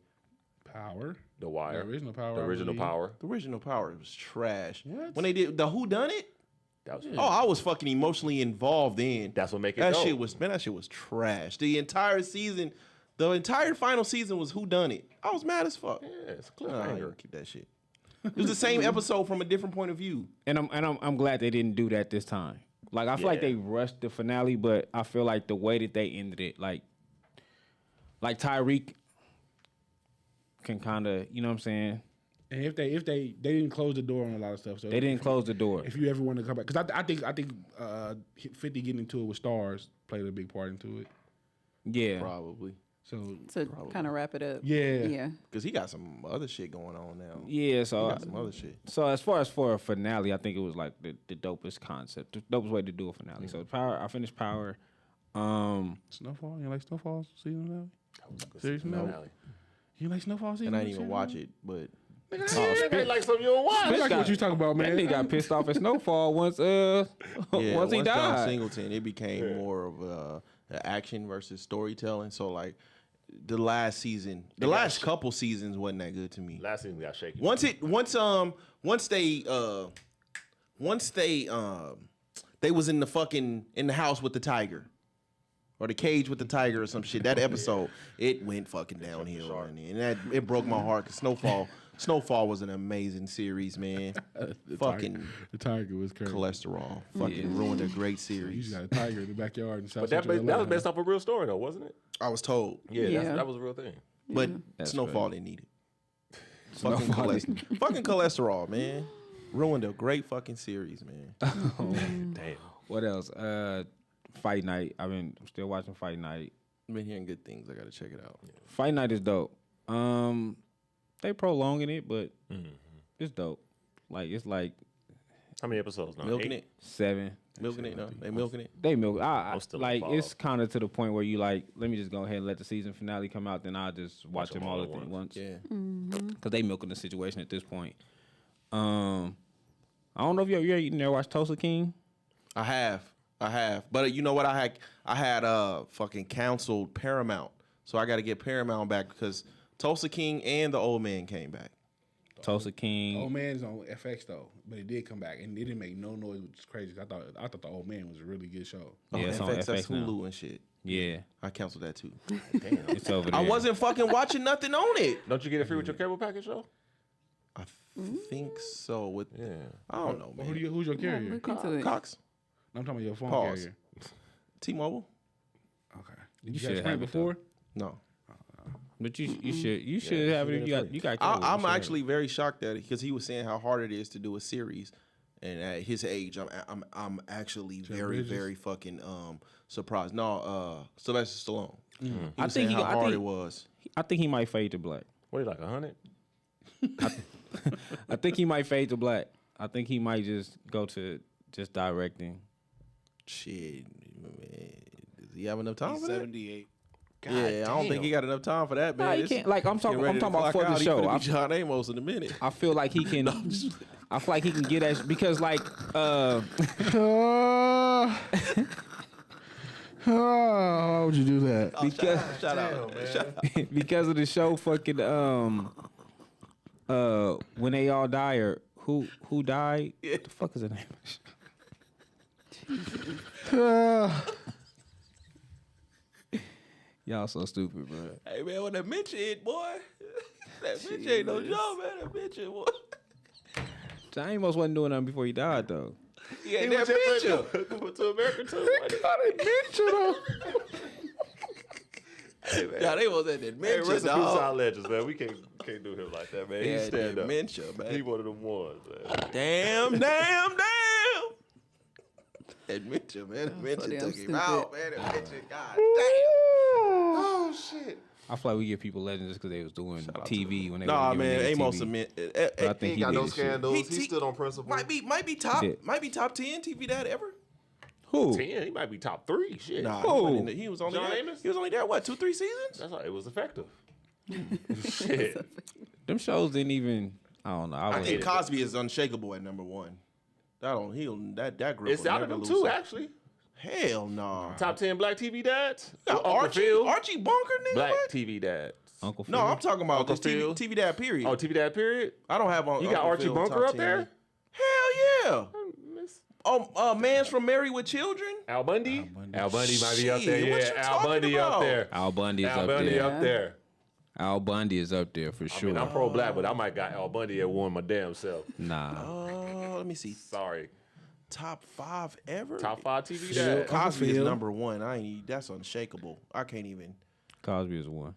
Power. The Wire. The original Power. The I original believe. Power. The original Power was trash. What? When they did the Who Done It? That was Oh, I was fucking emotionally involved in. That's what make it That dope. shit was that shit was trash. The entire season, the entire final season was Who Done It. I was mad as fuck. Yeah, it's a Nah, I ain't gonna cliffhanger. keep that shit. It was the same episode from a different point of view. And I'm glad they didn't do that this time. Like I feel like Yeah. they rushed the finale, but I feel like the way that they ended it, like Tyreek can kind of, you know what I'm saying? And if they didn't close the door on a lot of stuff, so They didn't if- close the door. If you ever want to come back, because I think 50 getting into it with stars played a big part into it. Yeah. Probably. So To kind of wrap it up. Yeah. Yeah. Because he got some other shit going on now. Yeah, He so got some other shit. so as far as for a finale, I think it was like the dopest concept, the dopest way to do a finale. So I finished Power. Snowfall, you like Snowfall season finale? Seriously, no. Finale. You like Snowfall season? And I didn't even season watch finale? it, but They like something you don't watch. I like what you talking about, That man. nigga got pissed off at Snowfall once yeah, once he John died. Singleton, it became more of a action versus storytelling. So like, the last season. The last couple seasons wasn't that good to me. Last season got shaky. Once they was in the house with the tiger. Or the cage with the tiger or some shit. That episode, it went fucking downhill. And it broke my heart because Snowfall was an amazing series, man. The tiger was crazy. Cholesterol. Fucking ruined a great You series. just got a tiger in the backyard in South But that Central was LA, based off a real story, though, wasn't it? I was told. Yeah. That was a real thing. But That's Snowfall didn't need it. Fucking cholesterol, man. Ruined a great fucking series, man. Damn. What else? Fight Night. I'm still watching Fight Night. I've been hearing good things. I gotta check it out. Fight Night is dope. They prolonging it, but it's dope. It's like How many episodes now? Milking 8? it. 7. Milking it. No, they milking it. They milk. I'm still Like involved. it's kind of to the point where you like, let me just go ahead and let the season finale come out, then I'll just watch them all at once. Yeah. Because they milking the situation at this point. I don't know if you never watched Tulsa King. I have. But you know what? I had fucking canceled Paramount, so I got to get Paramount back because Tulsa King and the Old Man came back. Tulsa King. Old Man's on FX though, but it did come back and it didn't make no noise, which is crazy. I thought the Old Man was a really good show. Yeah, it's on FX, that's FX now. Hulu and shit. Yeah, I canceled that too. Damn. it's over there. I wasn't fucking watching nothing on it. Don't you get it free with your cable package, though? I think so. With I don't know, man. Who's your carrier? Look into it. Cox, No, I'm talking about your phone Pause. carrier. T-Mobile. Okay. You You should guys have Sprint it, before? No, But you should have it. You got. cable. You I'm should have actually very shocked that because he was saying how hard it is to do a series, and at his age, I'm actually very Bridges? very fucking surprised. No, Sylvester Stallone. He was I saying think how hard it was. I think he might fade to black. What are you, like 100? I think he might fade to black. I think he might just go to just directing. Shit, man, does he have enough time He's for that? 78. Yeah, I don't think he got enough time for that, man. Nah, he This- can't. Like I'm talking. getting ready I'm to talking about clock for the out. He show. finna be John Amos in a minute. I feel like he can. I feel like he can get that because like Why would you do that? because Shout out, man. Shout out. because of the show fucking when they all die or who died? What the fuck is the name? Y'all so stupid, bro. Hey man, when that Mitch hit, boy, that Mitch ain't no joke, man. That Mitch hit, boy. John Amos wasn't doing nothing before he died though. He had that picture. Coming to America, too. John Amos had that Hey, dementia, rest in peace, dog. our legends, man. We can't do him like that, man. He He had stand up. dementia, He man. one of them ones, man. Damn. That dementia, man. That dementia damn took him stupid. out, man. That dementia, god damn. Oh, shit. I feel like we give people legends just because they was doing TV when they Nah, wasn't man, even Amos TV. Cement. But I think he got did no his shit. scandals. He- He stood on principle. Might be top Shit. 10 TV dad ever. Who? 10. He might be top 3. Shit. Nah, Who? he was only John there. Amos? He was only there what 2-3 seasons? That's how it was effective. Shit. Them shows didn't even. I don't know. I was- think Cosby is unshakable at number 1. That group. It's will out of never them, lose too, it. actually. Hell no. Top 10 black TV dads. Got Uncle Archie Phil. Bunker, nigga. Black What? TV dads. Uncle Phil. No, I'm talking about Uncle this TV, Phil. TV dad. Period. Oh, TV dad period? I don't have on. You got Uncle Archie Phil Bunker top up 10. there? Hell yeah. Oh, Man's from Married with Children. Al Bundy? Al Bundy might be up Shit, there. what Yeah, you Al talking Bundy about? up there. Al Bundy is Al up Bundy there. up there. Al Bundy is up there for I sure. mean, I'm pro-black, but I might got Al Bundy at one my damn self. Nah. Oh, let me see. Sorry. Top 5 ever. Top 5 TV Yeah, dads. Cosby is Phil. number 1. That's unshakable. I can't even. Cosby is one.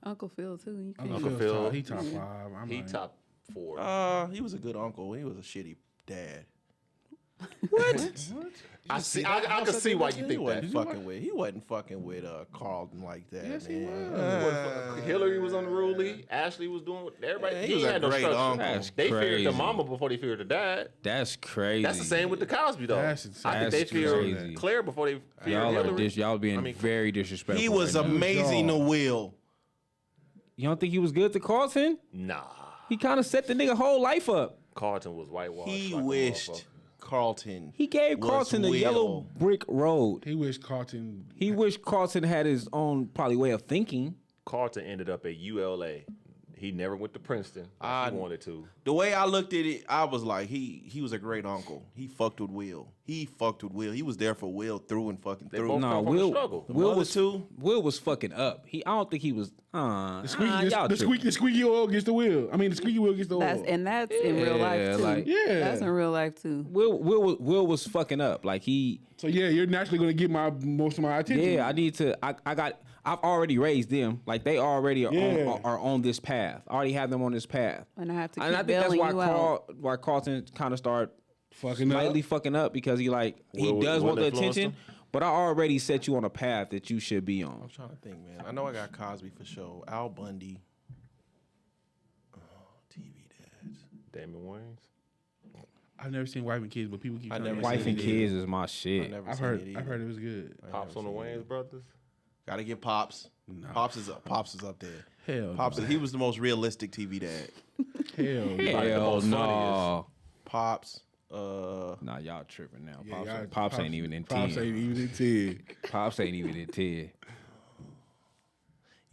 Uncle Phil too. You can't. Uncle Phil. He top 5. I'm He like, top 4. He was a good uncle. He was a shitty dad. I see. I can see why you He think that. wasn't fucking with. He wasn't fucking with Carlton like that, Yes, he man. Hillary was unruly. Ashley was doing everybody. Yeah, he he was a had no great structure. uncle. That's They feared crazy. the mama before they feared the dad. That's crazy. That's the same with the Cosby though. That's insane. I think they That's feared crazy. Claire before they feared Y'all are Hillary. y'all being very disrespectful. He was right now. amazing to Will. You don't think he was good to Carlton? Nah, He kind of set the nigga whole life up. Carlton was whitewashed. He like a wished. motherfucker. Carlton. He gave was Carlton the Will. yellow brick road. He wished Carlton. He wished Carlton had his own probably way of thinking. Carlton ended up at ULA. He never went to Princeton. Like he wanted to. The way I looked at it, I was like, he was a great uncle. He fucked with Will. He was there for Will through and fucking They through. both come from the struggle. Will other was two? Will was fucking up. I don't think he was. The y'all tripping. squeaky wheel gets the wheel. I mean, the squeaky wheel gets the oil. That's in real life too. like- Yeah. That's in real life too. Will was fucking up. Like he. So yeah, you're naturally gonna get most of my attention. Yeah, I need to. I've already raised them. Like they already are on this path. I already have them on this path. And I have to keep And I think that's bailing you out. why Carlton kind of started fucking slightly up. fucking up because he Will does want the influenced attention. him? But I already set you on a path that you should be on. I'm trying to think, man. I know I got Cosby for sure. Al Bundy. TV dads. Damon Wayans. I've never seen Wife and Kids, but people keep. I telling me never it's Wife and it good. Kids is my I shit. never I've seen heard. it I've either. heard it was good. Pops on the Wayans brothers. Gotta get Pops. No. Pops is up there. Hell, Pops, he was the most realistic TV dad. hell, no. Like the Hell most no. Pops. Nah, y'all tripping now. Yeah, Pops, y'all- Pops ain't even in Pops 10. ain't even in 10. Pops ain't even in 10.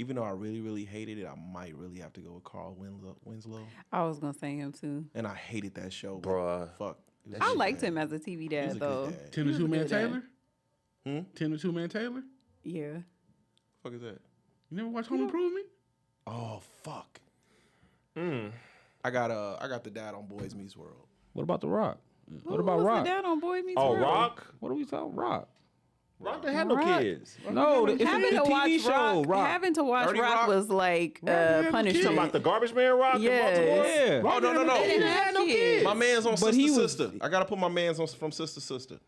Even though I really, really hated it, I might really have to go with Carl Winslow. I was gonna say him too. And I hated that show. but Bruh. Fuck. It was I good, liked man. him as a TV He was dad a good though. dad. 10 to He was 2 a man good dad. Taylor? 10 to 2 man Taylor? Yeah. Fuck is that? You never watched Home Improvement? Oh fuck. I got the dad on Boys Meets World. What about The Rock? What about Who was Rock? the dad on Boy Meets Oh, World? Rock. What are we talking? Rock. Rock didn't have no Rock. kids. No, it's Having the to watch TV show. Rock. Having to watch 30 Rock Rock? was like had no punishment. kids. Talking about the Garbage Man Rock Yes. in Baltimore? Yeah. Oh no. They didn't have no kids. My man's on But Sister he was- Sister. I gotta put my man's on from Sister Sister.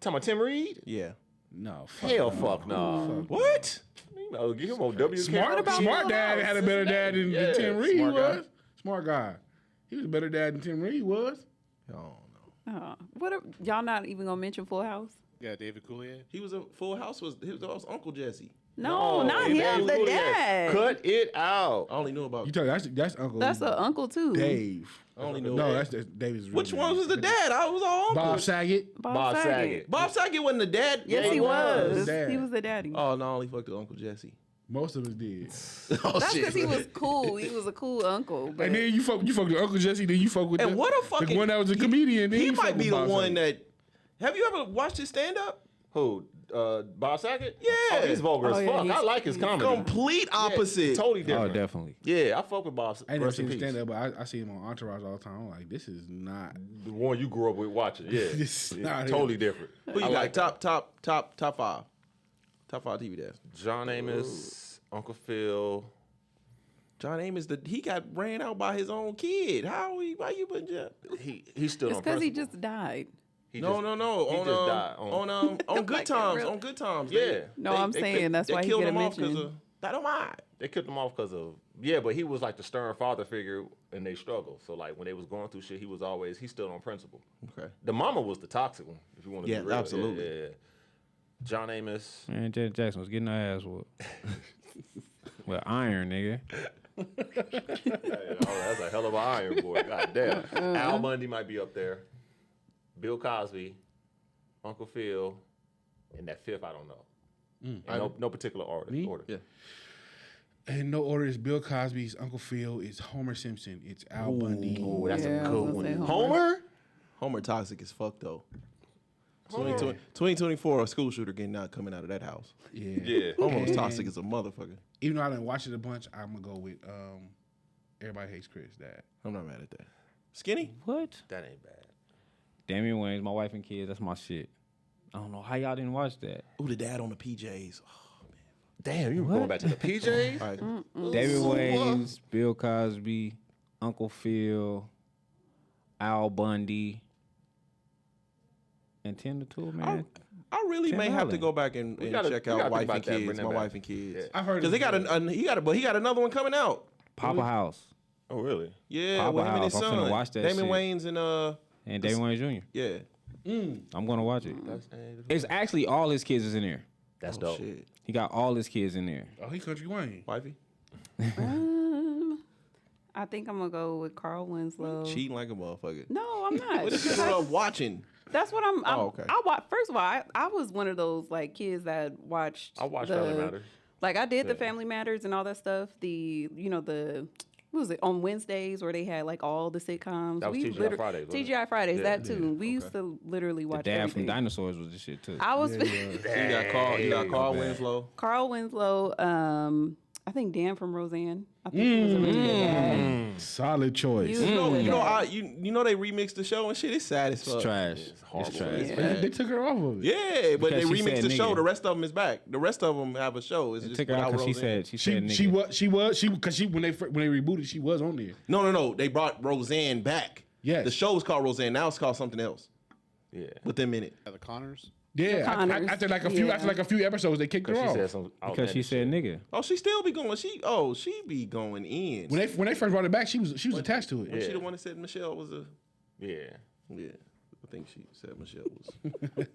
Talking about Tim Reed? Yeah. No. Fuck Hell, fuck no. What? You know, get him on WK. Smart dad had a better dad than Yeah, Tim Reed smart guy. was. Smart guy. He was a better dad than Tim Reed was. Oh no. What are, y'all not even gonna mention Full House? Yeah, David Coulier. He was a Full House was Uncle Jesse. No, not him. The dad. Cut it out. I only knew about. You tell that's Uncle That's an uncle too. Dave. I only knew. No, that's David's. Which one was the dad? I was all uncle. Bob Saget. Bob Saget. Bob Saget wasn't the dad. Yes, Yeah, he was. Dad. He was the daddy. Oh no, I only fucked with Uncle Jesse. Most of us did. Oh That's shit. because he was cool. He was a cool uncle. But And then you fuck with Uncle Jesse. Then you fuck with And the, what a the fucking- one that was a comedian. Then He you fuck might with be the Bob one Saget. that. Have you ever watched his stand up? Who? Bob Saget? Yeah. Oh, he's vulgar Oh, as yeah, fuck. I he's- like his comedy. Complete Yeah, opposite. totally Oh, different. definitely. Yeah, I fuck with Bob. I ain't never Rest seen in him peace. stand up, but I see him on Entourage all the time. I'm like, this is not. The one you grew up with watching. Yeah. This is not him. Totally different. Who you I got? like that. Top five. Top five TV dads. John Amos, Uncle Phil. John Amos, he got ran out by his own kid. Why you putting John? He's still it's on because he principle. just died. He No. He On just died. on good Like times. real- On good times. Yeah. No, I'm saying that's why he killed get a him off mention. of that. Don't mind. They killed him off because of but he was like the stern father figure in their struggle. So like when they was going through shit, he stood on principle. Okay. The mama was the toxic one, if you want to Yeah, be real. absolutely. Yeah. John Amos. Man, Janet Jackson was getting her ass whooped. Well, iron, nigga. Hey, that's a hell of an iron boy. God damn. Al Bundy might be up there. Bill Cosby, Uncle Phil, and that fifth, I don't know. And no particular order. Me? Yeah. And no order is Bill Cosby's Uncle Phil. It's Homer Simpson. It's Al Bundy. Oh, that's Yeah, a I good was one. gonna say Homer? Homer toxic as fuck though. 2024, a school shooter coming out of that house. Yeah. Yeah. Homer was And toxic as a motherfucker. Even though I didn't watch it a bunch, I'm gonna go with Everybody Hates Chris. Dad. I'm not mad at that. Skinny? What? That ain't bad. Damian Wayans, My Wife and Kids. That's my shit. I don't know how y'all didn't watch that. Ooh, the dad on the PJs. Damn, you were going back to the PJs? All right. David Wayans, Bill Cosby, Uncle Phil, Al Bundy, and 10 to 2, man. I really Tim may have to Allen. go back and gotta- check we gotta out think Wife about and that, bring Kids. that My back. Wife and Kids. Yeah. I've heard Because it's he got another one coming out. Papa House Oh, really? Yeah, Papa with him and his House. I'm finna son. watch that Damon shit. Wayans and and David Wayans Jr. yeah. I'm gonna watch it. It's actually all his kids is in there. That's Oh, dope. shit. He got all his kids in there. Oh, he Country Wayne. Wifey? I think I'm gonna go with Carl Winslow. Cheating like a motherfucker. No, I'm not. What you grew up watching? That's what I'm. Oh, okay. First of all, I was one of those like kids that watched. I watched Family Matters. Like I did the Yeah. Family Matters and all that stuff. The what was it on Wednesdays where they had like all the sitcoms. That was TGI Fridays, wasn't it? TGI Fridays, Yeah. that too. We used to literally The watch. dad everything. from Dinosaurs was the shit too. I was So you got Carl Winslow. Carl Winslow. I think Dan from Roseanne. I think he was a really good dad. Solid choice. You know, You know they remixed the show and shit. It's sad as fuck. It's trash. horrible. It's trash. Yeah. They took her off of it. Yeah, but Because they she remixed said the show. nigga. The rest of them is back. The rest of them have a show. It's They just took her out without because Roseanne. she said She nigga. was because when they rebooted, she was on there. No. They brought Roseanne back. Yes. The show was called Roseanne. Now it's called something else. Yeah. Within a minute. The Connors. Yeah, Connors. after like a few episodes, they kicked her Because she off. said some Because she said nigga. Oh, she still be going. She be going in. When they first brought it back, she was attached to it. Was she the one that said Michelle was a? Yeah. Yeah, I think she said Michelle was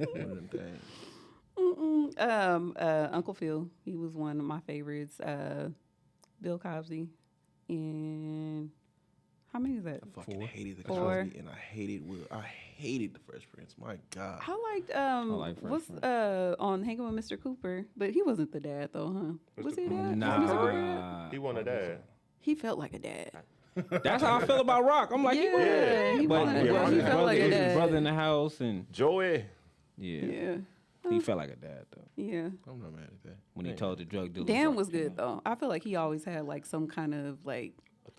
one of them things. Uncle Phil, he was one of my favorites. Bill Cosby, and how many is that? I fucking hated the Four. Cosby, and I hated Will. I hated the Fresh Prince. My God. I liked like Fresh what's Prince. on Hanging with Mr. Cooper, but he wasn't the dad though, huh? Was he a dad? Nah. Was Mr. Cooper a dad? He wanted that. He felt like a dad. That's how I feel about Rock. I'm like, Yeah, he but wanted- well, he his felt brother, like a his dad. brother in the house, and Joey. Yeah, he felt like a dad though. yeah. I'm not mad at that. When he told the drug dealer, Dan was good though. I feel like he always had like some kind of like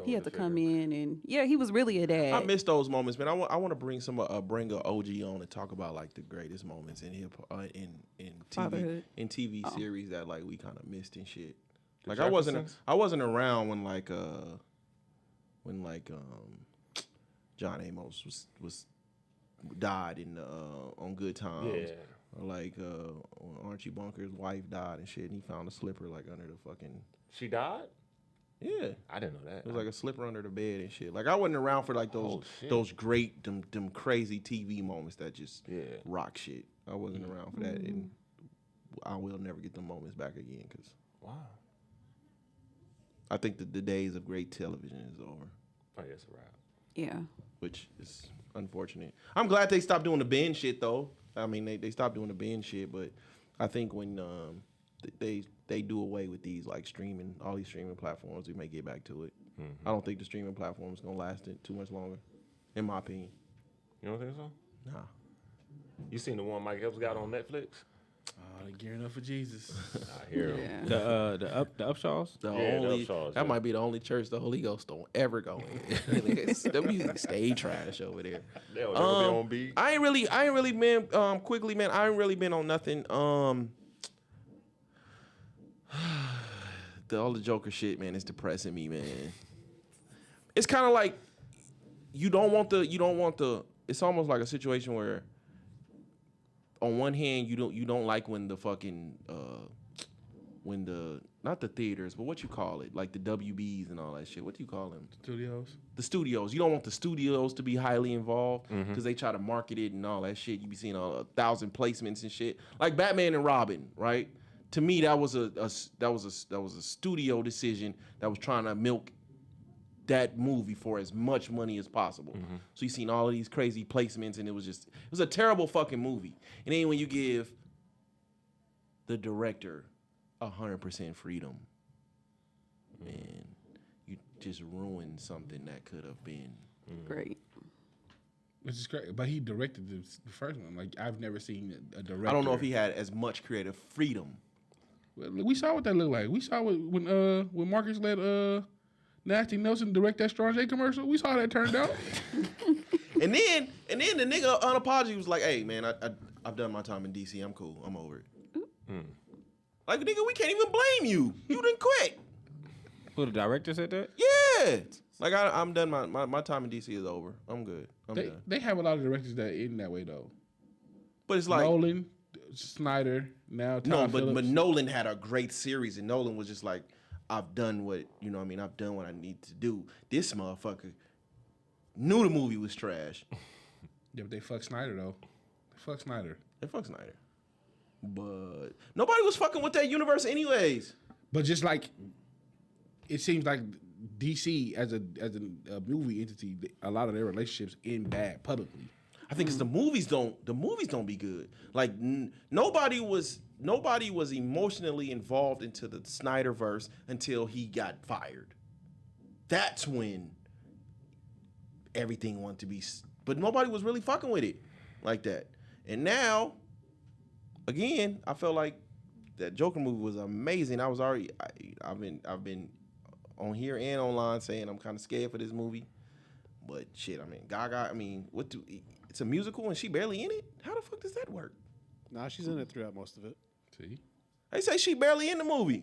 he had to come in and he was really a dad. I miss those moments, man. I want to bring bring a OG on and talk about like the greatest moments in hip in TV Fatherhood. in TV series that like we kind of missed and shit. Like Jeffersons? I wasn't around when John Amos was died in on Good Times. Yeah. Or like when Archie Bunker's wife died and shit, and he found a slipper like under the fucking She died? yeah. I didn't know that. It was like a slipper under the bed and shit. Like I wasn't around for like Oh, shit. those great them crazy TV moments that just Yeah. rock shit. I wasn't around for that, and I will never get them moments back again because Wow. I think that the days of great television is over, Oh, yeah, it's a wrap. Yeah. which is unfortunate. I'm glad they stopped doing the binge shit though. I mean they stopped doing the binge shit, but I think when they do away with these like all these streaming platforms, we may get back to it. I don't think the streaming platform is gonna last it too much longer, in my opinion. You don't think so? Nah. You seen the one Mike Epps got on Netflix? Oh, they gearing up for Jesus. I hear him. Yeah. the Upshaws. The Yeah, only Upshaws, that yeah. might be the only church the Holy Ghost don't ever go in. The music stay trash over there. They'll never be on beat. I ain't really been quickly, man. I ain't really been on nothing. All the Joker shit, man, is depressing me, man. It's kind of like you don't want the. It's almost like a situation where, on one hand, you don't like when the fucking when the not the theaters, but what you call it, like the WBs and all that shit. What do you call them? Studios. The studios. You don't want the studios to be highly involved because they try to market it and all that shit. You be seeing 1,000 placements and shit. Like Batman and Robin, right? To me, that was a studio decision that was trying to milk that movie for as much money as possible. So you seen all of these crazy placements, and it was a terrible fucking movie. And then when you give the director 100% freedom, man, you just ruined something that could have been. Great. Which is great, but he directed the first one. Like I've never seen a director. I don't know if he had as much creative freedom. We saw what that looked like. We saw when Marcus let Nasty Nelson direct that Strong J commercial. We saw how that turned out. And then the nigga unapologetically was like, "Hey man, I've done my time in DC. I'm cool. I'm over it." Like nigga, we can't even blame you. You didn't quit. Who the director said that? Yeah. Like I'm done. My time in DC is over. I'm good. I'm done. They have a lot of directors that end that way though. But it's like Nolan, Snyder, now Todd no, but Phillips. Nolan had a great series, and Nolan was just like, I've done what I've done what I need to do. This motherfucker knew the movie was trash. Yeah, but they fuck Snyder though. They fuck Snyder. They fuck Snyder. But nobody was fucking with that universe anyways. But just like it seems like DC as a movie entity, a lot of their relationships end bad publicly. I think it's the movies don't be good. Like nobody was emotionally involved into the Snyderverse until he got fired. That's when everything wanted to be, but nobody was really fucking with it like that. And now, again, I felt like that Joker movie was amazing. I've been on here and online saying I'm kind of scared for this movie, but shit, I mean, Gaga. I mean, it's a musical and she barely in it. How the fuck does that work? Nah, she's in it throughout most of it. See, They say she barely in the movie.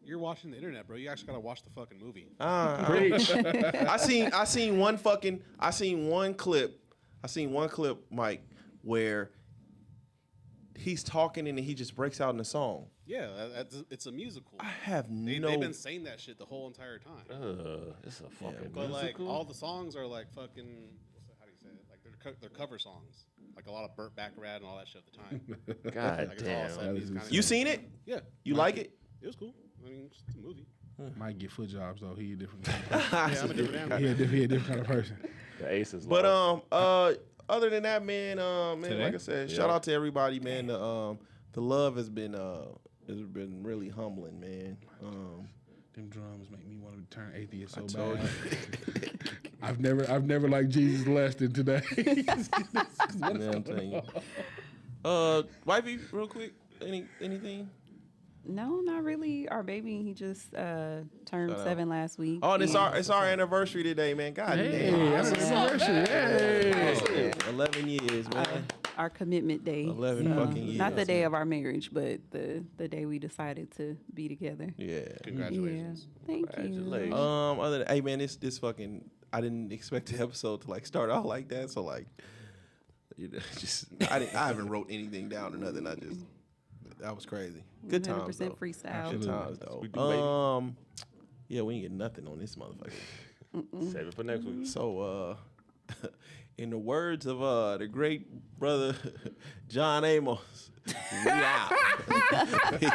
You're watching the internet, bro. You actually gotta watch the fucking movie. I seen one clip, Mike, where he's talking and he just breaks out in a song. Yeah, it's a musical. I have They've been saying that shit the whole entire time. It's a fucking But like musical? all the songs are like fucking. How do you say it? Like they're cover songs. Like a lot of Burt Bacharach and all that shit at the time. God Like, it's all damn. 70s kinda You shit. seen it? Yeah, You like it? it was cool. I mean, it's a movie. might get foot jobs though. He a different. Yeah, I'm a different animal. he a different kind of person. The ace is But low. other than that, man, Today? like I said, shout out to everybody, man. The love has been really humbling, man. Them drums make me want to turn atheist so told bad. I've never liked Jesus less than today. Man, I'm telling you. Wifey, real quick, anything? No, not really. Our baby, he just turned Shout out. 7 last week. Oh, and and it's our anniversary today, man. God Hey, damn. that's an anniversary. Hey. 11 years, man. our commitment day. 11 fucking years. Not the day of our marriage, but the day we decided to be together. Yeah. Congratulations. Yeah. Thank Congratulations. you. Other than, hey man, this fucking, I didn't expect the episode to like start out like that. So like, you know, just I haven't wrote anything down or nothing. That was crazy. Good times 100% though. freestyle. Good times We do though. Yeah, we ain't get nothing on this motherfucker. Save it for next week. So in the words of the great brother John Amos, we out. Peace.